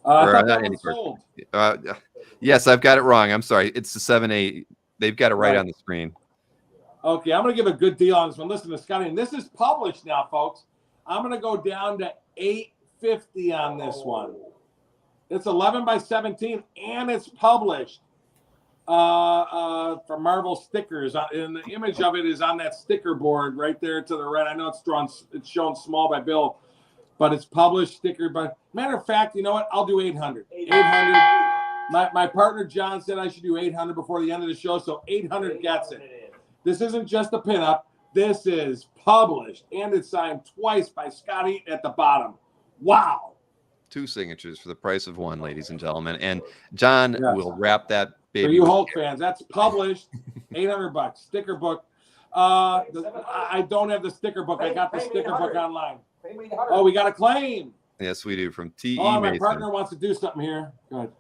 Not Andy sold. Park. Yes, I've got it wrong. I'm sorry. It's the 7A. They've got it right on the screen. Okay, I'm going to give a good deal on this one. Listen to Scotty, and this is published now, folks. I'm going to go down to $850 on this one. It's 11 by 17, and it's published for Marvel stickers. And the image of it is on that sticker board right there to the right. I know it's shown small by Bill, but it's published sticker. But matter of fact, you know what? I'll do 800. 800. My partner John said I should do 800 before the end of the show, so 800 gets it. This isn't just a pinup. This is published, and it's signed twice by Scotty at the bottom. Wow. 2 signatures for the price of 1, ladies and gentlemen. And John Yes. will wrap that baby. For you Hulk fans, that's published. $800 sticker book. I don't have the sticker book. I got the sticker book online. Oh, we got a claim. Yes, we do. From T.E. Oh, my Mason. partner wants to do something here. Good.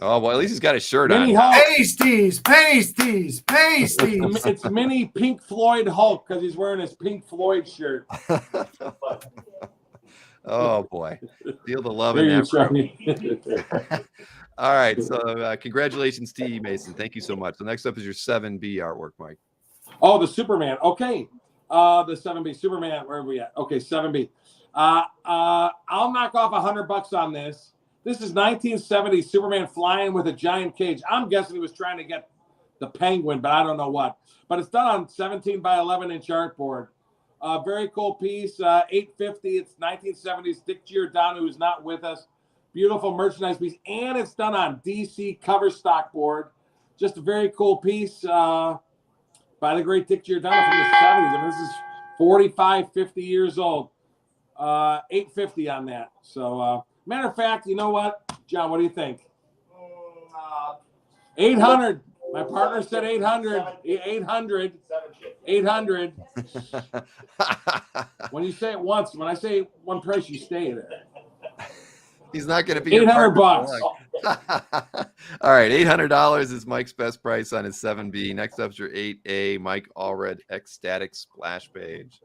Oh, well, at least he's got his shirt Mini on. Hulk. Pasties, pasties, pasties. It's mini Pink Floyd Hulk because he's wearing his Pink Floyd shirt. Oh, boy. Feel the love There in you that. go, Charlie. All right. So congratulations, T.E. Mason. Thank you so much. The next up is your 7B artwork, Mike. Oh, the Superman. Okay. The 7B Superman. Where are we at? Okay, 7B. I'll knock off $100 on this. This is 1970 Superman flying with a giant cage. I'm guessing he was trying to get the penguin, but I don't know what. But it's done on 17 by 11 inch artboard. Very cool piece. $850. It's 1970s. Dick Giordano, who's not with us. Beautiful merchandise piece, and it's done on DC cover stock board. Just a very cool piece by the great Dick Giordano from the 70s. I mean, this is 45, 50 years old. $850 on that. So, matter of fact, you know what, John? What do you think? 800. My partner said 800. 800. 800. When you say it once, when I say one price, you stay there. He's not going to be $800. All right, $800 is Mike's best price on his 7B. Next up is your 8A, Mike Allred Ecstatic Splash Page.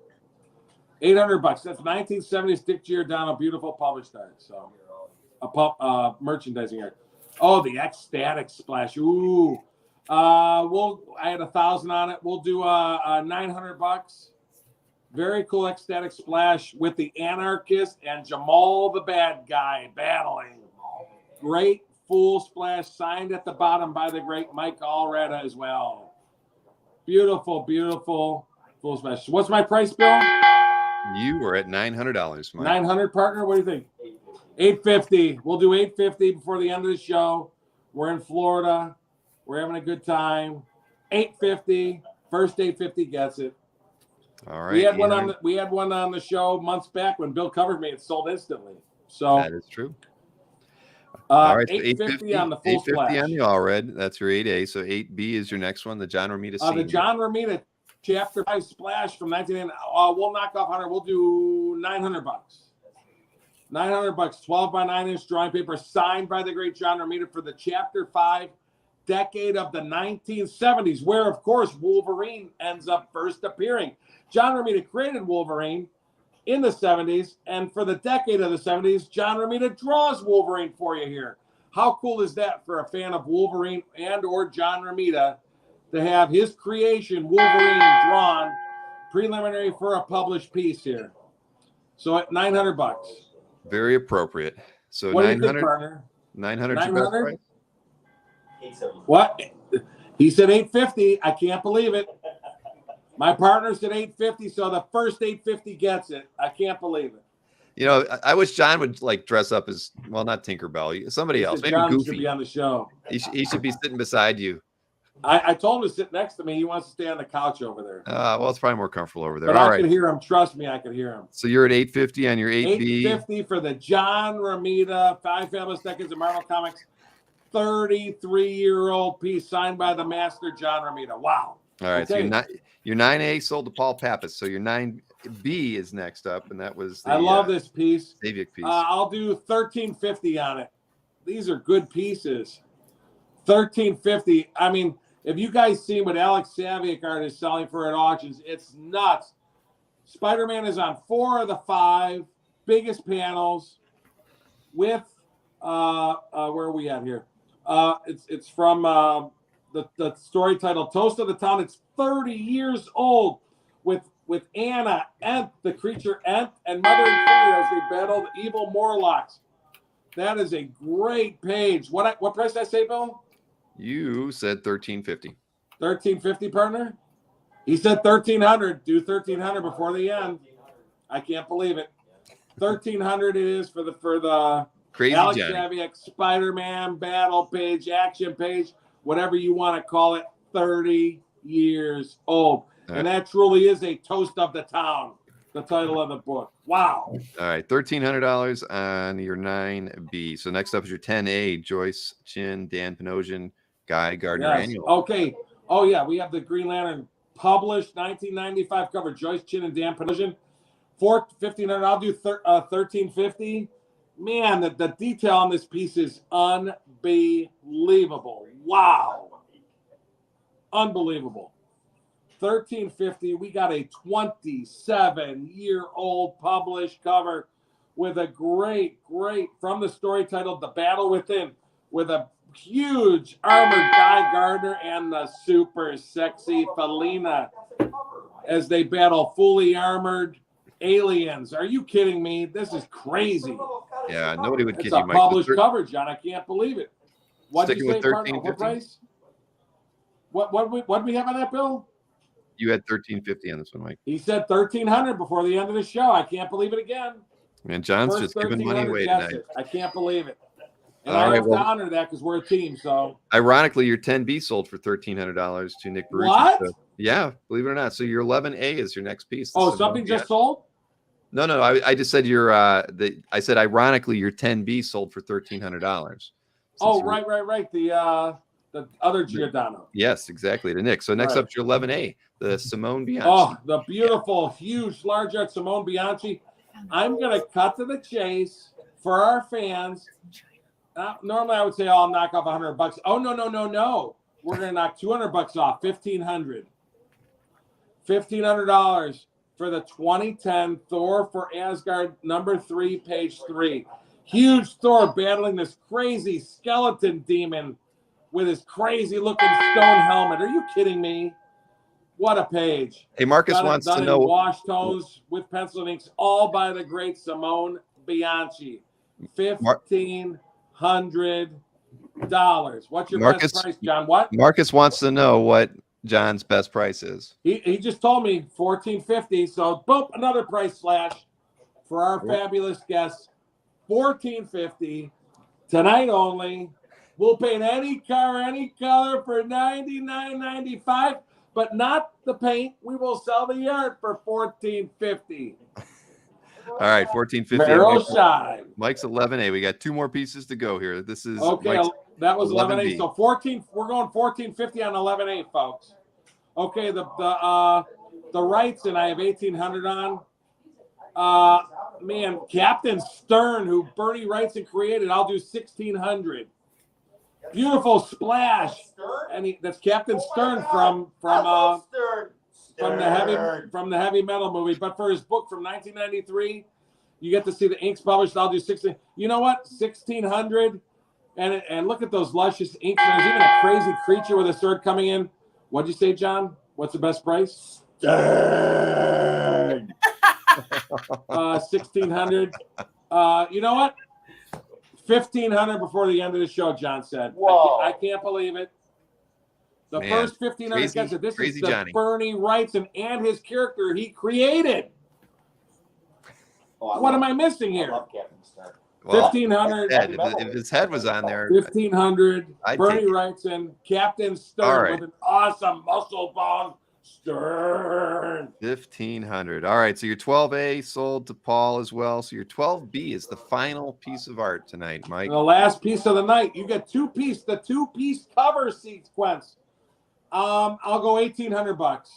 $800. That's 1970s Dick Giordano, beautiful published art. So, merchandising art. Oh, the Ecstatic Splash. Ooh. I had 1,000 on it. We'll do $900. Very cool Ecstatic Splash with the Anarchist and Jamal the Bad Guy battling. Great full splash signed at the bottom by the great Mike Allred as well. Beautiful, beautiful full splash. What's my price, Bill? You were at $900, Mike. 900, partner. What do you think? 850. We'll do 850 before the end of the show. We're in Florida. We're having a good time. 850. First 850 gets it. All right. We had one on the show months back when Bill covered me. It sold instantly. So that is true. All right, so 850 on the full 850 splash. on the Allred. That's your 8A. So 8B is your next one, the John Romita Senior. The John Romita Chapter 5 splash from 1980. We'll knock off 100. We'll do $900. $900. 12 by 9 inch drawing paper signed by the great John Romita for the Chapter 5 decade of the 1970s, where of course Wolverine ends up first appearing. John Romita created Wolverine in the 70s, and for the decade of the 70s, John Romita draws Wolverine for you here. How cool is that for a fan of Wolverine and or John Romita to have his creation, Wolverine, drawn preliminary for a published piece here? So at $900. Very appropriate. So What do you 900, think, partner? 900 your best 900? price? What? He said 850. I can't believe it. My partner said 850, so the first 850 gets it. I can't believe it. You know, I wish John would like dress up as, well, not Tinkerbell, somebody else, maybe John should Goofy. be on the show. He should be sitting beside you. I told him to sit next to me. He wants to stay on the couch over there. Well, it's probably more comfortable over there. But All I right. could hear him. Trust me, I could hear him. So you're at 850 on your 8B. 850 for the John Romita 5 Fabulous Decades of Marvel Comics 33-year-old piece signed by the master John Romita. Wow. All right. Okay. So your 9A sold to Paul Pappas. So your 9B is next up, and that was the I love this piece. Savic piece. I'll do $13.50 on it. These are good pieces. $13.50. I mean, if you guys see what Alex Savic art is selling for at auctions, it's nuts. Spider-Man is on 4 of the 5 biggest panels with where are we at here? It's from the story titled Toast of the Town. It's 30 years old with Anna, Ent, the creature Ent, and Mother Infinity as they battled evil Morlocks. That is a great page. What price did I say, Bill? You said $13.50. $13.50, partner? He said $1,300. Do $1,300 before the end. I can't believe it. $1,300 it is for the Crazy Alex Johnny. Savic Spider-Man battle page, action page, whatever you want to call it. 30 years old. All And that truly is a toast of the town. the title of the book. Wow. All right, $1,300 on your 9B. So next up is your 10A, Joyce Chin, Dan Panosian, Guy Gardner Yes. Annual. Okay. Oh, yeah. We have the Green Lantern published 1995 cover, Joyce Chin and Dan Panosian. $1,500. I'll do $1,350. Man, the detail on this piece is unbelievable. Wow. Unbelievable. $1,350. We got a 27-year-old published cover with a great, from the story titled The Battle Within, with a huge armored Guy Gardner and the super sexy Felina as they battle fully armored aliens. Are you kidding me? This is crazy. Yeah, nobody would kid It's you, a Mike. published cover, John. I can't believe it. What did you say? Sticking with What price? What do we have on that, Bill? You had $1,350 on this one, Mike. He said $1,300 before the end of the show. I can't believe it again. Man, John's First just giving money away guess tonight. it. I can't believe it. And All I right, have well- to honor that because we're a team. So Ironically, your 10B sold for $1,300 to Nick Barucci. What? So, yeah, believe it or not. So your 11A is your next piece. oh, something just sold? No. I just said your I said ironically your 10B sold for $1,300. Oh, right. The other Giordano. Yes, exactly. To Nick. So next Right. up is your 11A, the Simone Bianchi. Oh, the beautiful, huge, large art Simone Bianchi. I'm going to cut to the chase for our fans. Normally, I would say, I'll knock off $100. Oh, no. We're going to knock $200 off, $1,500. $1,500 for the 2010 Thor for Asgard #3, page 3. Huge Thor battling this crazy skeleton demon with his crazy looking stone helmet. Are you kidding me? What a page. Hey, Marcus Done wants to in know. wash tones with pencil and inks, all by the great Simone Bianchi. $1,500. What's your Marcus- best price, John? What? Marcus wants to know what John's best price is. He just told me $1,450. So boom, another price slash for our fabulous guests. $1,450 tonight only. We'll paint any car, any color for $99.95, but not the paint. We will sell the art for $1,450. All right, $1,450. Barrel shine. Mike's 11A. We got two more pieces to go here. This is Okay, Mike's that was 11B. 11A. So 14. We're going $1,450 on 11A, folks. Okay, the rights, and I have 1,800 on. Man, Captain Stern, who Bernie writes and created, I'll do 1,600. Beautiful splash, and that's Captain Stern from the heavy metal movie. But for his book from 1993, you get to see the inks published. I'll do 16. You know what? 1,600, and look at those luscious inks. There's even a crazy creature with a sword coming in. What'd you say, John? What's the best price? Stern. 1,600. You know what? 1,500 before the end of the show, John said. Whoa. I can't believe it. The Man, first 1,500 crazy- gets it. This crazy is the Johnny. Bernie Wrightson and his character he created. What am I missing I here? love Captain Stern. Well, 1,500. if his head was on there, 1,500. I'd Bernie take it. Wrightson, Captain Stern All right. with an awesome muscle bone. Stern. 1,500. All right, so your 12A sold to Paul as well. So your 12B is the final piece of art tonight, Mike. The last piece of the night. You get the two-piece cover sequence. I'll go $1,800.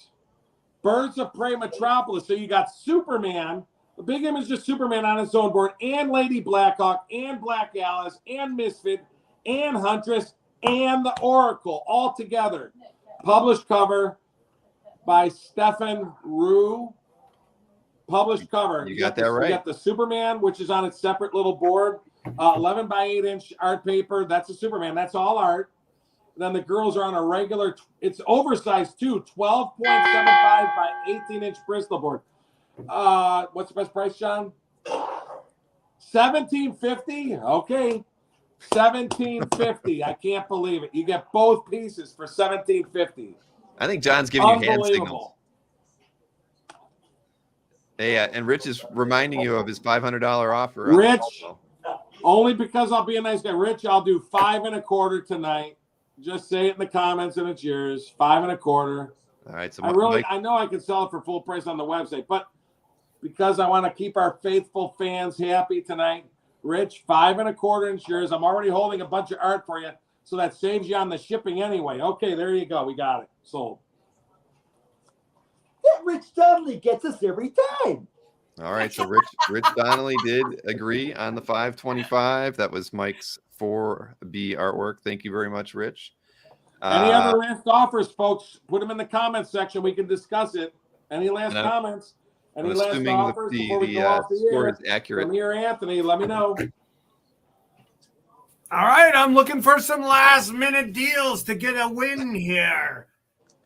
Birds of Prey Metropolis. So you got Superman, the big image of Superman on its own board, and Lady Blackhawk, and Black Alice, and Misfit, and Huntress, and the Oracle all together. Published cover by Stephen Rue. Published cover. You got that right. You got the Superman, which is on its separate little board. 11 by 8 inch art paper. That's a Superman. That's all art. Then the girls are on a regular, it's oversized too, 12.75 by 18 inch Bristol board. What's the best price, John? $1,750. Okay. $1,750. I can't believe it. You get both pieces for $1,750. I think John's giving you hand signals. Unbelievable. Hey, and Rich is reminding you of his $500 offer. Rich, only because I'll be a nice guy. Rich, I'll do 5 1/4 tonight. Just say it in the comments and it's yours. 5 1/4. All right, so I know I can sell it for full price on the website, but because I want to keep our faithful fans happy tonight. Rich, 5 1/4 inch yours. I'm already holding a bunch of art for you, so that saves you on the shipping anyway. Okay, there you go. We got it. Sold. That Rich Donnelly gets us every time. All right, so Rich Donnelly did agree on the 525. That was Mike's 4B artwork. Thank you very much, Rich. Any other last offers, folks? Put them in the comments section. We can discuss it. Any last comments? Any last offers before we go off the score air? is accurate. From here, Anthony, let me know. All right, I'm looking for some last-minute deals to get a win here.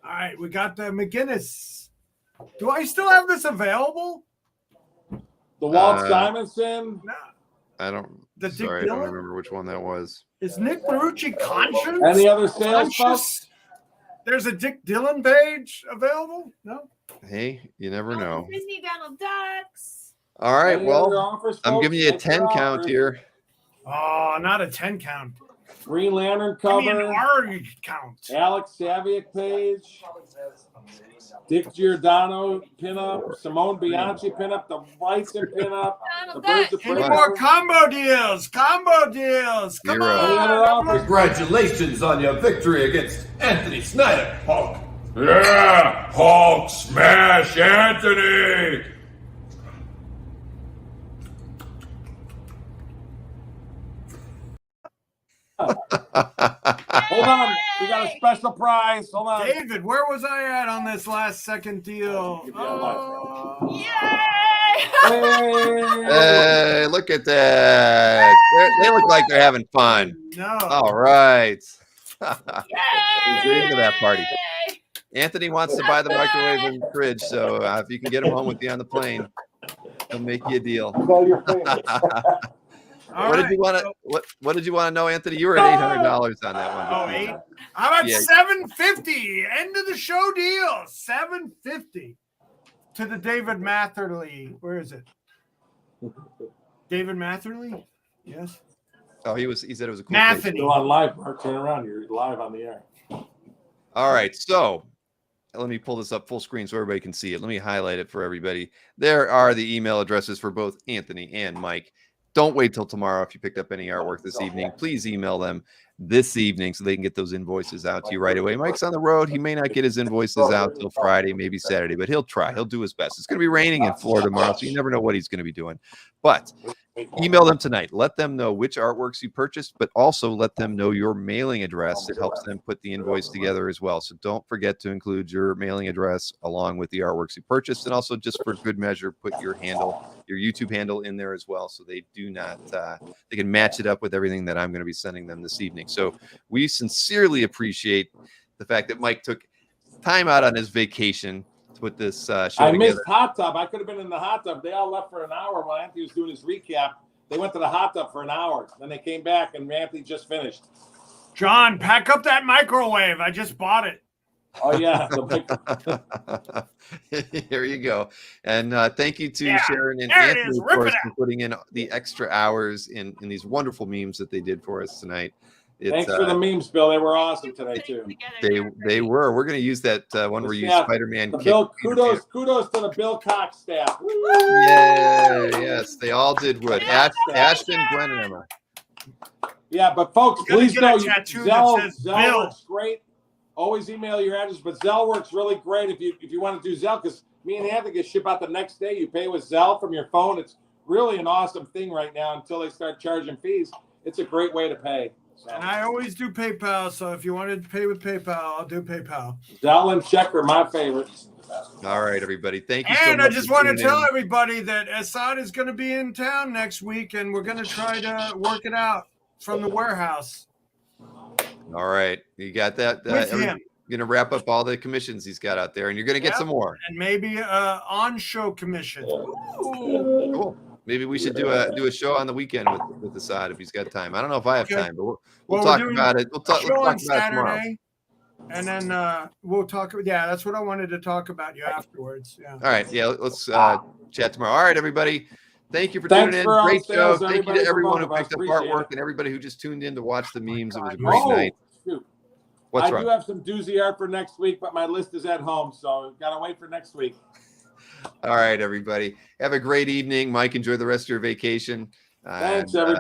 All right, we got the McGinnis. Do I still have this available? The Walt Simonsen. No. I don't. The Dick Sorry, I don't Dillon? remember which one that was. Is Nick Marucci conscious? Any other sales, folks? Conscious? There's a Dick Dillon page available? No? Hey, you never know. Disney Donald Ducks. All right, Any well, other offers, I'm folks? giving you a Make 10 your count offers. here. Oh, not a 10 count. Green Lantern Give me an cover. R count. Alex Saviak page. Dick Giordano pinup. Simone Bianchi pinup. The Bryson pinup. The Donald Birds of Duck. Any Prey. more combo deals? Combo deals. Come Zero. on. Any other offers? Congratulations on your victory against Anthony Snyder, Hulk. Yeah, Hulk smash Anthony. Hold on. We got a special prize. Hold on. David, where was I at on this last second deal? Give me a light. Yay! Hey. Hey, look at that. They look like they're having fun. No. All right. Yay! Into that party. Anthony wants to buy the microwave and fridge, so if you can get him home with you on the plane, he'll make you a deal. Call your friends. All What right. did you want to? What did you want to know, Anthony? You were at $800 on that one. Oh, 8? How about Yeah. $750? End of the show deal. $750 to the David Matherly. Where is it? David Matherly? Yes. Oh, he said it was a cool place. Matheny. Still on live, Mark. Turn around. You're live on the air. All right, so let me pull this up full screen so everybody can see it. Let me highlight it for everybody. There are the email addresses for both Anthony and Mike. Don't wait till tomorrow if you picked up any artwork this evening. Please email them this evening so they can get those invoices out to you right away. Mike's on the road. He may not get his invoices out till Friday, maybe Saturday, but he'll try. He'll do his best. It's going to be raining in Florida tomorrow, so you never know what he's going to be doing. But email them tonight. Let them know which artworks you purchased, but also let them know your mailing address. It helps them put the invoice together as well. So don't forget to include your mailing address along with the artworks you purchased. And also, just for good measure, put your handle, your YouTube handle in there as well, so they do not, they can match it up with everything that I'm going to be sending them this evening. So we sincerely appreciate the fact that Mike took time out on his vacation to put this show I together. missed hot tub. I could have been in the hot tub. They all left for an hour while Anthony was doing his recap. They went to the hot tub for an hour. Then they came back, and Anthony just finished. John, pack up that microwave. I just bought it. Oh, yeah. Here you go. And thank you to Sharon and there it Anthony, is. of Rip course, it for putting in the extra hours in these wonderful memes that they did for us tonight. Thanks for the memes, Bill. They were awesome today, too. They were. We're going to use that one where you use Yeah, Spider-Man. Kudos to the Bill Cox staff. Yeah, yes, they all did good. Ashton, Glenn, and Emma. Yeah, but folks, Gonna please get a know tattoo Zell that says Bill. works great. Always email your address, but Zell works really great if you want to do Zell, because me and Anthony can ship out the next day. You pay with Zell from your phone. It's really an awesome thing right now until they start charging fees. It's a great way to pay. So. And I always do PayPal, so if you wanted to pay with PayPal, I'll do PayPal. Zell and check are my favorites. All right, everybody. Thank you so much. And I just want to for tell tuning in. everybody that Assad is going to be in town next week, and we're going to try to work it out from the warehouse. All right, you got that. With him. You're going to wrap up all the commissions he's got out there, and you're going to get some more. And maybe on-show commission. Cool. Maybe we should do a show on the weekend with Assad if he's got time. I don't know if I have time, but we'll talk about it. We'll talk show about on it tomorrow. Saturday, and then we'll talk. Yeah, that's what I wanted to talk about you afterwards. Yeah. All right. Yeah, let's chat tomorrow. All right, everybody. Thank you for Thanks tuning in. for all Great show. sales, Thank you everybody, to for everyone who both of us. picked up Appreciate artwork it. and everybody who just tuned in to watch the memes. It was a great night. Shoot. What's I wrong? do have some doozy art for next week, but my list is at home, so gotta wait for next week. All right, everybody. Have a great evening. Mike, enjoy the rest of your vacation. Thanks, And, everybody.